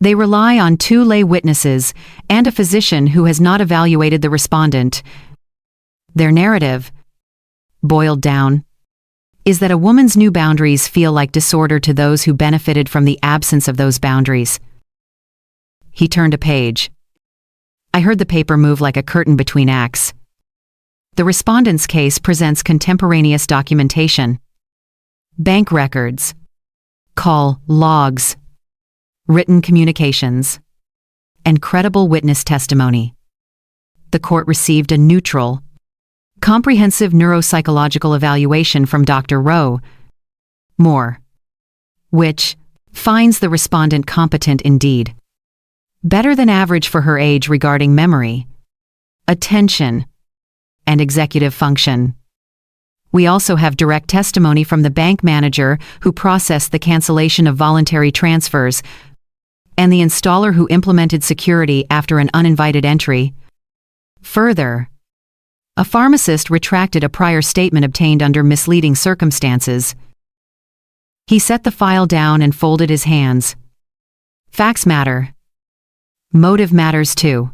They rely on 2 lay witnesses and a physician who has not evaluated the respondent. Their narrative, boiled down, is that a woman's new boundaries feel like disorder to those who benefited from the absence of those boundaries. He turned a page. I heard the paper move like a curtain between acts. The respondent's case presents contemporaneous documentation. Bank records, call logs, written communications, and credible witness testimony. The court received a neutral, comprehensive neuropsychological evaluation from Dr. Rowe Moore, which finds the respondent competent indeed. Better than average for her age regarding memory, attention, and executive function. We also have direct testimony from the bank manager who processed the cancellation of voluntary transfers and the installer who implemented security after an uninvited entry. Further, a pharmacist retracted a prior statement obtained under misleading circumstances. He set the file down and folded his hands. Facts matter. Motive matters too.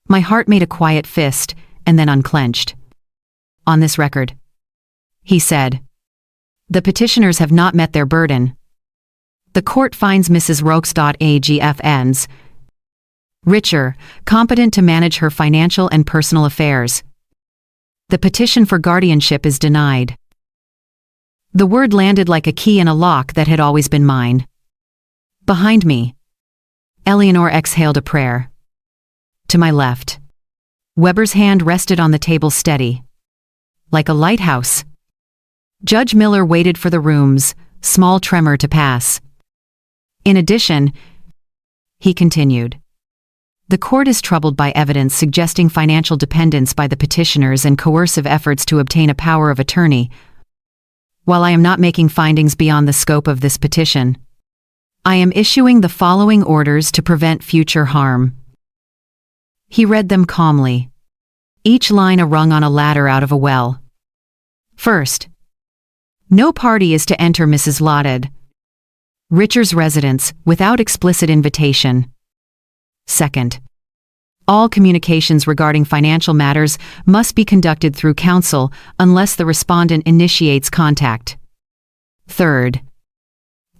My heart made a quiet fist and then unclenched. On this record, he said, the petitioners have not met their burden. The court finds Mrs. Roques.agfns richer, competent to manage her financial and personal affairs. The petition for guardianship is denied. The word landed like a key in a lock that had always been mine. Behind me, Eleanor exhaled a prayer. To my left, Weber's hand rested on the table steady, like a lighthouse. Judge Miller waited for the room's small tremor to pass. In addition, he continued, the court is troubled by evidence suggesting financial dependence by the petitioners and coercive efforts to obtain a power of attorney. While I am not making findings beyond the scope of this petition, I am issuing the following orders to prevent future harm. He read them calmly, each line a rung on a ladder out of a well. First, no party is to enter Mrs. Lotted Richer's residence without explicit invitation. Second, all communications regarding financial matters must be conducted through counsel unless the respondent initiates contact. Third,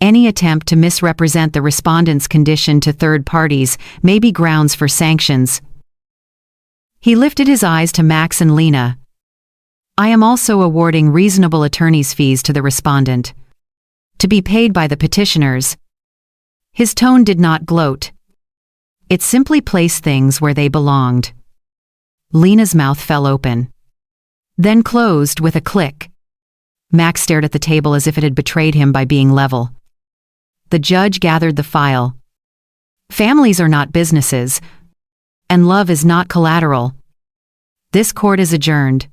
any attempt to misrepresent the respondent's condition to third parties may be grounds for sanctions. He lifted his eyes to Max and Lena. I am also awarding reasonable attorney's fees to the respondent, to be paid by the petitioners. His tone did not gloat. It simply placed things where they belonged. Lena's mouth fell open, then closed with a click. Max stared at the table as if it had betrayed him by being level. The judge gathered the file. Families are not businesses, and love is not collateral. This court is adjourned.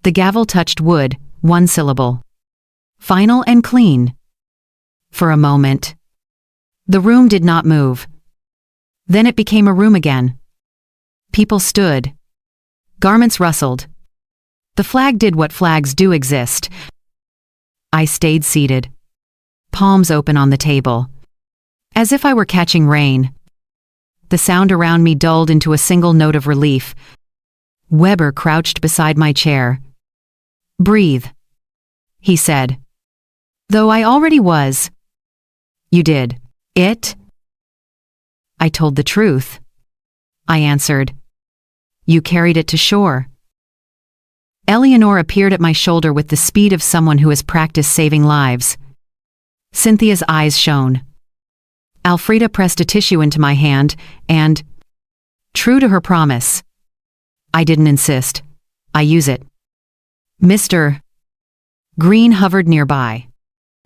The gavel touched wood, 1 syllable. Final and clean. For a moment, the room did not move. Then it became a room again. People stood. Garments rustled. The flag did what flags do exist. I stayed seated, palms open on the table, as if I were catching rain. The sound around me dulled into a single note of relief. Weber crouched beside my chair. Breathe, he said. Though I already was. You did it? I told the truth, I answered. You carried it to shore. Eleanor appeared at my shoulder with the speed of someone who has practiced saving lives. Cynthia's eyes shone. Alfreda pressed a tissue into my hand, and, true to her promise, I didn't insist. I use it. Mr. Green hovered nearby,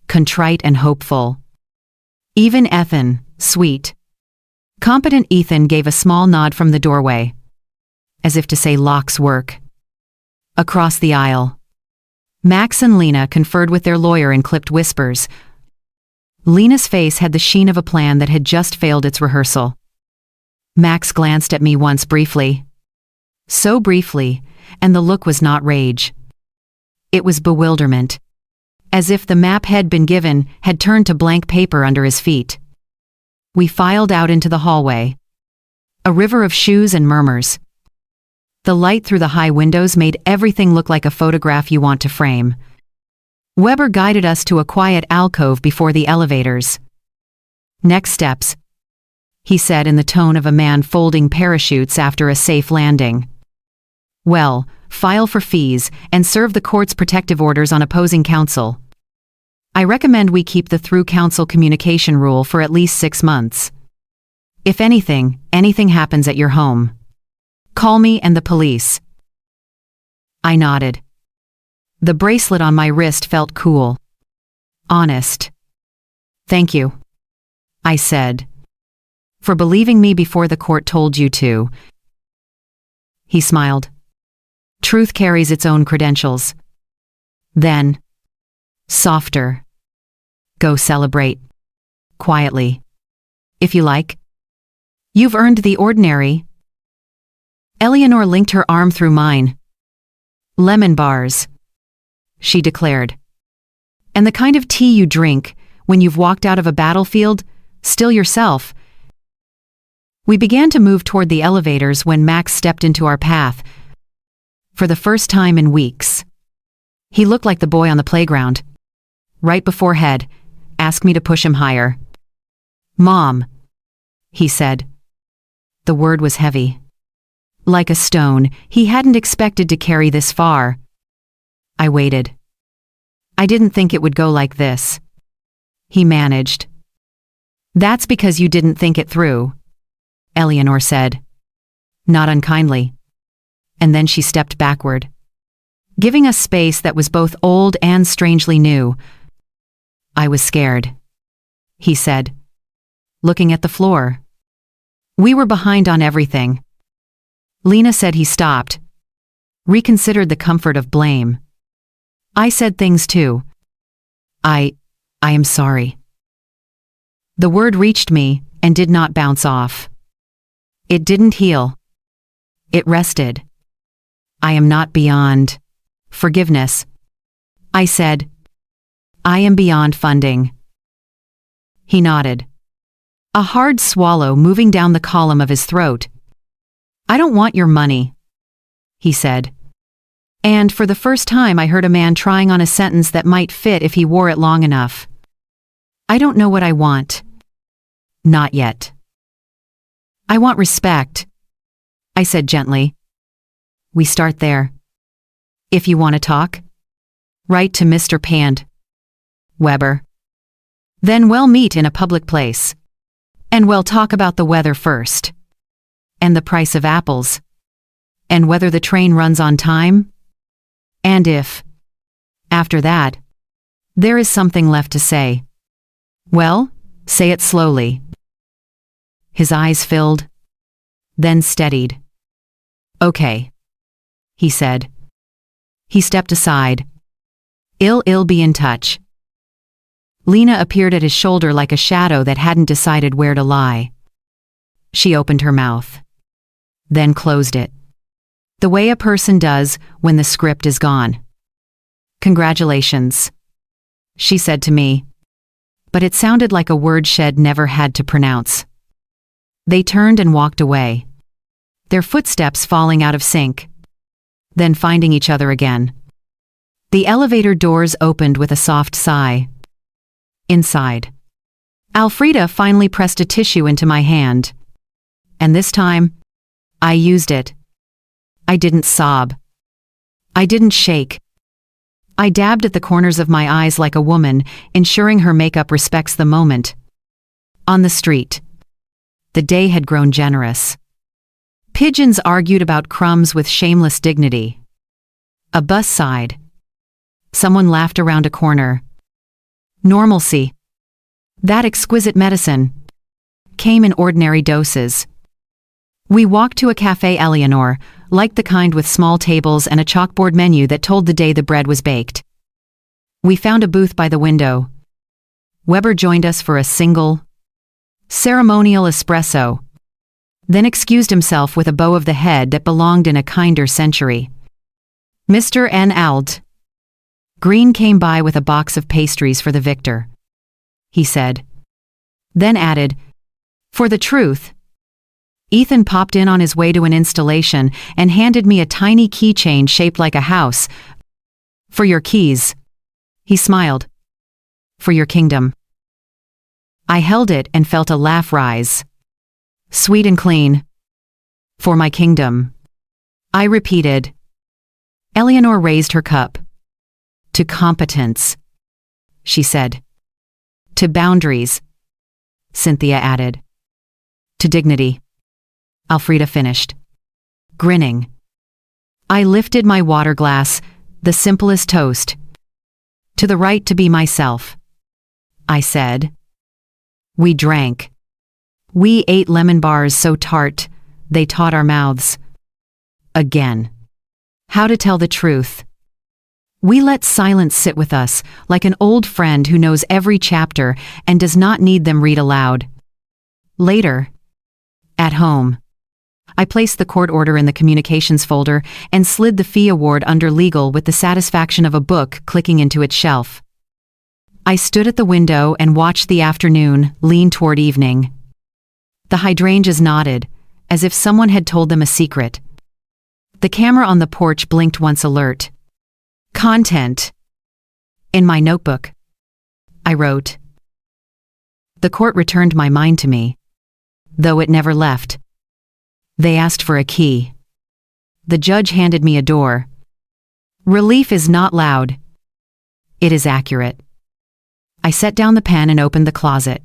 contrite and hopeful. Even Ethan, sweet, competent Ethan gave a small nod from the doorway, as if to say Locke's work. Across the aisle, Max and Lena conferred with their lawyer in clipped whispers. Lena's face had the sheen of a plan that had just failed its rehearsal. Max glanced at me once briefly. So briefly, and the look was not rage. It was bewilderment, as if the map had been given had turned to blank paper under his feet. We filed out into the hallway. A river of shoes and murmurs. The light through the high windows made everything look like a photograph you want to frame. Weber guided us to a quiet alcove before the elevators. "Next steps," he said in the tone of a man folding parachutes after a safe landing. "Well, file for fees and serve the court's protective orders on opposing counsel. I recommend we keep the through counsel communication rule for at least 6 months. If anything happens at your home, call me and the police." I nodded. The bracelet on my wrist felt cool. Honest. "Thank you," I said, "for believing me before the court told you to." He smiled. "Truth carries its own credentials." Then, softer, "Go celebrate. Quietly. If you like. You've earned the ordinary." Eleanor linked her arm through mine. "Lemon bars," she declared. "And the kind of tea you drink when you've walked out of a battlefield, still yourself." We began to move toward the elevators when Max stepped into our path. For the first time in weeks. He looked like the boy on the playground. Right before head, asked me to push him higher. "Mom," he said. The word was heavy. Like a stone, he hadn't expected to carry this far. I waited. "I didn't think it would go like this," he managed. "That's because you didn't think it through," Eleanor said. Not unkindly. And then she stepped backward, giving us space that was both old and strangely new. "I was scared," he said, looking at the floor. We were behind on everything. Lena said he stopped, reconsidered the comfort of blame. I said things too. I am sorry." The word reached me and did not bounce off. It didn't heal. It rested. "I am not beyond forgiveness," I said. "I am beyond funding." He nodded. A hard swallow moving down the column of his throat. "I don't want your money," he said. And for the first time I heard a man trying on a sentence that might fit if he wore it long enough. "I don't know what I want. Not yet. I want respect," I said gently. "We start there. If you want to talk, write to Mr. Pand. Weber. Then we'll meet in a public place. And we'll talk about the weather first. And the price of apples. And whether the train runs on time. And if, after that, there is something left to say, well, say it slowly." His eyes filled, then steadied. "Okay," he said. He stepped aside. I'll be in touch." Lena appeared at his shoulder like a shadow that hadn't decided where to lie. She opened her mouth, then closed it, the way a person does when the script is gone. "Congratulations," she said to me, but it sounded like a word Shed never had to pronounce. They turned and walked away, their footsteps falling out of sync, then finding each other again. The elevator doors opened with a soft sigh. Inside, Alfreda finally pressed a tissue into my hand. And this time, I used it. I didn't sob. I didn't shake. I dabbed at the corners of my eyes like a woman, ensuring her makeup respects the moment. On the street, the day had grown generous. Pigeons argued about crumbs with shameless dignity. A bus sighed. Someone laughed around a corner. Normalcy, that exquisite medicine, came in ordinary doses. We walked to a cafe. Eleanor liked the kind with small tables and a chalkboard menu that told the day the bread was baked. We found a booth by the window. Weber joined us for a single, ceremonial espresso, then excused himself with a bow of the head that belonged in a kinder century. "Mr. N. Ald." Green came by with a box of pastries for the victor, he said. Then added, For the truth. Ethan popped in on his way to an installation and handed me a tiny keychain shaped like a house. For your keys. He smiled. For your kingdom. I held it and felt a laugh rise. Sweet and clean. For my kingdom. I repeated. Eleanor raised her cup. To competence, she said. To boundaries, Cynthia added. To dignity, Elfrida finished, grinning. I lifted my water glass, the simplest toast. To the right to be myself, I said. We drank. We ate lemon bars so tart, they taught our mouths. Again. How to tell the truth. We let silence sit with us, like an old friend who knows every chapter and does not need them read aloud. Later, at home, I placed the court order in the communications folder and slid the fee award under legal with the satisfaction of a book clicking into its shelf. I stood at the window and watched the afternoon lean toward evening. The hydrangeas nodded, as if someone had told them a secret. The camera on the porch blinked once alert. Content. In my notebook, I wrote. The court returned my mind to me, though it never left. They asked for a key. The judge handed me a door. Relief is not loud. It is accurate. I set down the pen and opened the closet.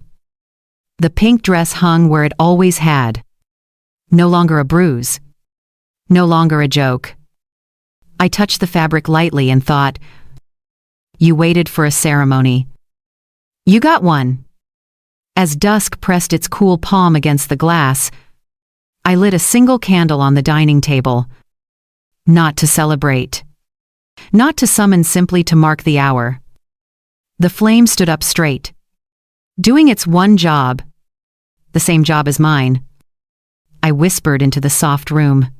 The pink dress hung where it always had. No longer a bruise. No longer a joke. I touched the fabric lightly and thought, you waited for a ceremony. You got one. As dusk pressed its cool palm against the glass, I lit a single candle on the dining table. Not to celebrate. Not to summon, simply to mark the hour. The flame stood up straight, doing its one job, the same job as mine. I whispered into the soft room.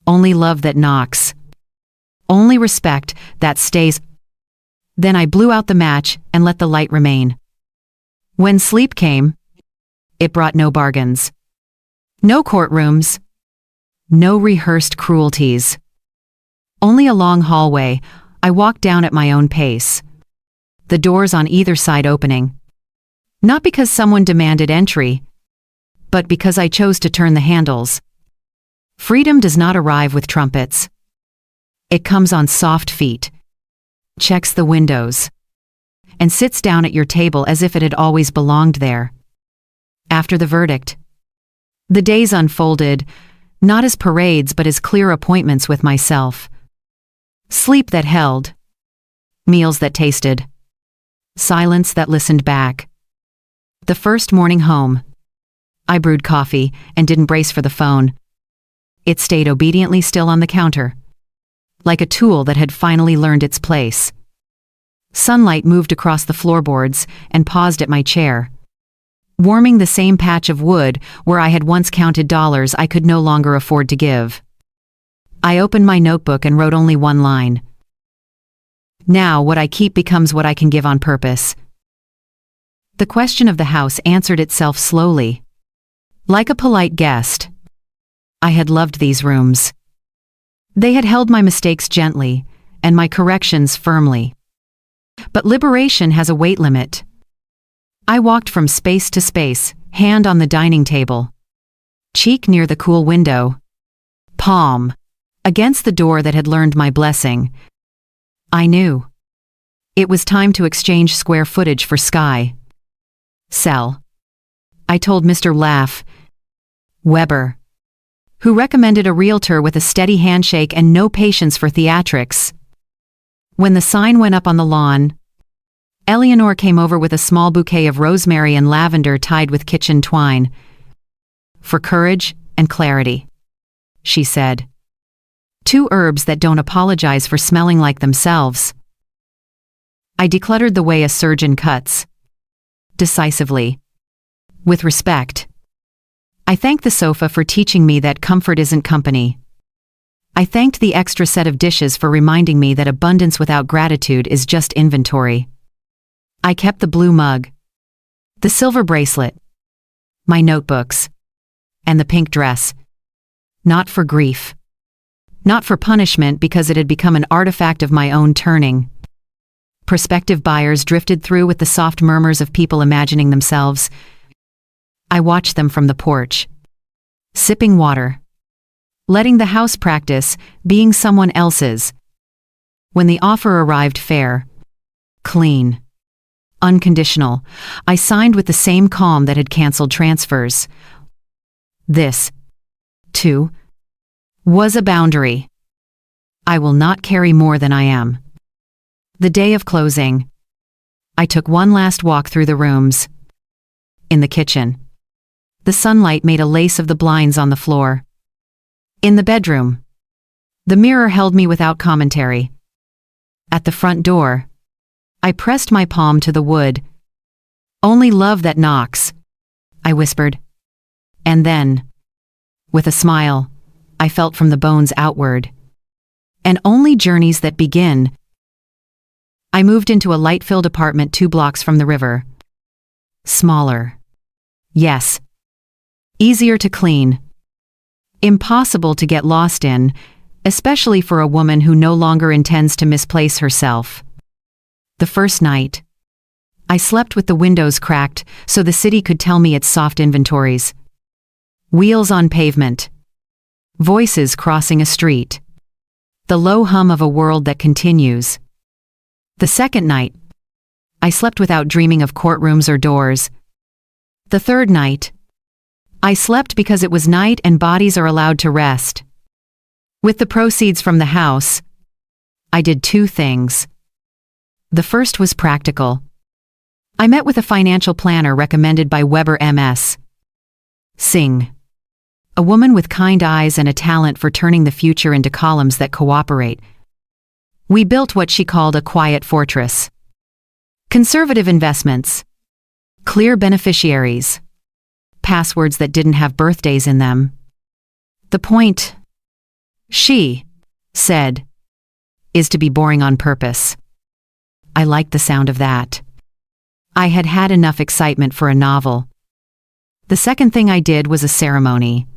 Only love that knocks. Only respect that stays. Then I blew out the match and let the light remain. When sleep came, it brought no bargains. No courtrooms. No rehearsed cruelties. Only a long hallway. I walked down at my own pace. The doors on either side opening. Not because someone demanded entry, but because I chose to turn the handles. Freedom does not arrive with trumpets. It comes on soft feet, checks the windows, and sits down at your table as if it had always belonged there. After the verdict, the days unfolded, not as parades but as clear appointments with myself. Sleep that held, meals that tasted, silence that listened back. The first morning home, I brewed coffee and didn't brace for the phone. It stayed obediently still on the counter, like a tool that had finally learned its place. Sunlight moved across the floorboards and paused at my chair, warming the same patch of wood where I had once counted dollars I could no longer afford to give. I opened my notebook and wrote only one line. Now what I keep becomes what I can give on purpose. The question of the house answered itself slowly. Like a polite guest, I had loved these rooms. They had held my mistakes gently and my corrections firmly. But liberation has a weight limit. I walked from space to space, hand on the dining table, cheek near the cool window, palm against the door that had learned my blessing. I knew. It was time to exchange square footage for sky. Sell. I told Mr. Weber, who recommended a realtor with a steady handshake and no patience for theatrics. When the sign went up on the lawn, Eleanor came over with a small bouquet of rosemary and lavender tied with kitchen twine. For courage and clarity, she said. Two herbs that don't apologize for smelling like themselves. I decluttered the way a surgeon cuts. Decisively. With respect. I thanked the sofa for teaching me that comfort isn't company. I thanked the extra set of dishes for reminding me that abundance without gratitude is just inventory. I kept the blue mug, the silver bracelet, my notebooks, and the pink dress. Not for grief. Not for punishment because it had become an artifact of my own turning. Prospective buyers drifted through with the soft murmurs of people imagining themselves. I watched them from the porch, sipping water, letting the house practice being someone else's. When the offer arrived fair, clean, unconditional, I signed with the same calm that had canceled transfers. This, too, was a boundary. I will not carry more than I am. The day of closing, I took one last walk through the rooms. In the kitchen, the sunlight made a lace of the blinds on the floor. In the bedroom, the mirror held me without commentary. At the front door, I pressed my palm to the wood. "Only love that knocks," I whispered. And then, with a smile, I felt from the bones outward. "And only journeys that begin." I moved into a light-filled apartment 2 blocks from the river. Smaller. Yes. Easier to clean. Impossible to get lost in, especially for a woman who no longer intends to misplace herself. The first night, I slept with the windows cracked so the city could tell me its soft inventories. Wheels on pavement. Voices crossing a street. The low hum of a world that continues. The second night, I slept without dreaming of courtrooms or doors. The third night, I slept because it was night and bodies are allowed to rest. With the proceeds from the house, I did 2 things. The first was practical. I met with a financial planner recommended by Weber MS. Singh. A woman with kind eyes and a talent for turning the future into columns that cooperate. We built what she called a quiet fortress. Conservative investments. Clear beneficiaries. Passwords that didn't have birthdays in them. The point, she said, is to be boring on purpose. I liked the sound of that. I had had enough excitement for a novel. The second thing I did was a ceremony.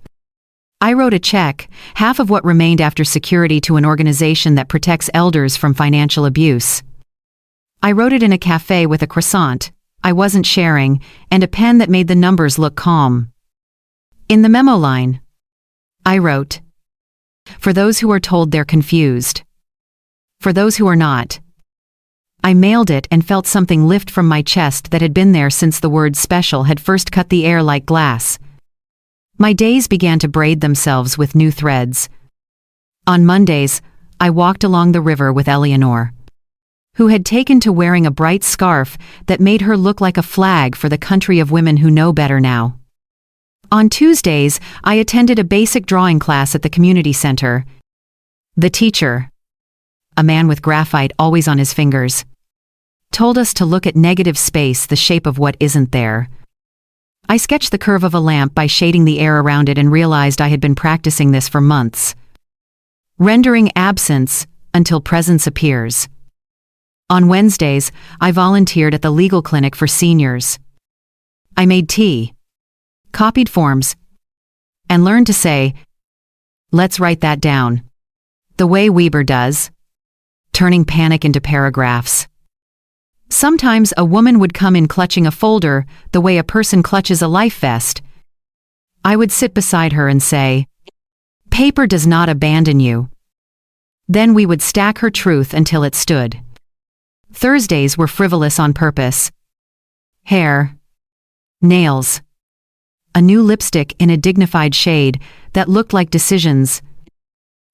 I wrote a check, half of what remained after security, to an organization that protects elders from financial abuse. I wrote it in a cafe with a croissant I wasn't sharing, and a pen that made the numbers look calm. In the memo line, I wrote, "For those who are told they're confused. For those who are not." I mailed it and felt something lift from my chest that had been there since the word special had first cut the air like glass. My days began to braid themselves with new threads. On Mondays, I walked along the river with Eleanor, who had taken to wearing a bright scarf that made her look like a flag for the country of women who know better now. On Tuesdays, I attended a basic drawing class at the community center. The teacher, a man with graphite always on his fingers, told us to look at negative space, the shape of what isn't there. I sketched the curve of a lamp by shading the air around it and realized I had been practicing this for months. Rendering absence until presence appears. On Wednesdays, I volunteered at the legal clinic for seniors. I made tea, copied forms, and learned to say, "Let's write that down," the way Weber does, turning panic into paragraphs. Sometimes a woman would come in clutching a folder the way a person clutches a life vest. I would sit beside her and say, "Paper does not abandon you." Then we would stack her truth until it stood. Thursdays were frivolous on purpose. Hair, nails, a new lipstick in a dignified shade that looked like decisions.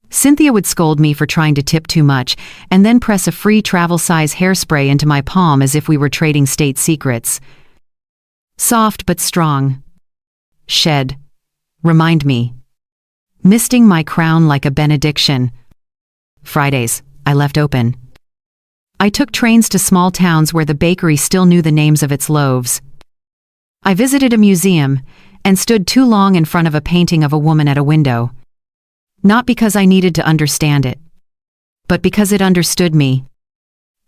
Cynthia would scold me for trying to tip too much and then press a free travel-size hairspray into my palm as if we were trading state secrets. Soft but strong. Shed. Remind me. Misting my crown like a benediction. Fridays, I left open. I took trains to small towns where the bakery still knew the names of its loaves. I visited a museum and stood too long in front of a painting of a woman at a window. Not because I needed to understand it, but because it understood me.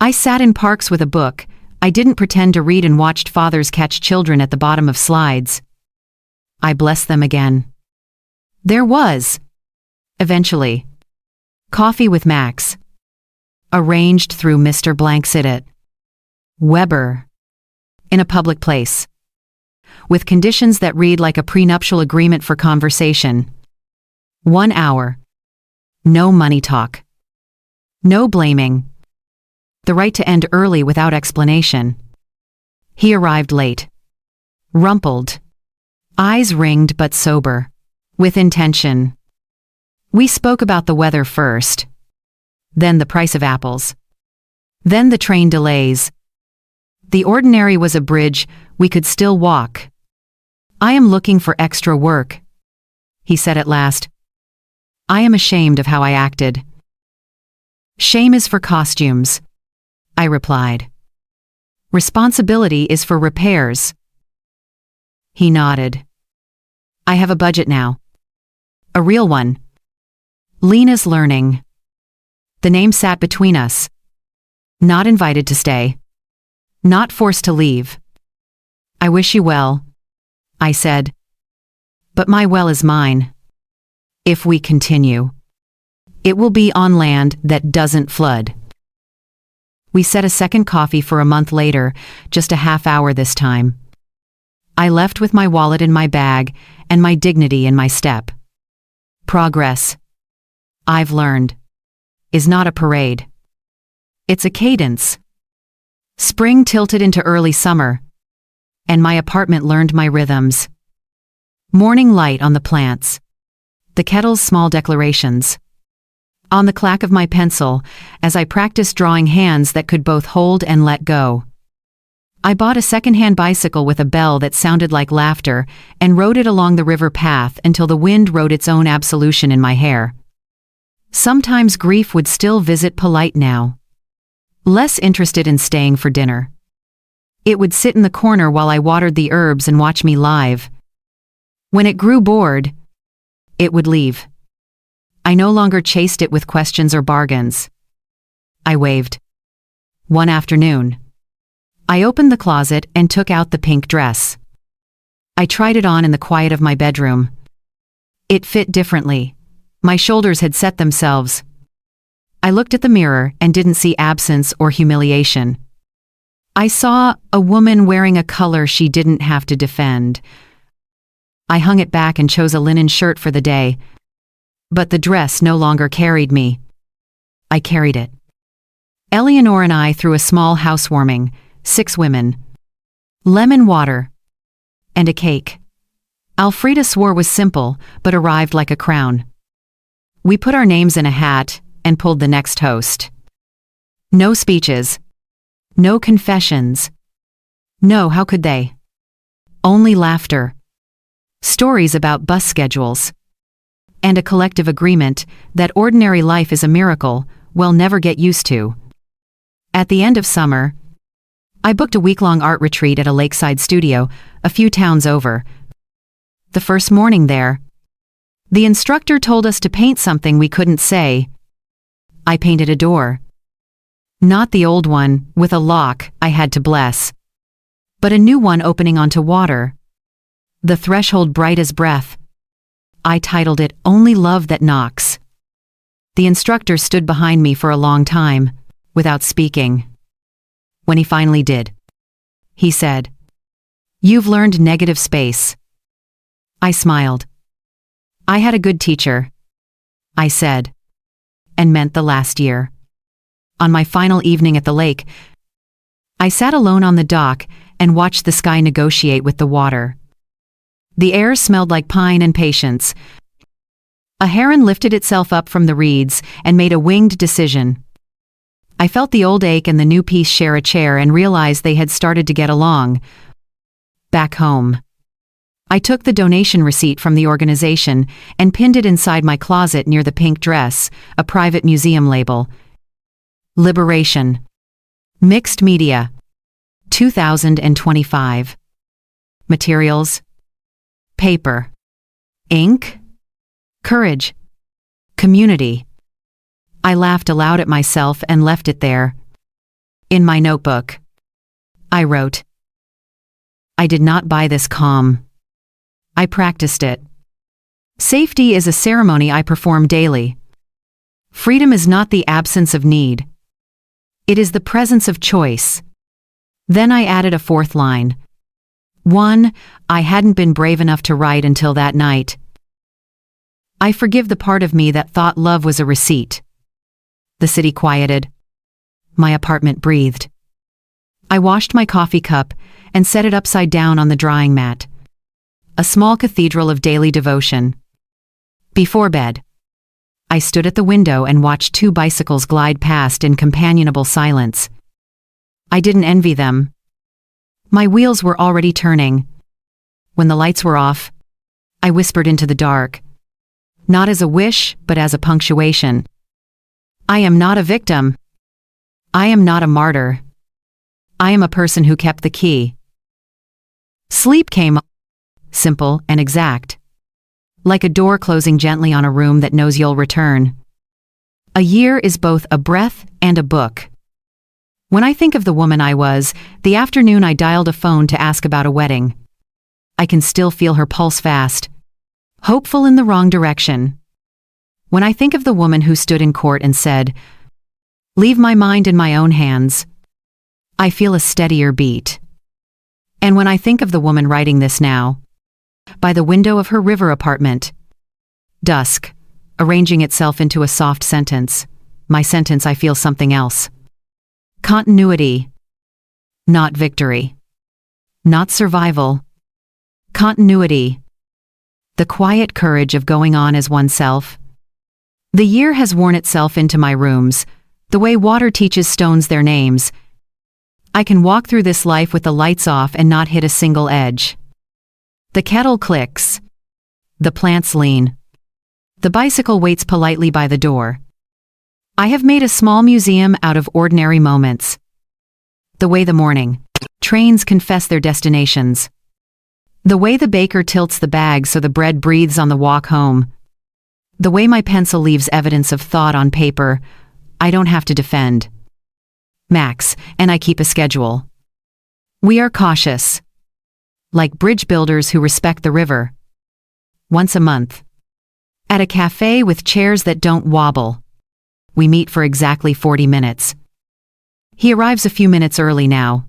I sat in parks with a book I didn't pretend to read and watched fathers catch children at the bottom of slides. I blessed them again. There was, eventually, coffee with Max, arranged through Mr. Blanksit Weber, in a public place, with conditions that read like a prenuptial agreement for conversation. 1 hour. No money talk. No blaming. The right to end early without explanation. He arrived late. Rumpled. Eyes ringed but sober. With intention. We spoke about the weather first. Then the price of apples. Then the train delays. The ordinary was a bridge we could still walk. I am looking for extra work, he said at last. I am ashamed of how I acted. Shame is for costumes, I replied. Responsibility is for repairs. He nodded. I have a budget now. A real one. Lena's learning. The name sat between us. Not invited to stay. Not forced to leave. I wish you well, I said. But my well is mine. If we continue, it will be on land that doesn't flood. We set a second coffee for a month later, just a half hour this time. I left with my wallet in my bag and my dignity in my step. Progress, I've learned, is not a parade. It's a cadence. Spring tilted into early summer, and my apartment learned my rhythms. Morning light on the plants, the kettle's small declarations. On the clack of my pencil, as I practiced drawing hands that could both hold and let go. I bought a second-hand bicycle with a bell that sounded like laughter and rode it along the river path until the wind wrote its own absolution in my hair. Sometimes grief would still visit polite now. Less interested in staying for dinner. It would sit in the corner while I watered the herbs and watch me live. When it grew bored, it would leave. I no longer chased it with questions or bargains. I waved. One afternoon, I opened the closet and took out the pink dress. I tried it on in the quiet of my bedroom. It fit differently. My shoulders had set themselves. I looked at the mirror and didn't see absence or humiliation. I saw a woman wearing a color she didn't have to defend. I hung it back and chose a linen shirt for the day. But the dress no longer carried me. I carried it. Eleanor and I threw a small housewarming, 6 women. Lemon water. And a cake. Alfreda swore was simple, but arrived like a crown. We put our names in a hat and pulled the next toast. No speeches. No confessions. No, how could they? Only laughter. Stories about bus schedules. And a collective agreement that ordinary life is a miracle we'll never get used to. At the end of summer, I booked a week-long art retreat at a lakeside studio a few towns over. The first morning there, the instructor told us to paint something we couldn't say. I painted a door. Not the old one, with a lock I had to bless, but a new one opening onto water. The threshold bright as breath. I titled it Only Love That Knocks. The instructor stood behind me for a long time, without speaking. When he finally did, he said, "You've learned negative space." I smiled. I had a good teacher, I said, and meant the last year. On my final evening at the lake, I sat alone on the dock and watched the sky negotiate with the water. The air smelled like pine and patience. A heron lifted itself up from the reeds and made a winged decision. I felt the old ache and the new piece share a chair and realized they had started to get along. Back home, I took the donation receipt from the organization and pinned it inside my closet near the pink dress, a private museum label. Liberation. Mixed Media. 2025. Materials. Paper. Ink. Courage. Community. I laughed aloud at myself and left it there. In my notebook, I wrote, "I did not buy this calm. I practiced it. Safety is a ceremony I perform daily. Freedom is not the absence of need. It is the presence of choice. Then I added a fourth line. One I hadn't been brave enough to write until that night. I forgive the part of me that thought love was a receipt. The city quieted. My apartment breathed. I washed my coffee cup and set it upside down on the drying mat. A small cathedral of daily devotion. Before bed, I stood at the window and watched two bicycles glide past in companionable silence. I didn't envy them. My wheels were already turning. When the lights were off, I whispered into the dark. Not as a wish, but as a punctuation. I am not a victim. I am not a martyr. I am a person who kept the key. Sleep came, simple and exact. Like a door closing gently on a room that knows you'll return. A year is both a breath and a book. When I think of the woman I was, the afternoon I dialed a phone to ask about a wedding. I can still feel her pulse fast, hopeful in the wrong direction. When I think of the woman who stood in court and said, "Leave my mind in my own hands," I feel a steadier beat. And when I think of the woman writing this now, by the window of her river apartment, dusk, arranging itself into a soft sentence, my sentence, I feel something else. Continuity. Not victory. Not survival. Continuity. The quiet courage of going on as oneself. The year has worn itself into my rooms, the way water teaches stones their names. I can walk through this life with the lights off and not hit a single edge. The kettle clicks. The plants lean. The bicycle waits politely by the door. I have made a small museum out of ordinary moments. The way the morning trains confess their destinations. The way the baker tilts the bag so the bread breathes on the walk home. The way my pencil leaves evidence of thought on paper, I don't have to defend. Max and I keep a schedule. We are cautious. Like bridge builders who respect the river. Once a month. At a cafe with chairs that don't wobble. We meet for exactly 40 minutes. He arrives a few minutes early now,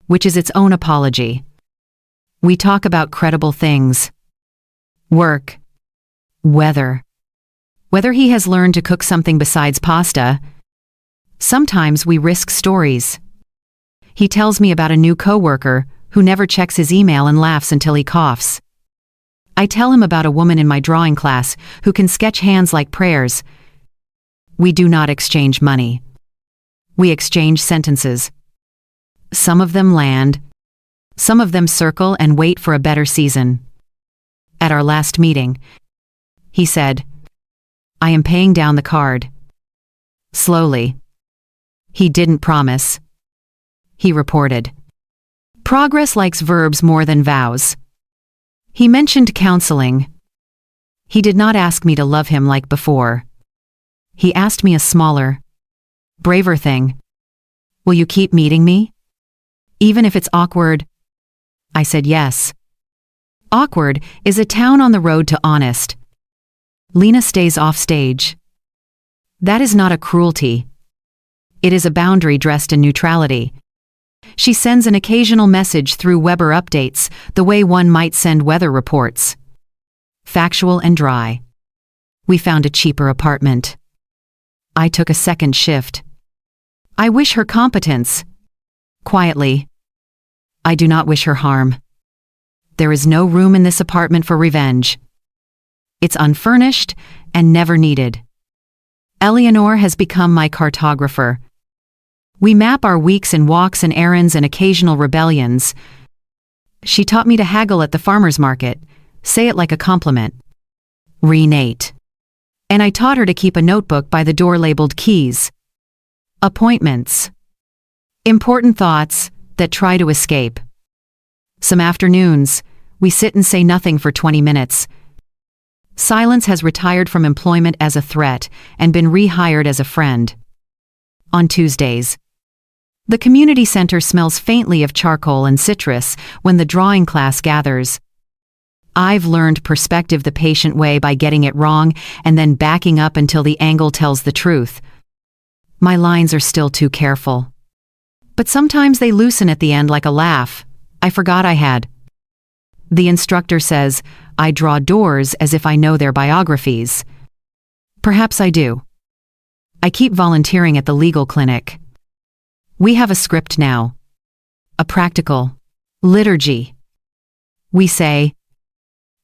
which is its own apology. We talk about credible things. Work. Weather. Whether he has learned to cook something besides pasta. Sometimes we risk stories. He tells me about a new coworker who never checks his email and laughs until he coughs. I tell him about a woman in my drawing class who can sketch hands like prayers. We do not exchange money. We exchange sentences. Some of them land. Some of them circle and wait for a better season. At our last meeting, he said, "I am paying down the card." Slowly. He didn't promise. He reported. Progress likes verbs more than vows. He mentioned counseling. He did not ask me to love him like before. He asked me a smaller, braver thing. Will you keep meeting me? Even if it's awkward? I said yes. Awkward is a town on the road to honest. Lena stays off stage. That is not a cruelty. It is a boundary dressed in neutrality. She sends an occasional message through Weber updates, the way one might send weather reports. Factual and dry. We found a cheaper apartment. I took a second shift. I wish her competence. Quietly. I do not wish her harm. There is no room in this apartment for revenge. It's unfurnished and never needed. Eleanor has become my cartographer. We map our weeks in walks and errands and occasional rebellions. She taught me to haggle at the farmer's market, say it like a compliment. Renate. And I taught her to keep a notebook by the door labeled keys. Appointments. Important thoughts that try to escape. Some afternoons, we sit and say nothing for 20 minutes. Silence has retired from employment as a threat and been rehired as a friend. On Tuesdays, the community center smells faintly of charcoal and citrus when the drawing class gathers. I've learned perspective the patient way by getting it wrong and then backing up until the angle tells the truth. My lines are still too careful. But sometimes they loosen at the end like a laugh. I forgot I had. The instructor says, I draw doors as if I know their biographies. Perhaps I do. I keep volunteering at the legal clinic. We have a script now. A practical liturgy. We say,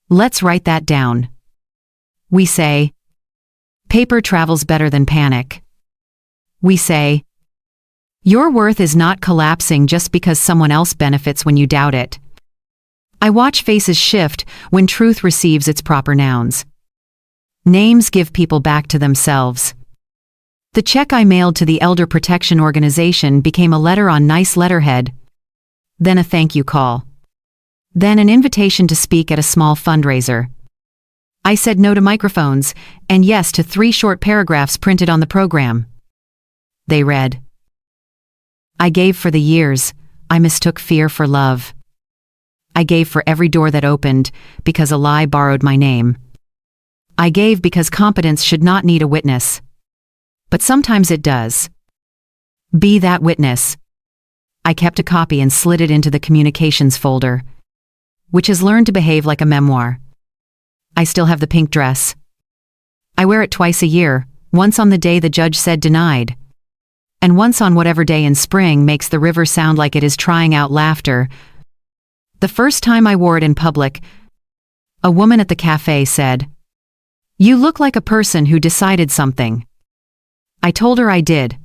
let's write that down. We say, paper travels better than panic. We say, your worth is not collapsing just because someone else benefits when you doubt it. I watch faces shift when truth receives its proper nouns. Names give people back to themselves. The check I mailed to the Elder Protection Organization became a letter on nice letterhead. Then a thank you call. Then an invitation to speak at a small fundraiser. I said no to microphones and yes to 3 short paragraphs printed on the program. They read, I gave for the years, I mistook fear for love. I gave for every door that opened, because a lie borrowed my name. I gave because competence should not need a witness. But sometimes it does. Be that witness. I kept a copy and slid it into the communications folder, which has learned to behave like a memoir. I still have the pink dress. I wear it twice a year, once on the day the judge said denied, and once on whatever day in spring makes the river sound like it is trying out laughter. The first time I wore it in public, a woman at the cafe said, You look like a person who decided something. I told her I did.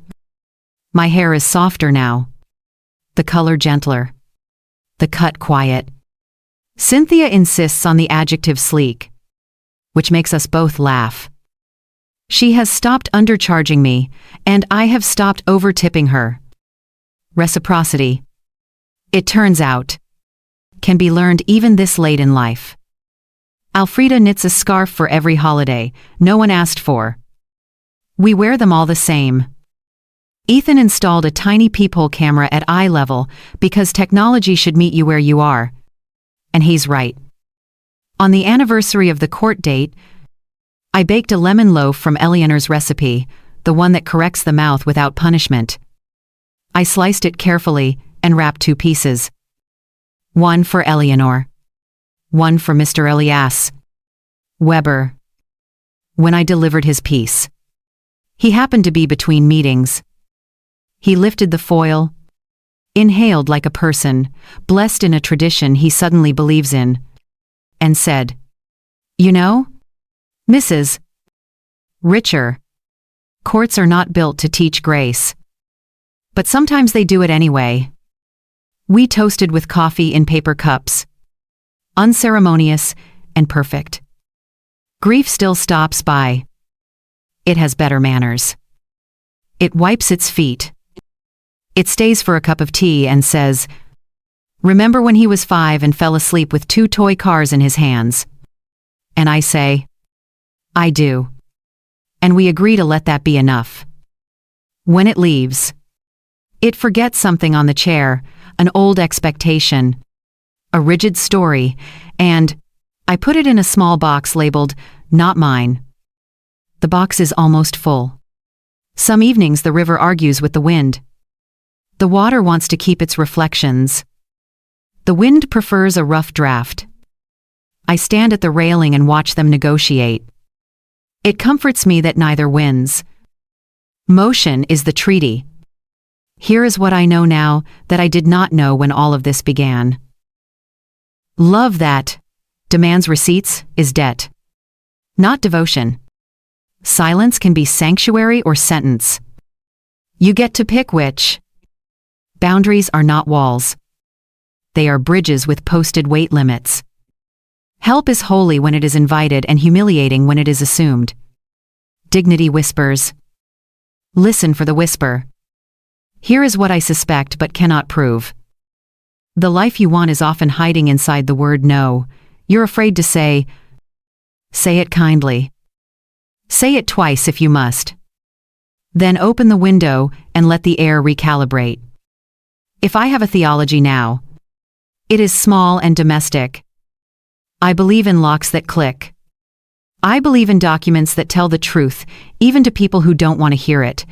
My hair is softer now. The color gentler. The cut quiet. Cynthia insists on the adjective sleek, which makes us both laugh. She has stopped undercharging me, and I have stopped over-tipping her. Reciprocity, it turns out, can be learned even this late in life. Alfreda knits a scarf for every holiday, no one asked for. We wear them all the same. Ethan installed a tiny peephole camera at eye level because technology should meet you where you are. And he's right. On the anniversary of the court date, I baked a lemon loaf from Eleanor's recipe, the one that corrects the mouth without punishment. I sliced it carefully and wrapped 2 pieces. One for Eleanor. One for Mr. Elias Weber. When I delivered his piece, he happened to be between meetings. He lifted the foil, inhaled like a person, blessed in a tradition he suddenly believes in, and said, You know, Mrs. Richer, courts are not built to teach grace. But sometimes they do it anyway. We toasted with coffee in paper cups. Unceremonious and perfect. Grief still stops by. It has better manners. It wipes its feet. It stays for a cup of tea and says, Remember when he was 5 and fell asleep with 2 toy cars in his hands? And I say, I do. And we agree to let that be enough. When it leaves, it forgets something on the chair, an old expectation, a rigid story, and I put it in a small box labeled, Not Mine. The box is almost full. Some evenings the river argues with the wind. The water wants to keep its reflections. The wind prefers a rough draft. I stand at the railing and watch them negotiate. It comforts me that neither wins. Motion is the treaty. Here is what I know now that I did not know when all of this began. Love that demands receipts is debt, not devotion. Silence can be sanctuary or sentence. You get to pick which. Boundaries are not walls. They are bridges with posted weight limits. Help is holy when it is invited and humiliating when it is assumed. Dignity whispers. Listen for the whisper. Here is what I suspect but cannot prove. The life you want is often hiding inside the word no. You're afraid to say it kindly. Say it twice if you must. Then open the window and let the air recalibrate. If I have a theology now, it is small and domestic. I believe in locks that click. I believe in documents that tell the truth, even to people who don't want to hear it.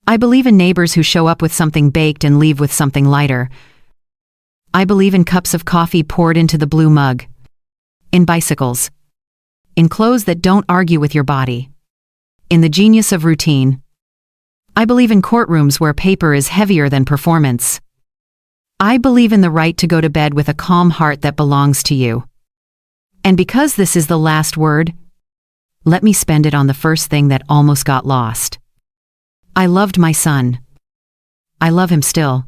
I believe in neighbors who show up with something baked and leave with something lighter. I believe in cups of coffee poured into the blue mug. In bicycles. In clothes that don't argue with your body. In the genius of routine. I believe in courtrooms where paper is heavier than performance. I believe in the right to go to bed with a calm heart that belongs to you. And because this is the last word, let me spend it on the first thing that almost got lost. I loved my son. I love him still.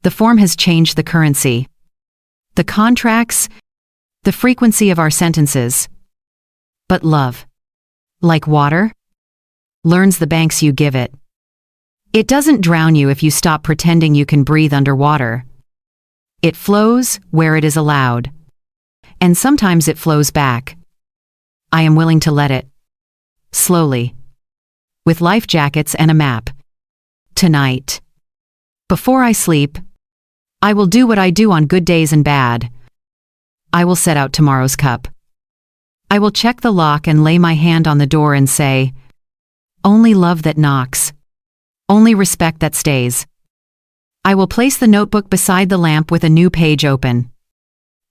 The form has changed the currency. The contracts, the frequency of our sentences. But love, like water, learns the banks you give it. It doesn't drown you if you stop pretending you can breathe underwater. It flows where it is allowed. And sometimes it flows back. I am willing to let it. Slowly. With life jackets and a map. Tonight. Before I sleep, I will do what I do on good days and bad. I will set out tomorrow's cup. I will check the lock and lay my hand on the door and say, only love that knocks. Only respect that stays. I will place the notebook beside the lamp with a new page open.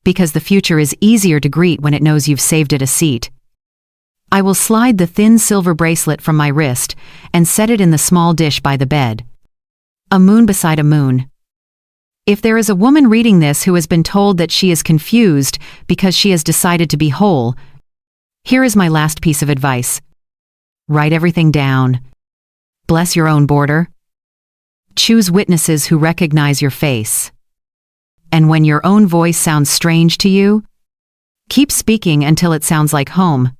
Because the future is easier to greet when it knows you've saved it a seat. I will slide the thin silver bracelet from my wrist and set it in the small dish by the bed. A moon beside a moon. If there is a woman reading this who has been told that she is confused because she has decided to be whole, here is my last piece of advice. Write everything down. Bless your own border. Choose witnesses who recognize your face. And when your own voice sounds strange to you, keep speaking until it sounds like home.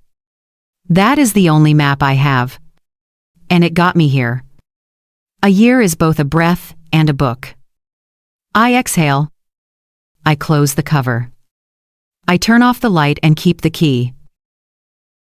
That is the only map I have. And it got me here. A year is both a breath and a book. I exhale. I close the cover. I turn off the light and keep the key.